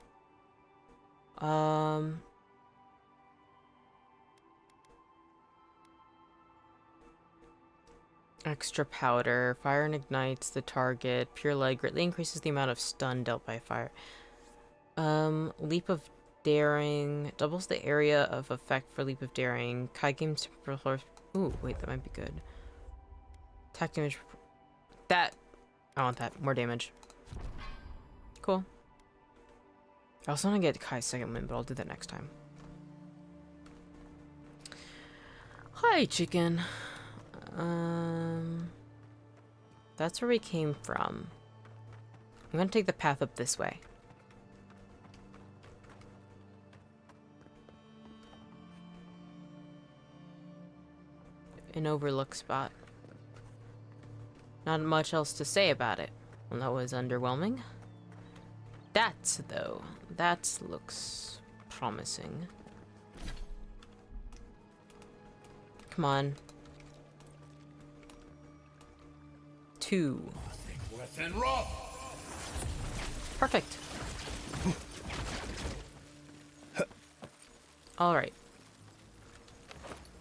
Extra powder. Fire and ignites the target. Pure light greatly increases the amount of stun dealt by fire. Leap of daring. Doubles the area of effect for leap of daring. Kai games. Ooh, wait, that might be good. Attack damage. That. I want that. More damage. Cool. I also want to get Kai's second win, but I'll do that next time. Hi, chicken. That's where we came from. I'm gonna take the path up this way. an overlook spot. Not much else to say about it. Well, that was underwhelming. That, though, that looks promising. Come on. 2. Within rough. Perfect. Alright.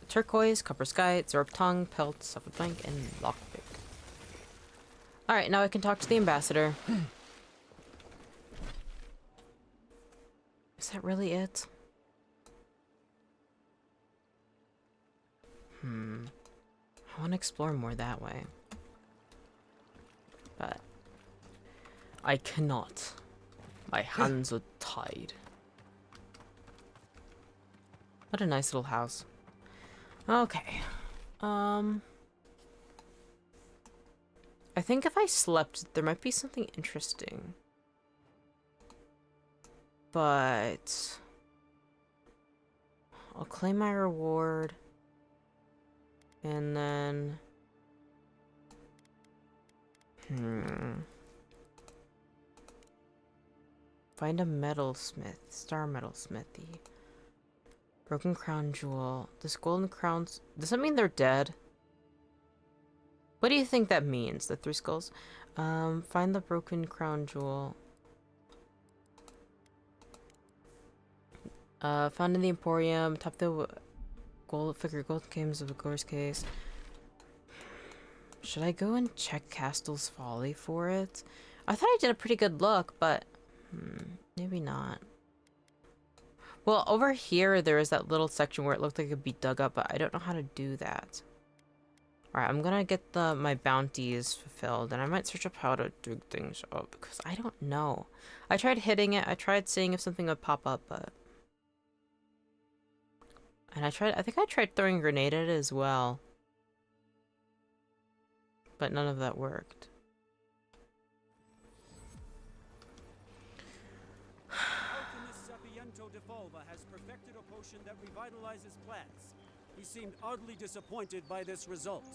Turquoise, copper sky, Zorb tongue, pelt, suffered blank, and lockpick. Alright, now I can talk to the ambassador. Is that really it? I want to explore more that way. But I cannot. My hands are tied. What a nice little house. Okay. I think if I slept, there might be something interesting. But I'll claim my reward. And then find a metalsmith, star metalsmithy. Broken crown jewel. This golden crowns, does that mean they're dead? What do you think that means? The 3 skulls? Find the broken crown jewel. Found in the Emporium. Top the gold figure, gold games of the Gore's case. Should I go and check Castle's Folly for it? I thought I did a pretty good look, but maybe not. Well, over here there is that little section where it looked like it could be dug up, but I don't know how to do that. Alright, I'm gonna get my bounties fulfilled, and I might search up how to dig things up, because I don't know. I tried hitting it, I tried seeing if something would pop up, but... And I think I tried throwing a grenade at it as well. But none of that worked. Alchemist Sapiento de Falva has perfected a potion that revitalizes plants. He seemed oddly disappointed by this result.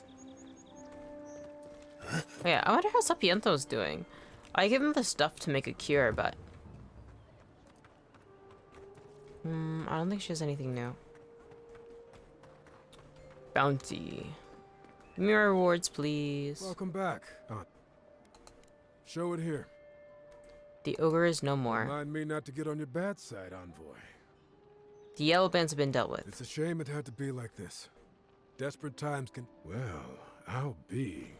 Oh yeah, I wonder how Sapiento's doing. I give him the stuff to make a cure, but... I don't think she has anything new. Bounty. Give me my rewards, please. Welcome back. Show it here. The ogre is no more. Remind me not to get on your bad side, envoy. The yellow bands have been dealt with. It's a shame it had to be like this. Desperate times can... Well, I'll be.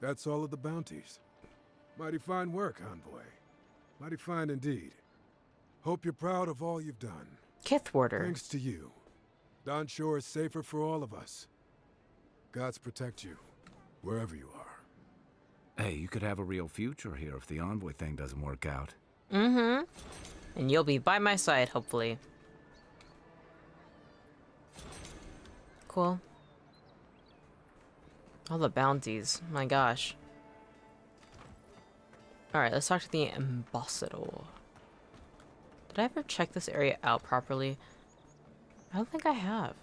That's all of the bounties. Mighty fine work, envoy. Mighty fine indeed. Hope you're proud of all you've done. Kithwarder. Thanks to you. Don Shore is safer for all of us. Gods protect you, wherever you are. Hey, you could have a real future here if the envoy thing doesn't work out. And you'll be by my side, hopefully. Cool. All the bounties. My gosh. Alright, let's talk to the ambassador. Did I ever check this area out properly? I don't think I have.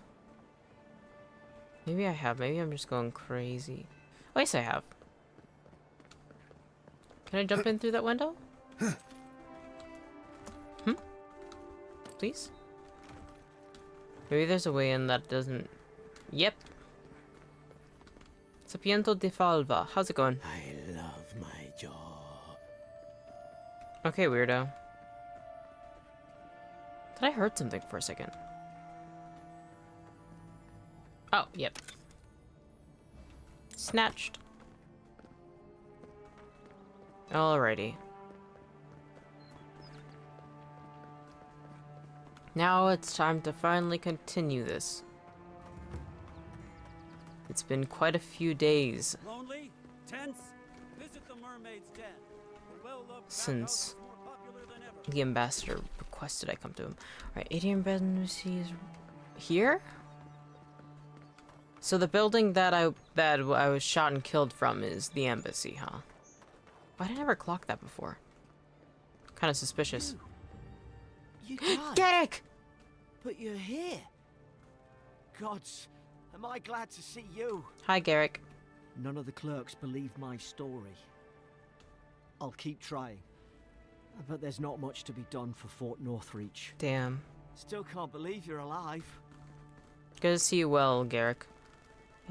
Maybe I have. Maybe I'm just going crazy. Oh, yes, I have. Can I jump in through that window? Please? Maybe there's a way in that doesn't... Yep. Sapiento de Falva. How's it going? I love my job. Okay, weirdo. Did I hurt something for a second? Oh, yep. Snatched. Alrighty. Now it's time to finally continue this. It's been quite a few days Lonely? Tense? Visit the Mermaid's Den. since the ambassador requested I come to him. Alright, 80 embassy is here? So the building that I was shot and killed from is the embassy, huh? Why did I never clock that before? Kind of suspicious. You died, Derek! but you're here. Gods, Am I glad to see you? Hi, Garrick. None of the clerks believe my story. I'll keep trying. But there's not much to be done for Fort Northreach. Damn. Still can't believe you're alive. Good to see you well, Garrick.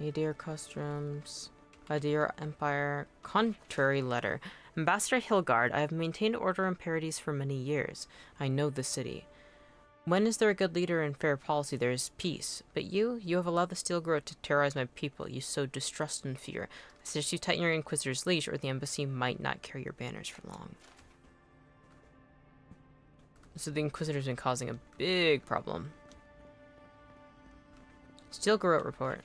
A dear customs. A dear empire. Contrary letter. Ambassador Hilgard, I have maintained order and parities for many years. I know the city. When is there a good leader and fair policy, there is peace. But you have allowed the steel growth to terrorize my people. You sow distrust and fear. I suggest you tighten your Inquisitor's leash, or the embassy might not carry your banners for long. So the Inquisitor's been causing a big problem. Steel Garrote report.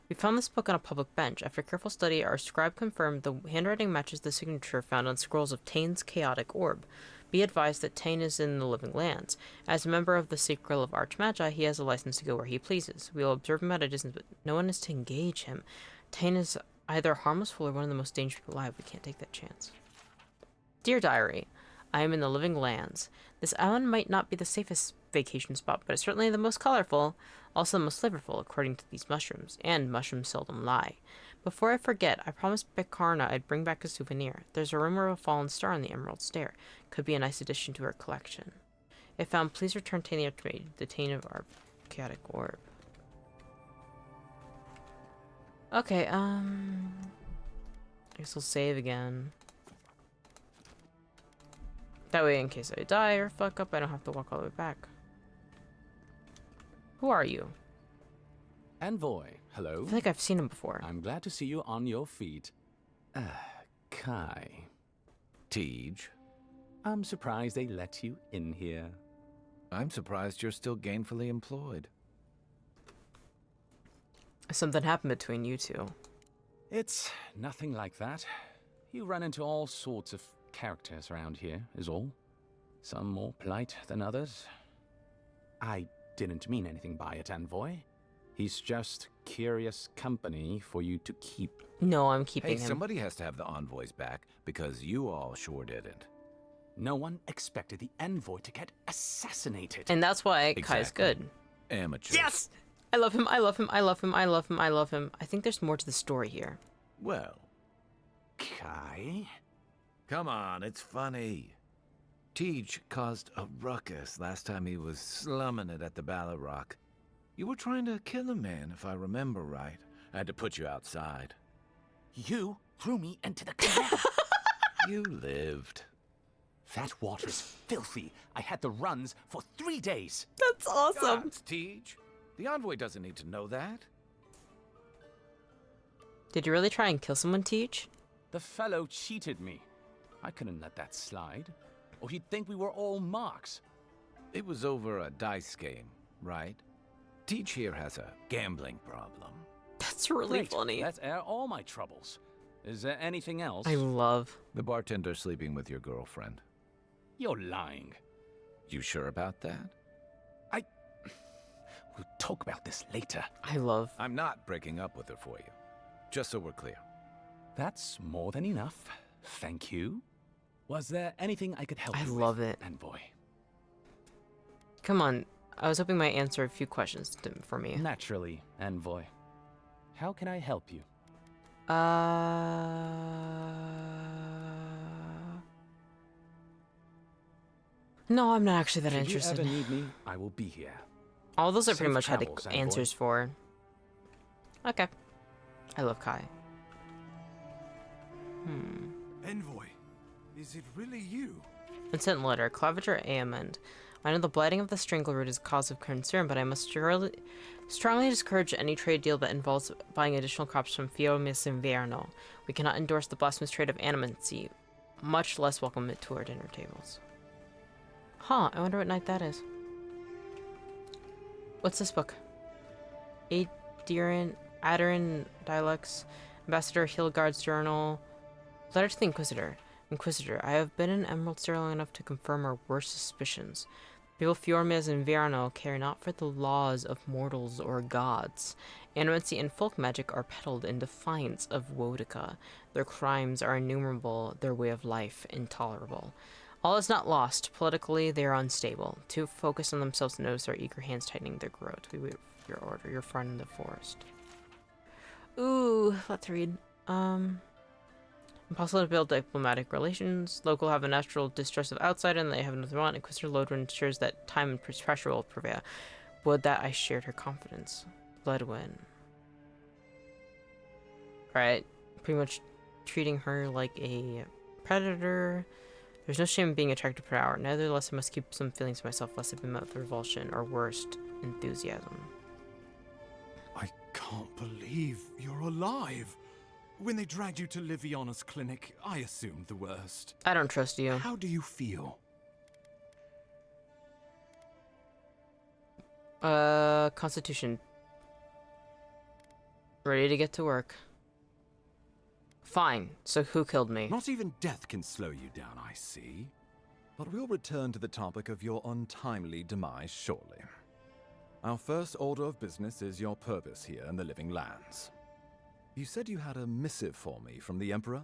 We found this book on a public bench. After careful study, our scribe confirmed the handwriting matches the signature found on scrolls of Tane's chaotic orb. Be advised that Tane is in the living lands. As a member of the Sacred of Archmagi, he has a license to go where he pleases. We will observe him at a distance, but no one is to engage him. Tane is either a harmless fool or one of the most dangerous people alive. We can't take that chance. Dear Diary, I am in the living lands. This island might not be the safest vacation spot, but it's certainly the most colorful, also the most flavorful, according to these mushrooms, and mushrooms seldom lie. Before I forget, I promised Bekarna I'd bring back a souvenir. There's a rumor of a fallen star on the Emerald Stair. Could be a nice addition to her collection. If found, please return Tane the Archmage, the Tane of our chaotic orb. Okay, I guess we'll save again. That way, in case I die or fuck up, I don't have to walk all the way back. Who are you? Envoy, hello. I feel like I've seen him before. I'm glad to see you on your feet. Kai. Tej. I'm surprised they let you in here. I'm surprised you're still gainfully employed. Something happened between you two. It's nothing like that. You run into all sorts of characters around here, is all. Some more polite than others. I didn't mean anything by it, Envoy. He's just curious company for you to keep. No, I'm keeping him. Hey, somebody has to have the envoys back, because you all sure didn't. No one expected the Envoy to get assassinated. And that's why Kai's good. Amateur. Yes! I love him, I love him, I love him, I love him, I love him. I think there's more to the story here. Well. Kai? Come on, it's funny. Tej caused a ruckus last time he was slumming it at the Ballarrock. You were trying to kill a man, if I remember right. I had to put you outside. You threw me into the canal. You lived. That water's filthy. I had the runs for 3 days. That's awesome. Gods, Tej. The envoy doesn't need to know that. Did you really try and kill someone, Tej? The fellow cheated me. I couldn't let that slide. Or he'd think we were all marks. It was over a dice game, right? Tej here has a gambling problem. That's really Great. funny. Let's air all my troubles. Is there anything else? I love. The bartender sleeping with your girlfriend. You're lying. You sure about that? We'll talk about this later. I love. I'm not breaking up with her for you. Just so we're clear. That's more than enough. Thank you. Was there anything I could help you with? I love it. Envoy. Come on. I was hoping you might answer a few questions for me. Naturally, Envoy. How can I help you? No, I'm not actually that Should interested. you ever need me, I will be here. All those I Safe pretty much had travels, the Envoy. answers for. Okay. I love Kai. Envoy, is it really you? Vincent letter. Claviger Amend. I know the blighting of the strangleroot is a cause of concern, but I must strongly discourage any trade deal that involves buying additional crops from Fiomis Inverno. We cannot endorse the blasphemous trade of animancy, much less welcome it to our dinner tables. Huh, I wonder what night that is. What's this book? Adrian Dialects, Ambassador Hilgard's Journal, Letter to the Inquisitor. Inquisitor, I have been in Emerald Stair long enough to confirm our worst suspicions. People Fjormes and Inverno care not for the laws of mortals or gods. Animancy and folk magic are peddled in defiance of Wodica. Their crimes are innumerable, their way of life intolerable. All is not lost. Politically, they are unstable. Too focused on themselves to notice our eager hands tightening their growth. We wait for your order, your friend in the forest. Ooh, let's read. Impossible to build diplomatic relations. Local have a natural distrust of outside, and they have nothing wrong. Inquisitor Lodwin ensures that time and pressure will prevail. Would that I shared her confidence. Bloodwin. Alright, pretty much treating her like a predator. There's no shame in being attracted to power. Nevertheless, I must keep some feelings to myself, lest I be met with revulsion, or worst, enthusiasm. I can't believe you're alive. When they dragged you to Liviana's clinic, I assumed the worst. I don't trust you. How do you feel? Constitution. Ready to get to work. Fine, so who killed me? Not even death can slow you down, I see. But we'll return to the topic of your untimely demise shortly. Our first order of business is your purpose here in the Living Lands. You said you had a missive for me from the Emperor?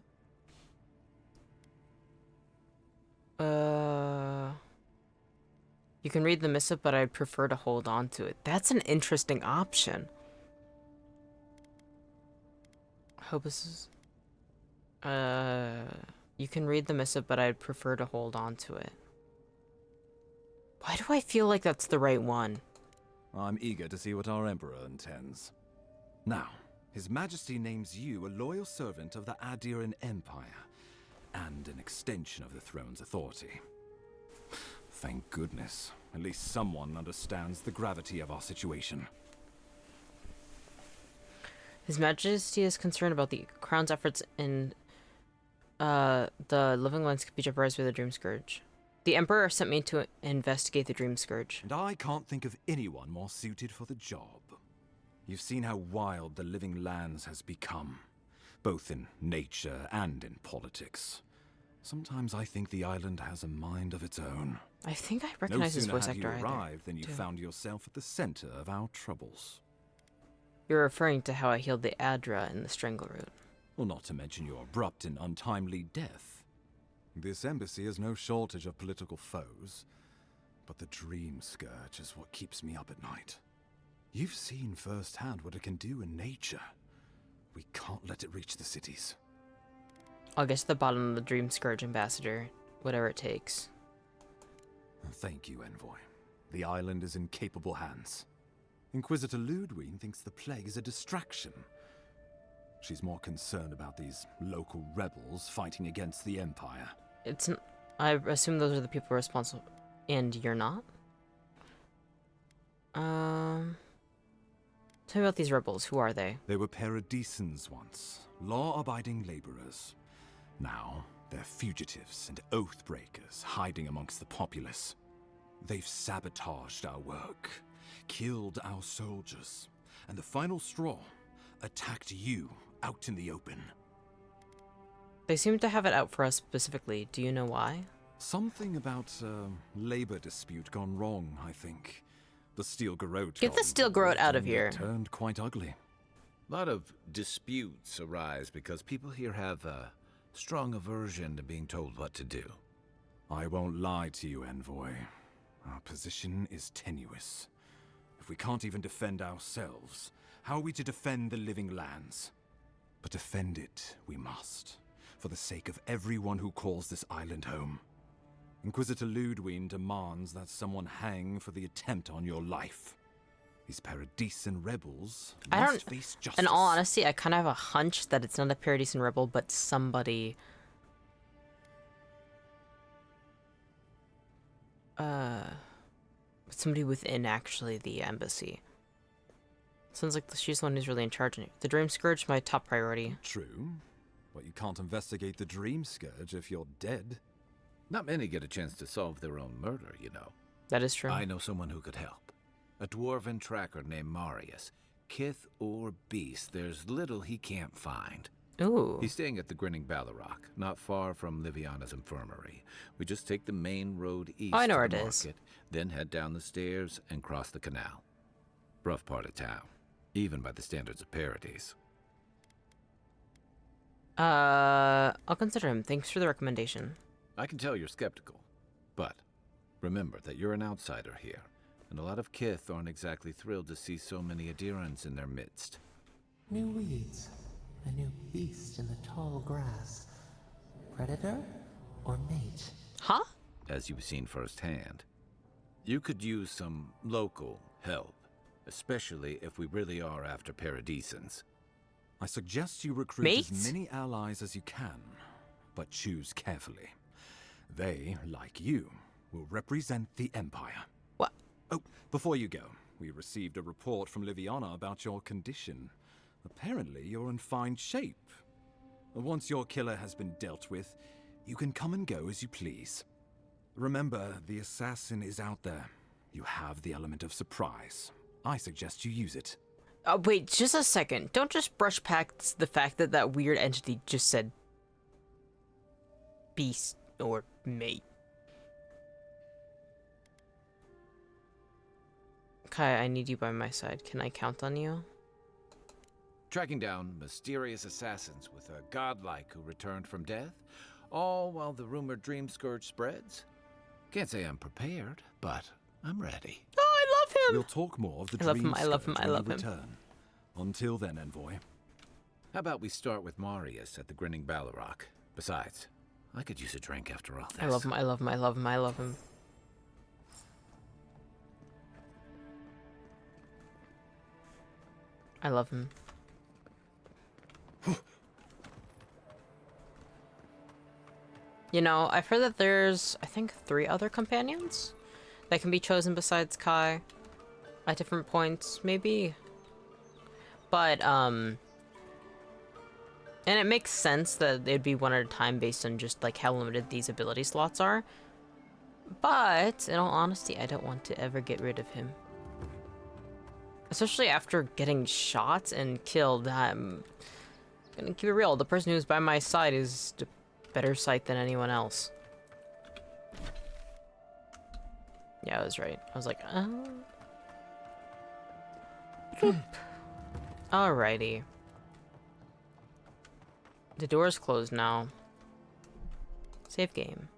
You can read the missive, but I'd prefer to hold on to it. That's an interesting option. I hope this is... You can read the missive, but I'd prefer to hold on to it. Why do I feel like that's the right one? I'm eager to see what our Emperor intends. Now, His Majesty names you a loyal servant of the Adiran Empire, and an extension of the throne's authority. Thank goodness. At least someone understands the gravity of our situation. His Majesty is concerned about the Crown's efforts in the Living Lands could be jeopardized by the Dream Scourge. The Emperor sent me to investigate the Dream Scourge. And I can't think of anyone more suited for the job. You've seen how wild the Living Lands has become, both in nature and in politics. Sometimes I think the island has a mind of its own. I think I recognize his voice actor. No sooner had you arrived than you found yourself at the center of our troubles. You're referring to how I healed the Adra in the Strangleroot. Well, not to mention your abrupt and untimely death. This embassy has no shortage of political foes, but the Dream Scourge is what keeps me up at night. You've seen firsthand what it can do in nature. We can't let it reach the cities. I'll get to the bottom of the Dream Scourge, Ambassador. Whatever it takes. Thank you, Envoy. The island is in capable hands. Inquisitor Ludwig thinks the plague is a distraction. She's more concerned about these local rebels fighting against the Empire. I assume those are the people responsible. And you're not? Tell me about these rebels. Who are they? They were paradisans once, law-abiding laborers. Now, they're fugitives and oath-breakers hiding amongst the populace. They've sabotaged our work, killed our soldiers, and the final straw, attacked you out in the open. They seem to have it out for us specifically. Do you know why? Something about a labor dispute gone wrong, I think. The Steel Garrote. Get the Steel Garrote out of here. Turned quite ugly. A lot of disputes arise because people here have a strong aversion to being told what to do. I won't lie to you, Envoy. Our position is tenuous. If we can't even defend ourselves, how are we to defend the Living Lands? But defend it we must, for the sake of everyone who calls this island home. Inquisitor Ludwig demands that someone hang for the attempt on your life. These Paradisan rebels must face justice. In all honesty, I kind of have a hunch that it's not a Paradisan rebel, but somebody... somebody within, actually, the embassy. Sounds like she's the one who's really in charge. The Dream Scourge is my top priority. True, but you can't investigate the Dream Scourge if you're dead. Not many get a chance to solve their own murder, you know. That is true. I know someone who could help. A dwarven tracker named Marius. Kith or beast, there's little he can't find. Ooh. He's staying at the Grinning Ballarrock, not far from Liviana's infirmary. We just take the main road east I know to where the it market, is. then head down the stairs and cross the canal. Rough part of town, even by the standards of Paradise. I'll consider him. Thanks for the recommendation. I can tell you're skeptical, but remember that you're an outsider here, and a lot of Kith aren't exactly thrilled to see so many Adirans in their midst. New weeds, a new beast in the tall grass. Predator or mate? Huh? As you've seen firsthand. You could use some local help, especially if we really are after paradisans. I suggest you recruit as many allies as you can, but choose carefully. They, like you, will represent the Empire. What? Oh, before you go, we received a report from Liviana about your condition. Apparently, you're in fine shape. Once your killer has been dealt with, you can come and go as you please. Remember, the assassin is out there. You have the element of surprise. I suggest you use it. Oh, wait, just a second. Don't just brush past the fact that that weird entity just said beast or mate. Kai, I need you by my side. Can I count on you? Tracking down mysterious assassins with a godlike who returned from death, all while the rumored dream scourge spreads. Can't say I'm prepared, but I'm ready. Oh, I love him! We'll talk more of the I love dream him, I love him, scourge I when love you him. return. Until then, Envoy. How about we start with Marius at the Grinning Balrog? Besides, I could use a drink after all this. I love him, I love him, I love him, I love him. I love him. You know, I've heard that there's, I think, 3 other companions that can be chosen besides Kai at different points, maybe. But, and it makes sense that it'd be one at a time based on just, like, how limited these ability slots are. But, in all honesty, I don't want to ever get rid of him. Especially after getting shot and killed. I'm gonna keep it real. The person who's by my side is a better sight than anyone else. Yeah, I was right. I was like, Alrighty. The door's closed now. Save game.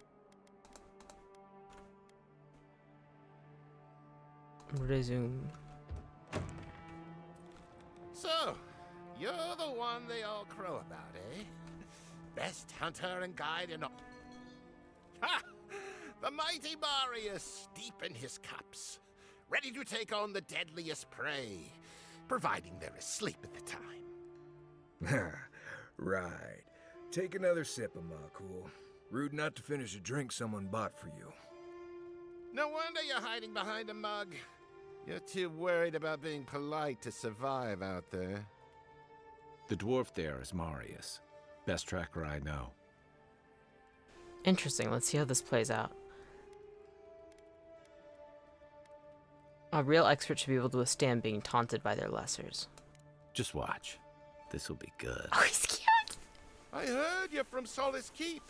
Resume. So, you're the one they all crow about, eh? Best hunter and guide in all... Ha! The mighty Marius, deep in his cups, ready to take on the deadliest prey, providing they're asleep at the time. Right. Take another sip of my cool. Rude not to finish a drink someone bought for you. No wonder you're hiding behind a mug. You're too worried about being polite to survive out there. The dwarf there is Marius. Best tracker I know. Interesting. Let's see how this plays out. A real expert should be able to withstand being taunted by their lessers. Just watch. This will be good. Oh, he's cute! I heard you're from Solace Keep.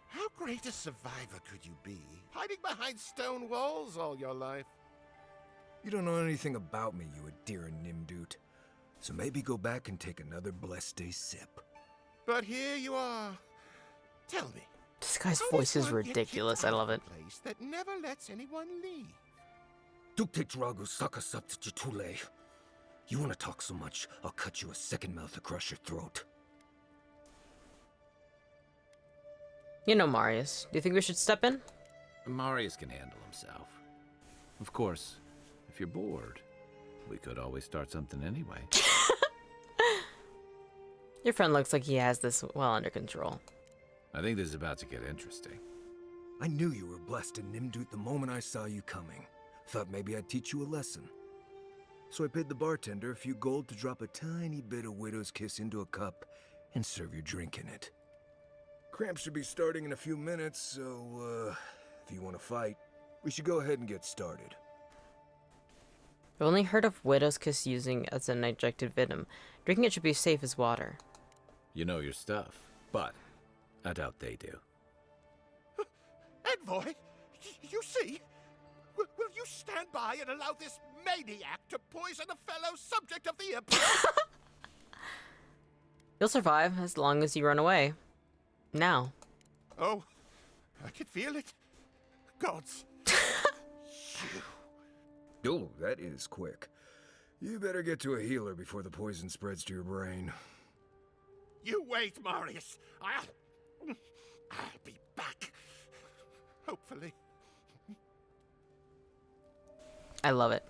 How great a survivor could you be, hiding behind stone walls all your life? You don't know anything about me, you Adira Nimdut. So maybe go back and take another blessed day sip. But here you are. Tell me. This guy's voice is ridiculous. I love it. Place that never lets anyone leave. Dukte Dragu Sakasat Jitule. You want to talk so much, I'll cut you a second mouth across your throat. You know Marius. Do you think we should step in? Marius can handle himself. Of course, if you're bored, we could always start something anyway. Your friend looks like he has this well under control. I think this is about to get interesting. I knew you were blessed in Nimdut the moment I saw you coming. Thought maybe I'd teach you a lesson. So I paid the bartender a few gold to drop a tiny bit of Widow's Kiss into a cup and serve your drink in it. Cramps should be starting in a few minutes, so, if you want to fight, we should go ahead and get started. I've only heard of Widow's Kiss using as an injected venom. Drinking it should be safe as water. You know your stuff, but I doubt they do. Envoy, you see? Will you stand by and allow this maniac to poison a fellow subject of the Empire? You'll survive as long as you run away. Now. Oh, I can feel it. Gods. Oh, that is quick. You better get to a healer before the poison spreads to your brain. You wait, Marius. I'll be back. Hopefully. I love it.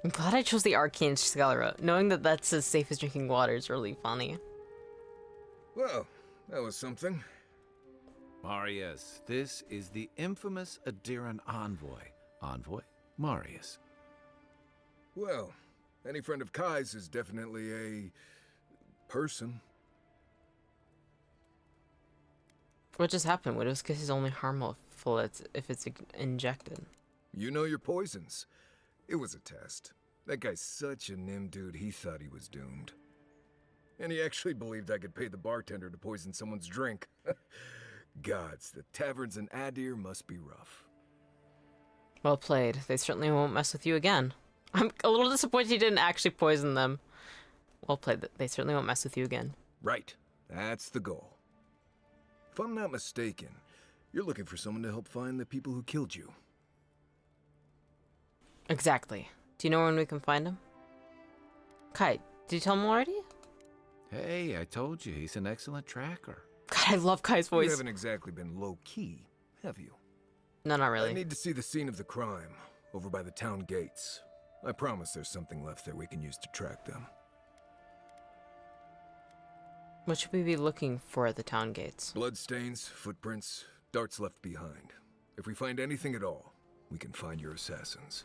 I'm glad I chose the Arcane Scalera. Knowing that that's as safe as drinking water is really funny. Well, that was something. Marius, this is the infamous Adiran envoy. Envoy Marius. Well, any friend of Kai's is definitely a person. What just happened? Widow's Kiss is only harmful if it's injected. You know your poisons. It was a test. That guy's such a nim dude, he thought he was doomed. And he actually believed I could pay the bartender to poison someone's drink. Gods, the taverns in Adir must be rough. Well played. They certainly won't mess with you again. I'm a little disappointed you didn't actually poison them. Well played. They certainly won't mess with you again. Right. That's the goal. If I'm not mistaken, you're looking for someone to help find the people who killed you. Exactly. Do you know when we can find him? Kai, did you tell him already? Hey, I told you, he's an excellent tracker. God, I love Kai's voice. You haven't exactly been low-key, have you? No, not really. I need to see the scene of the crime, over by the town gates. I promise there's something left there we can use to track them. What should we be looking for at the town gates? Bloodstains, footprints, darts left behind. If we find anything at all, we can find your assassins.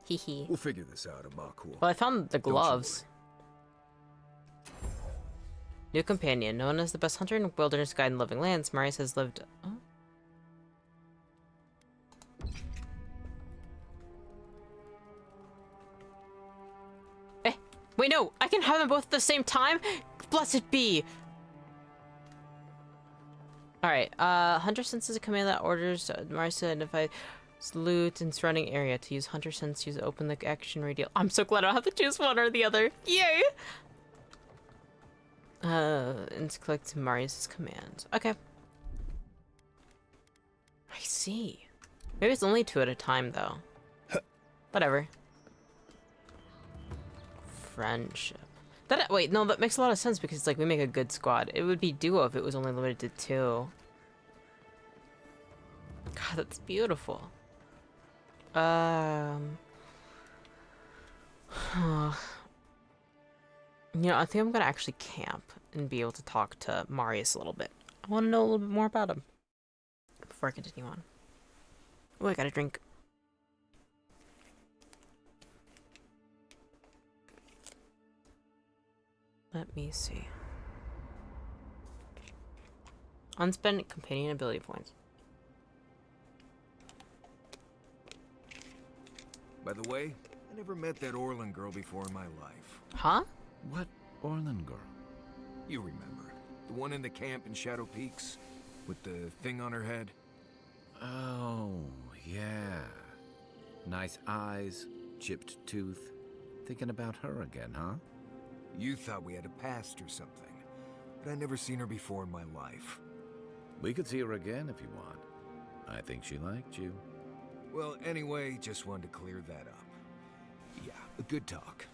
Hee. We'll figure this out, Amakul. Well, I found the gloves. New companion, known as the best hunter and wilderness guide in living lands, Marius has lived... Oh? Wait, no! I can have them both at the same time? Blessed be! Alright, Hunter Sense is a command that orders Marius to identify loot in surrounding area. To use Hunter Sense, use open the action radial. I'm so glad I don't have to choose one or the other. Yay! And to collect Marius' command. Okay. I see. Maybe it's only 2 at a time, though. Whatever. Friendship. Wait, no, that makes a lot of sense because, like, we make a good squad. It would be duo if it was only limited to 2. God, that's beautiful. You know, I think I'm gonna actually camp and be able to talk to Marius a little bit. I want to know a little bit more about him before I continue on. Oh, I got a drink. Let me see. Unspent companion ability points. By the way, I never met that Orlan girl before in my life. Huh? What Orlan girl? You remember. The one in the camp in Shadow Peaks? With the thing on her head? Oh, yeah. Nice eyes, chipped tooth. Thinking about her again, huh? You thought we had a past or something, but I never seen her before in my life. We could see her again if you want. I think she liked you. Well, anyway, just wanted to clear that up. Yeah, a good talk.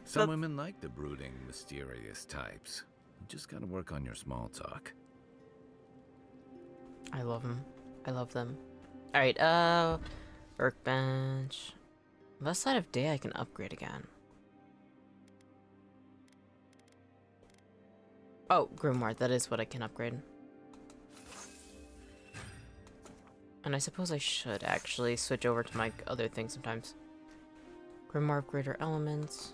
Some women like the brooding, mysterious types. You just gotta work on your small talk. I love them. I love them. Alright, workbench. Left side of day I can upgrade again. Oh, Grimoire, that is what I can upgrade. And I suppose I should actually switch over to my other things sometimes. Grimoire of Greater Elements.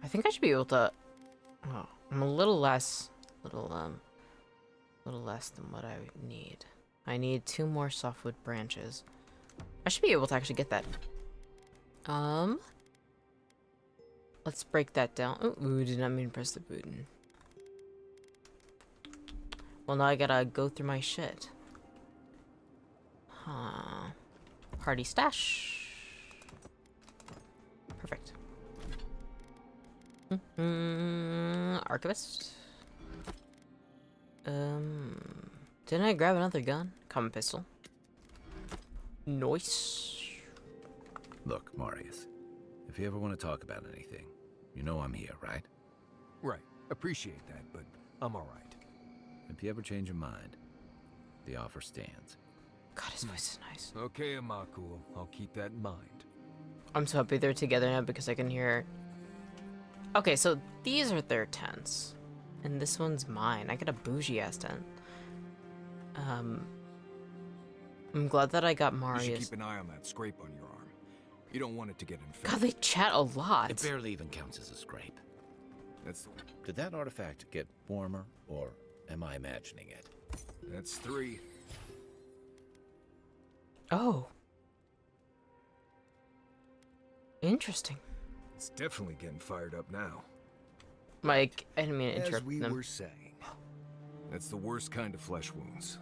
I think I should be able to... Oh, I'm a little less... little less than what I need. I need 2 more softwood branches. I should be able to actually get that. Let's break that down. Ooh, did not mean to press the button. Well, now I gotta go through my shit. Huh. Party stash. Perfect. Archivist. Didn't I grab another gun? Common pistol. Nice. Look, Marius, if you ever want to talk about anything, you know I'm here, right? Right. Appreciate that, but I'm all right. If you ever change your mind, the offer stands. God, his voice is nice. Okay, Amaku. I'll keep that in mind. I'm so happy they're together now because I can hear... Okay, so these are their tents. And this one's mine. I got a bougie-ass tent. I'm glad that I got You Marius. should keep an eye on that scrape on your arm. You don't want it to get infected. God, they chat a lot. It barely even counts as a scrape. That's... Did that artifact get warmer, or am I imagining it? That's 3. Oh. Interesting. It's definitely getting fired up now. Mike, I didn't mean to interrupt As we them. were saying, that's the worst kind of flesh wounds.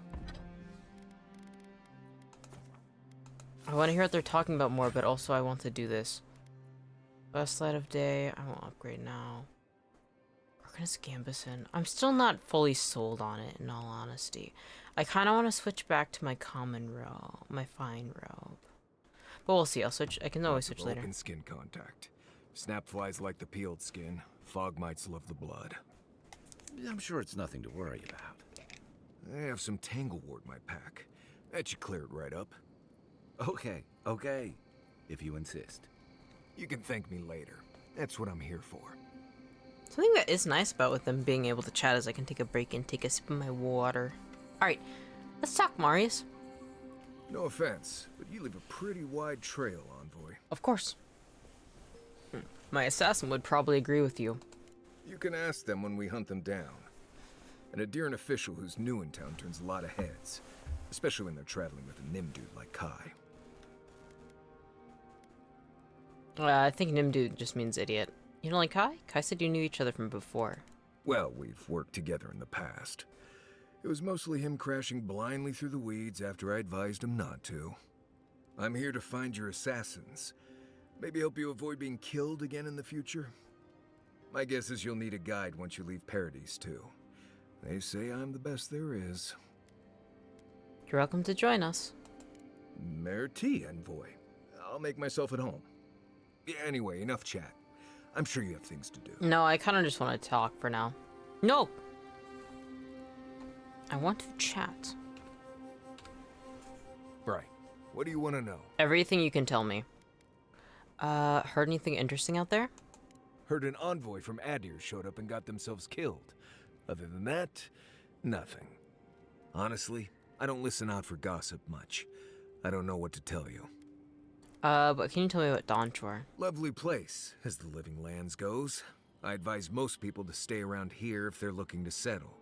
I want to hear what they're talking about more, but also I want to do this. Best light of day. I won't upgrade now. Organist Gambison. I'm still not fully sold on it, in all honesty. I kind of want to switch back to my common robe, my fine robe. But we'll see. I'll switch. I can always switch later. Open skin contact. Snap flies like the peeled skin. Fog mites love the blood. I'm sure it's nothing to worry about. I have some tanglewort in my pack. That should clear it right up. Okay. If you insist. You can thank me later. That's what I'm here for. Something that is nice about with them being able to chat is I can take a break and take a sip of my water. Alright, let's talk, Marius. No offense, but you leave a pretty wide trail, Envoy. Of course. My assassin would probably agree with you. You can ask them when we hunt them down. An Adiran official who's new in town turns a lot of heads, especially when they're traveling with a Nimdude like Kai. I think Nimdude just means idiot. You don't like Kai? Kai said you knew each other from before. Well, we've worked together in the past. It was mostly him crashing blindly through the weeds after I advised him not to. I'm here to find your assassins. Maybe help you avoid being killed again in the future. My guess is you'll need a guide once you leave Paradise, too. They say I'm the best there is. You're welcome to join us. Merci, Envoy. I'll make myself at home. Anyway, enough chat. I'm sure you have things to do. No, I kind of just want to talk for now. No! I want to chat. Right. What do you want to know? Everything you can tell me. Heard anything interesting out there? Heard an envoy from Adir showed up and got themselves killed. Other than that, nothing. Honestly, I don't listen out for gossip much. I don't know what to tell you. But can you tell me about Dawnshore? Lovely place, as the living lands goes. I advise most people to stay around here if they're looking to settle.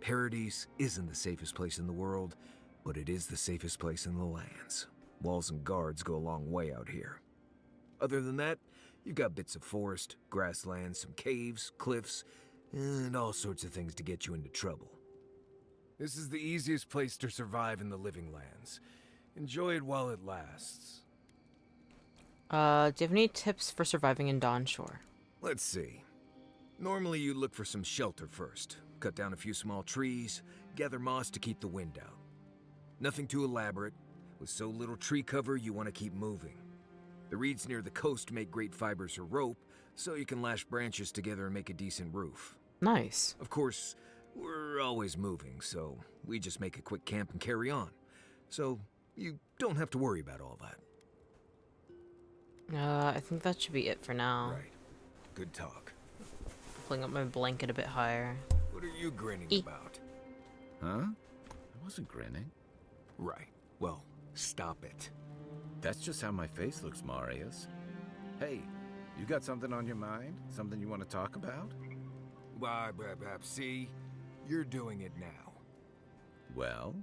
Paradise isn't the safest place in the world, but it is the safest place in the lands. Walls and guards go a long way out here. Other than that, you've got bits of forest, grasslands, some caves, cliffs, and all sorts of things to get you into trouble. This is the easiest place to survive in the living lands. Enjoy it while it lasts. Do you have any tips for surviving in Dawnshore? Let's see. Normally you look for some shelter first. Cut down a few small trees, gather moss to keep the wind out. Nothing too elaborate. With so little tree cover, you want to keep moving. The reeds near the coast make great fibers for rope, so you can lash branches together and make a decent roof. Nice. Of course, we're always moving, so we just make a quick camp and carry on. So you don't have to worry about all that. I think that should be it for now. Right. Good talk. Pulling up my blanket a bit higher. What are you grinning about? Huh? I wasn't grinning. Right. Well, stop it. That's just how my face looks, Marius. Hey, you got something on your mind? Something you want to talk about? See? You're doing it now. Well,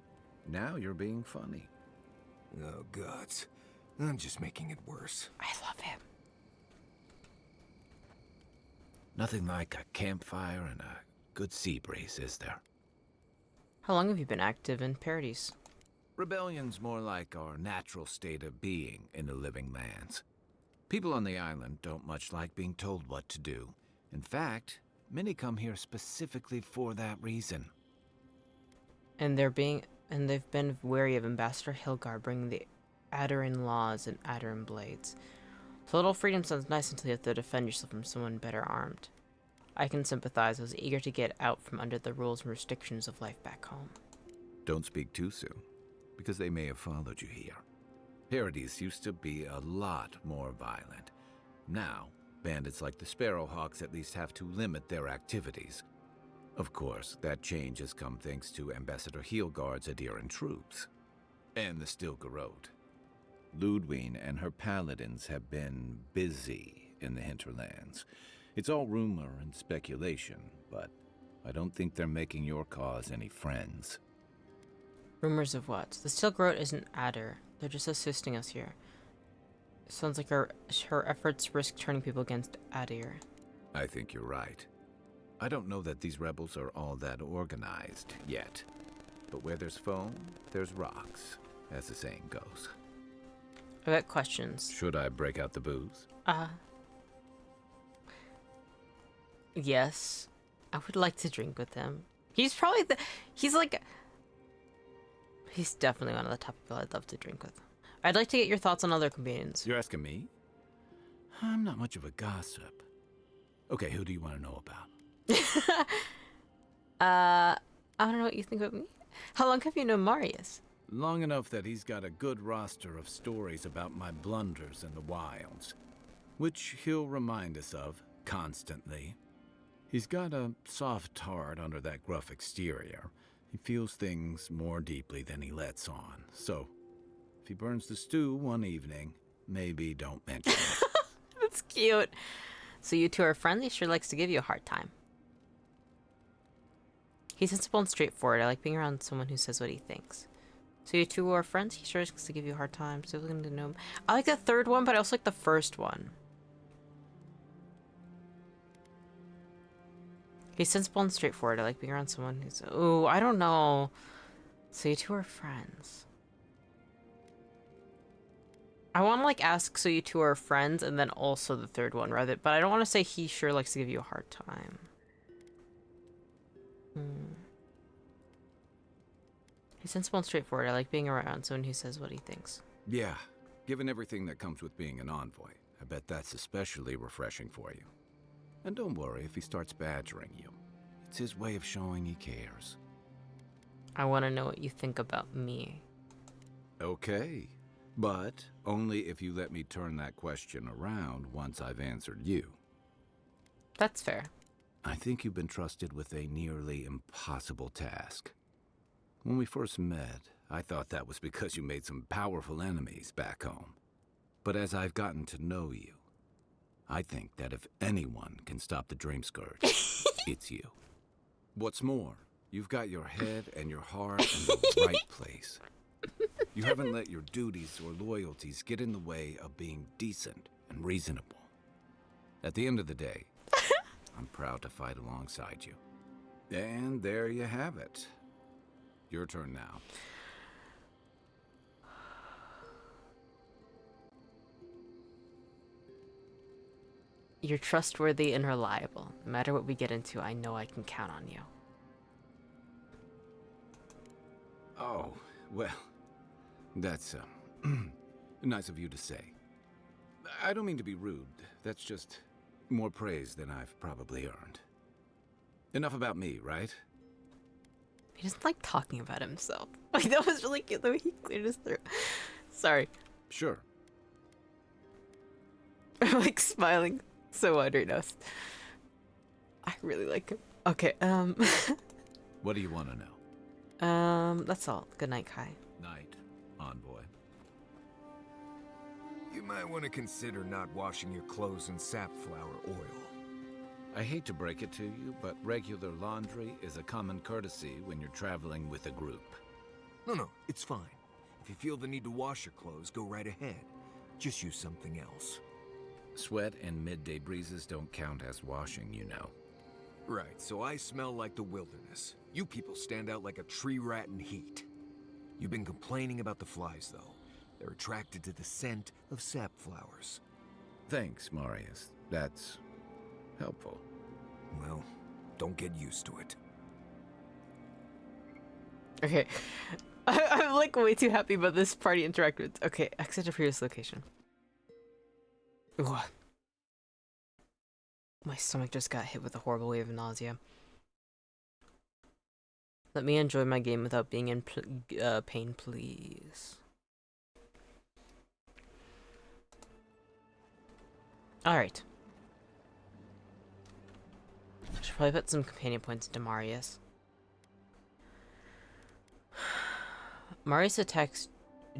now you're being funny. Oh, gods. I'm just making it worse. I love him. Nothing like a campfire and a good sea breeze, is there? How long have you been active in Paradise? Rebellion's more like our natural state of being in the living lands. People on the island don't much like being told what to do. In fact, many come here specifically for that reason. And they've been wary of Ambassador Hilgar bringing the Adderin laws and Adderin blades. So little freedom sounds nice until you have to defend yourself from someone better armed. I can sympathize. I was eager to get out from under the rules and restrictions of life back home. Don't speak too soon, because they may have followed you here. Paradise used to be a lot more violent. Now, bandits like the Sparrowhawks at least have to limit their activities. Of course, that change has come thanks to Ambassador Heelguard's Adherin troops. And the Stilgarode. Ludwine and her paladins have been busy in the hinterlands. It's all rumor and speculation, but I don't think they're making your cause any friends. Rumors of what? The Stilgarode isn't Adder. They're just assisting us here. Sounds like her efforts risk turning people against Adir. I think you're right. I don't know that these rebels are all that organized yet. But where there's foam, there's rocks, as the saying goes. I've got questions. Should I break out the booze? Yes. I would like to drink with him. He's definitely one of the top people I'd love to drink with. I'd like to get your thoughts on other companions. You're asking me? I'm not much of a gossip. Okay, who do you want to know about? I don't know what you think of me. How long have you known Marius? Long enough that he's got a good roster of stories about my blunders in the wilds, which he'll remind us of constantly. He's got a soft heart under that gruff exterior. He feels things more deeply than he lets on, so if he burns the stew one evening, maybe don't mention it. That's cute. So you two are friendly? He sure likes to give you a hard time. He's sensible and straightforward. I like being around someone who says what he thinks. So you two are friends? He sure likes to give you a hard time. Still looking to know him. I like the third one, but I also like the first one. He's sensible and straightforward. I like being around someone who's... Oh, I don't know. So you two are friends. I want to, like, ask so you two are friends and then also the third one, rather. But I don't want to say he sure likes to give you a hard time. He's sensible and straightforward. I like being around someone who says what he thinks. Yeah, given everything that comes with being an envoy, I bet that's especially refreshing for you. And don't worry if he starts badgering you. It's his way of showing he cares. I want to know what you think about me. Okay, but only if you let me turn that question around once I've answered you. That's fair. I think you've been trusted with a nearly impossible task. When we first met, I thought that was because you made some powerful enemies back home. But as I've gotten to know you, I think that if anyone can stop the Dream Scourge, it's you. What's more, you've got your head and your heart in the right place. You haven't let your duties or loyalties get in the way of being decent and reasonable. At the end of the day, I'm proud to fight alongside you. And there you have it. Your turn now. You're trustworthy and reliable. No matter what we get into, I know I can count on you. Oh, well, that's nice of you to say. I don't mean to be rude. That's just more praise than I've probably earned. Enough about me, right? He doesn't like talking about himself. Like, that was really cute the way he cleared his throat. Sorry. Sure. I'm like smiling so hard right now. I really like him. Okay, What do you want to know? That's all. Good night, Kai. Night, envoy. You might want to consider not washing your clothes in safflower oil. I hate to break it to you, but regular laundry is a common courtesy when you're traveling with a group. No, it's fine. If you feel the need to wash your clothes, go right ahead. Just use something else. Sweat and midday breezes don't count as washing, you know. Right, so I smell like the wilderness. You people stand out like a tree rat in heat. You've been complaining about the flies, though. They're attracted to the scent of sap flowers. Thanks, Marius. That's helpful. Well, don't get used to it. Okay. I'm like way too happy about this party interactive. Okay, exit to previous location. Ooh. My stomach just got hit with a horrible wave of nausea. Let me enjoy my game without being in pain, please. Alright. I should probably put some companion points into Marius. Marius attacks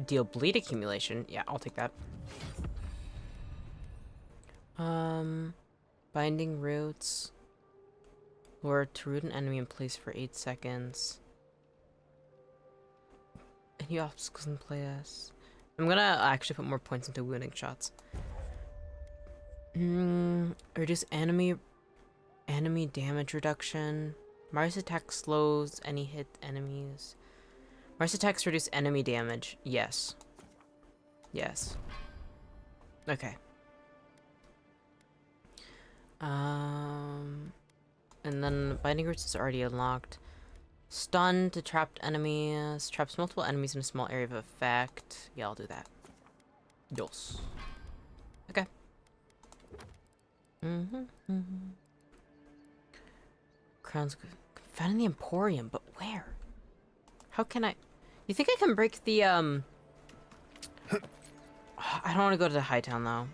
deal bleed accumulation. Yeah, I'll take that. Binding roots. Lure to root an enemy in place for 8 seconds. Any obstacles in place? I'm gonna actually put more points into wounding shots. Reduce enemy damage reduction. Marius attack slows any hit enemies. Marius attacks reduce enemy damage. Yes. Yes. Okay. And then Binding Roots is already unlocked. Stun to trapped enemies. Traps multiple enemies in a small area of effect. Yeah, I'll do that. Dos. Okay. Crown's good. Found in the Emporium, but where? How can I... You think I can break the, I don't want to go to the Hightown, though.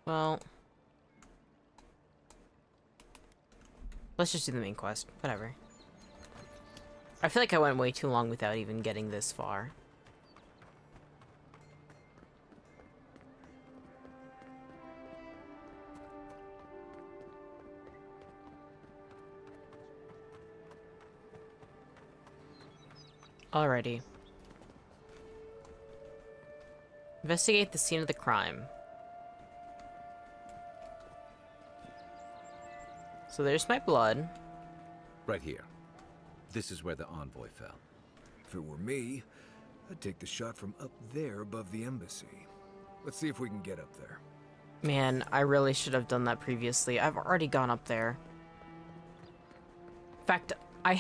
Well... Let's just do the main quest. Whatever. I feel like I went way too long without even getting this far. Alrighty. Investigate the scene of the crime. So there's my blood. Right here. This is where the envoy fell. If it were me, I'd take the shot from up there above the embassy. Let's see if we can get up there. Man, I really should have done that previously. I've already gone up there. In fact, I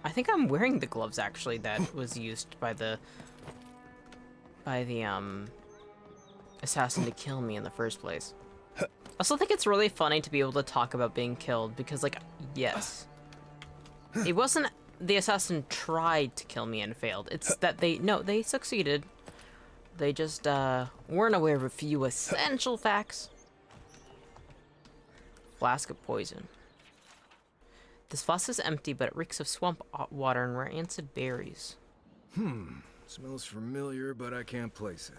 think I'm wearing the gloves, actually, that was used by the assassin to kill me in the first place. I also think it's really funny to be able to talk about being killed, because, like, yes. It wasn't the assassin tried to kill me and failed. It's that they succeeded. They just, weren't aware of a few essential facts. Flask of poison. This flask is empty, but it reeks of swamp water and rancid berries. Smells familiar, but I can't place it.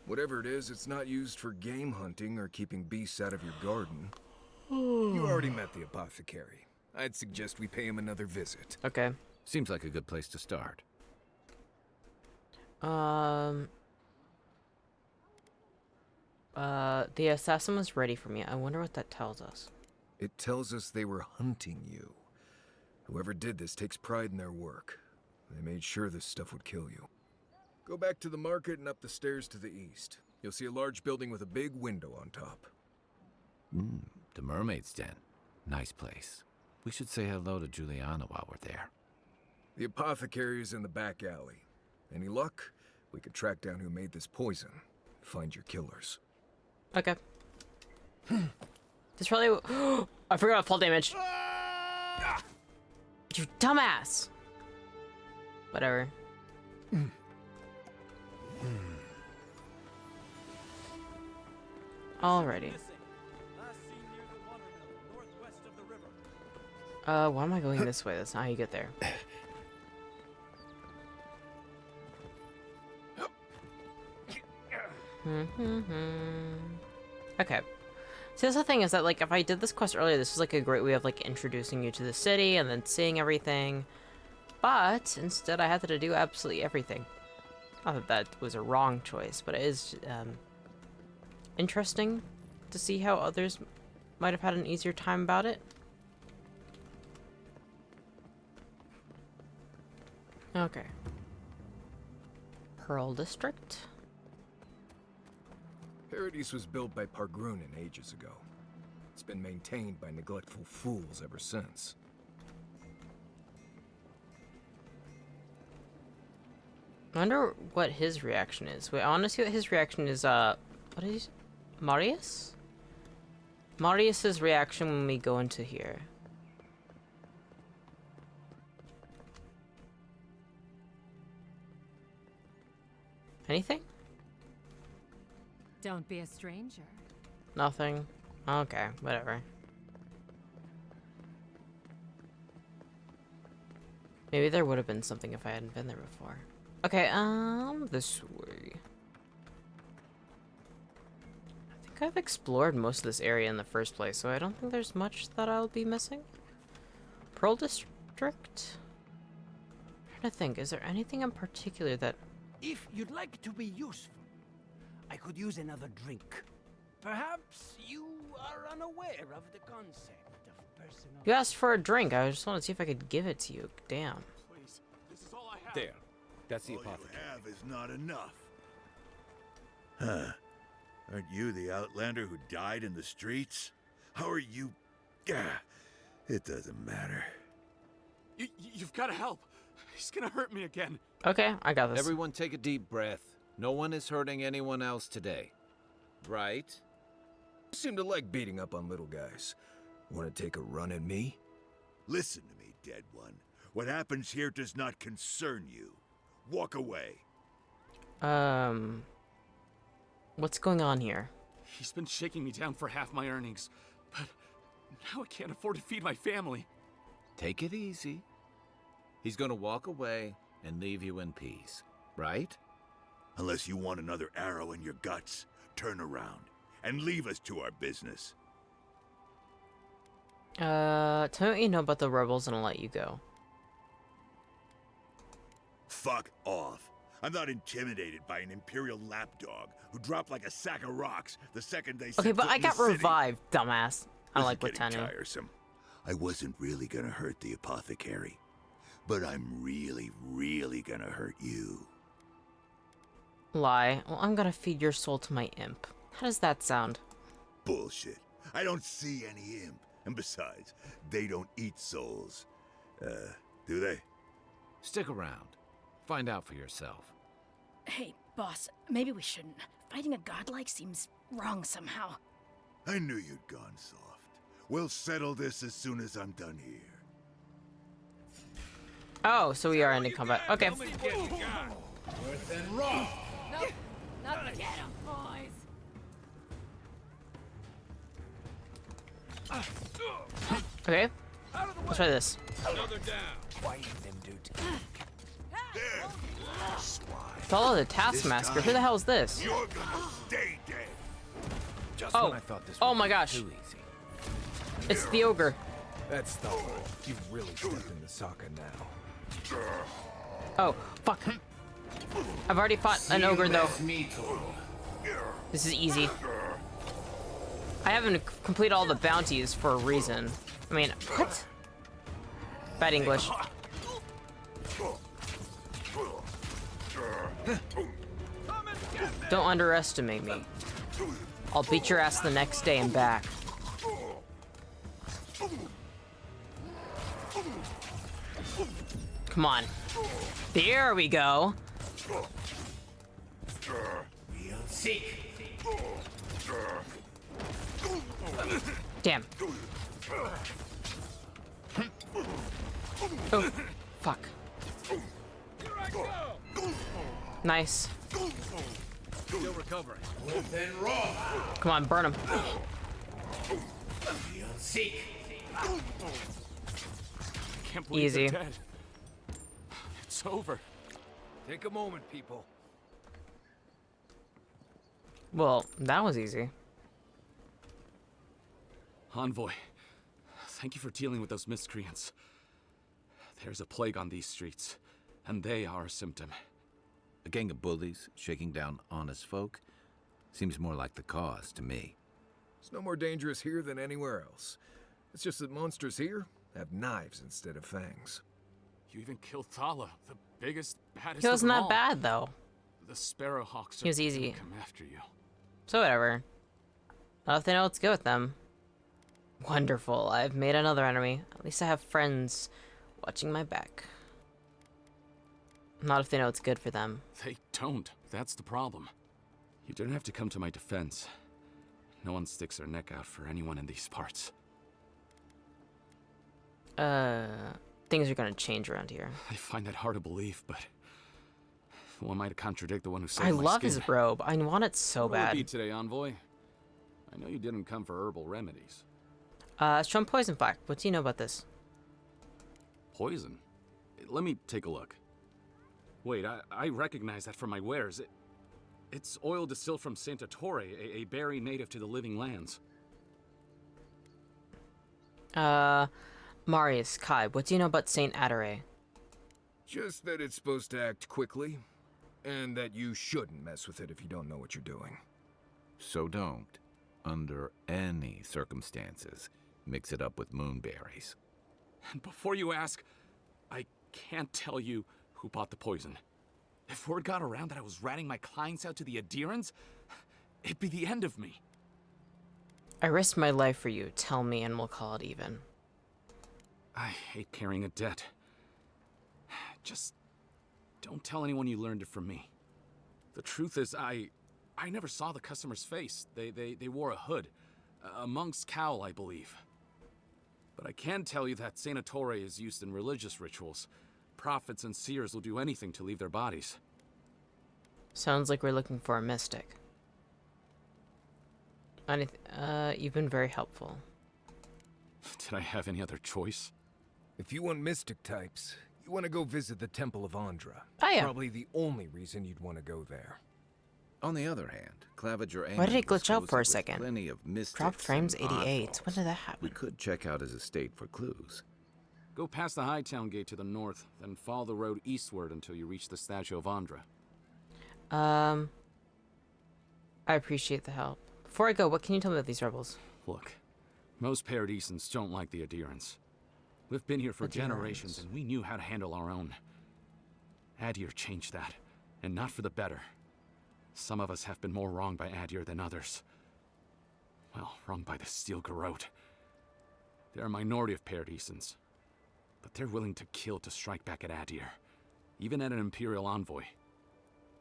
Whatever it is, it's not used for game hunting or keeping beasts out of your garden. You already met the apothecary. I'd suggest we pay him another visit. Okay. Seems like a good place to start. The assassin was ready for me. I wonder what that tells us. It tells us they were hunting you. Whoever did this takes pride in their work. They made sure this stuff would kill you. Go back to the market and up the stairs to the east. You'll see a large building with a big window on top. The Mermaid's Den. Nice place. We should say hello to Juliana while we're there. The apothecary is in the back alley. Any luck, we could track down who made this poison. Find your killers. Okay. This probably... I forgot about fall damage. You dumbass! Whatever. Alrighty. Why am I going this way? That's not how you get there. Okay. So that's the thing is that, like, if I did this quest earlier, this is like a great way of, like, introducing you to the city and then seeing everything. But instead I had to do absolutely everything. Not that that was a wrong choice, but it is interesting to see how others might have had an easier time about it. Okay. Pearl District. Paradise was built by Pargrunin ages ago. It's been maintained by neglectful fools ever since. I wonder what his reaction is. Wait, I want to see what his reaction is. What is he? Marius? Marius's reaction when we go into here. Anything? Don't be a stranger. Nothing. Okay, whatever. Maybe there would have been something if I hadn't been there before. Okay, this way. I think I've explored most of this area in the first place, so I don't think there's much that I'll be missing. Pearl District? I'm trying to think, is there anything in particular that... If you'd like to be useful, I could use another drink. Perhaps you are unaware of the concept of personal... You asked for a drink, I just wanted to see if I could give it to you. Damn. Please, this is all I have. There. That's the All apothecary. you have is not enough. Huh. Aren't you the outlander who died in the streets? How are you... It doesn't matter. You've got to help. He's gonna hurt me again. Okay, I got this. Everyone take a deep breath. No one is hurting anyone else today. Right? You seem to like beating up on little guys. Want to take a run at me? Listen to me, dead one. What happens here does not concern you. Walk away. What's going on here? He's been shaking me down for half my earnings, but now I can't afford to feed my family. Take it easy. He's gonna walk away and leave you in peace, right? Unless you want another arrow in your guts, turn around and leave us to our business. Tell me what you know about the rebels and I'll let you go. Fuck off. I'm not intimidated by an Imperial lapdog who dropped like a sack of rocks the second they set Okay, but foot I in the got city. revived, dumbass. I This like is getting Britannia. tiresome. I wasn't really gonna hurt the apothecary, but I'm really gonna hurt you. Lie. Well, I'm gonna feed your soul to my imp. How does that sound? Bullshit. I don't see any imp. And besides, they don't eat souls. Do they? Stick around. Find out for yourself. Hey, boss, maybe we shouldn't. Fighting a godlike seems wrong somehow. I knew you'd gone soft. We'll settle this as soon as I'm done here. Oh, so we are ending combat. Okay. Worth and raw. Nope, not get him, boys. Okay. Let's try this. Another down. Why them, dude? Follow the Taskmaster. Who the hell is this? You're gonna stay dead. Just Oh. when I thought this Oh would my be gosh. too easy. It's the ogre. That's the one. You've really stepped in the soccer now. Oh, fuck. I've already fought an ogre though. This is easy. I haven't completed all the bounties for a reason. I mean, what? Bad English. Don't underestimate me. I'll beat your ass the next day and back. Come on. There we go. Seek. Damn. Oh, fuck. Nice. Still recovering. Worth and raw. Come on, burn him. Seek. Can't believe Easy. they're dead. It's over. Take a moment, people. Well, that was easy. Envoy, thank you for dealing with those miscreants. There's a plague on these streets, and they are a symptom. A gang of bullies shaking down honest folk seems more like the cause to me. It's no more dangerous here than anywhere else. It's just that monsters here have knives instead of fangs. You even killed Thala, the biggest, baddest He wasn't of them that all. bad though. The Sparrowhawks He was are easy. gonna come after you. So whatever. Not if they know what's good with them. Wonderful. I've made another enemy. At least I have friends watching my back. Not if they know it's good for them. They don't. That's the problem. You didn't have to come to my defense. No one sticks their neck out for anyone in these parts. Things are gonna change around here. I find that hard to believe, but who am I to contradict the one who saved I my love skin? his robe. I want it so What will it bad. be today, Envoy? I know you didn't come for herbal remedies. Strong poison black. What do you know about this? Poison? Let me take a look. Wait, I recognize that from my wares. It's oil distilled from Santa Torre, a berry native to the living lands. Marius, Kai, what do you know about Saint Adare? Just that it's supposed to act quickly, and that you shouldn't mess with it if you don't know what you're doing. So don't, under any circumstances, mix it up with moonberries. And before you ask, I can't tell you who bought the poison. If word got around that I was ratting my clients out to the Adherents, it'd be the end of me. I risked my life for you. Tell me and we'll call it even. I hate carrying a debt. Just don't tell anyone you learned it from me. The truth is, I never saw the customer's face. They wore a hood. A monk's cowl, I believe. But I can tell you that Santa Torre is used in religious rituals. Prophets and seers will do anything to leave their bodies. Sounds like we're looking for a mystic. You've been very helpful. Did I have any other choice? If you want mystic types, you want to go visit the Temple of Andra. Oh, yeah. Probably the only reason you'd want to go there. On the other hand, Claviger Why did it was glitch out for a cozy with second? Plenty of mystics Dropped frames and 88. oddballs. When did that happen? We could check out his estate for clues. Go past the Hightown Gate to the north, then follow the road eastward until you reach the statue of Andra. I appreciate the help. Before I go, what can you tell me about these rebels? Look, most Paradisans don't like the Adherents. We've been here for generations, and we knew how to handle our own. Adir changed that, and not for the better. Some of us have been more wronged by Adir than others. Well, wronged by the Steel Garrote. They're a minority of Paradisans, but they're willing to kill to strike back at Adir, even at an Imperial envoy.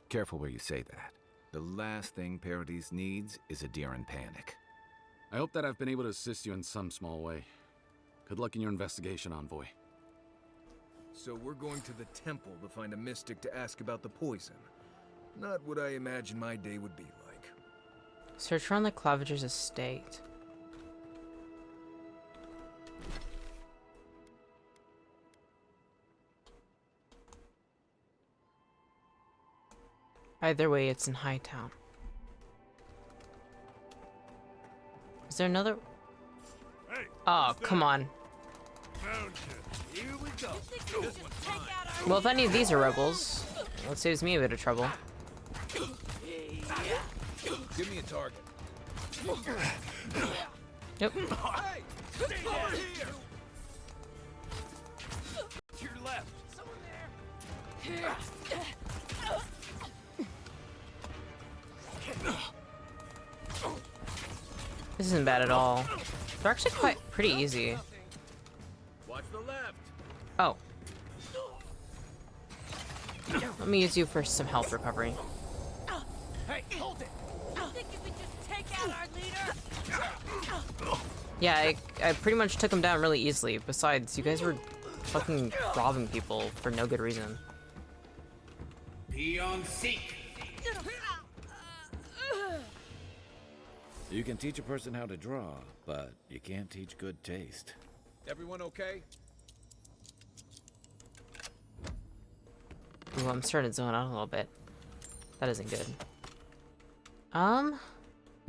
Careful where you say that. The last thing Paradis needs is a deer in panic. I hope that I've been able to assist you in some small way. Good luck in your investigation, Envoy. So we're going to the temple to find a mystic to ask about the poison. Not what I imagine my day would be like. Search around the Claviger's estate. Either way, it's in Hightown. Is there another? Hey, oh, come on. Found you. Here we go. This one's mine. Well, if any of these are rebels, that saves me a bit of trouble. Give me a target. Yep. Hey, stay over here. To your left. Someone there. This isn't bad at all. They're actually pretty easy. Watch the left. Oh. Let me use you for some health recovery. Hey, hold it. I think if we just take out our leader. Yeah, I pretty much took him down really easily. Besides, you guys were fucking robbing people for no good reason. Be on seek. You can teach a person how to draw, but you can't teach good taste. Everyone okay? Ooh, I'm starting to zone out a little bit. That isn't good. Ooh,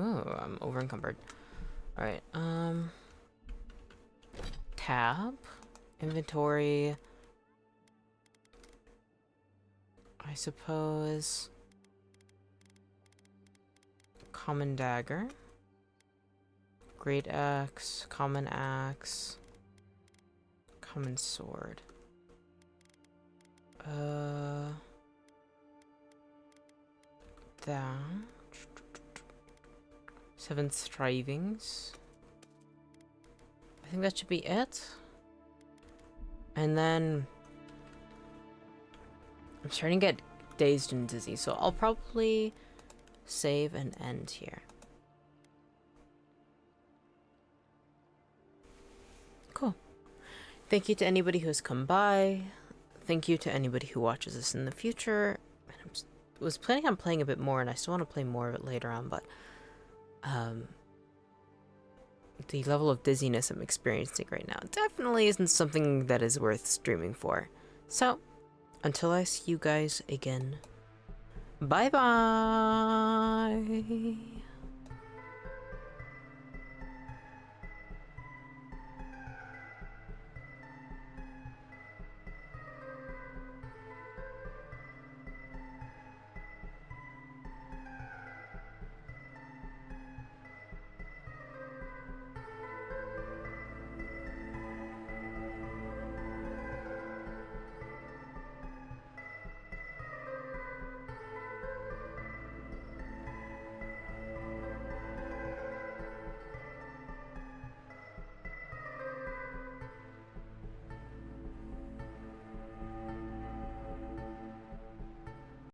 I'm over encumbered. Alright, tab, inventory, I suppose, common dagger, great axe, common sword. That. 7 strivings. I think that should be it. And then I'm starting to get dazed and dizzy, so I'll probably save and end here. Cool. Thank you to anybody who's come by. Thank you to anybody who watches this in the future. I was planning on playing a bit more, and I still want to play more of it later on, but the level of dizziness I'm experiencing right now definitely isn't something that is worth streaming for. So, until I see you guys again, bye-bye!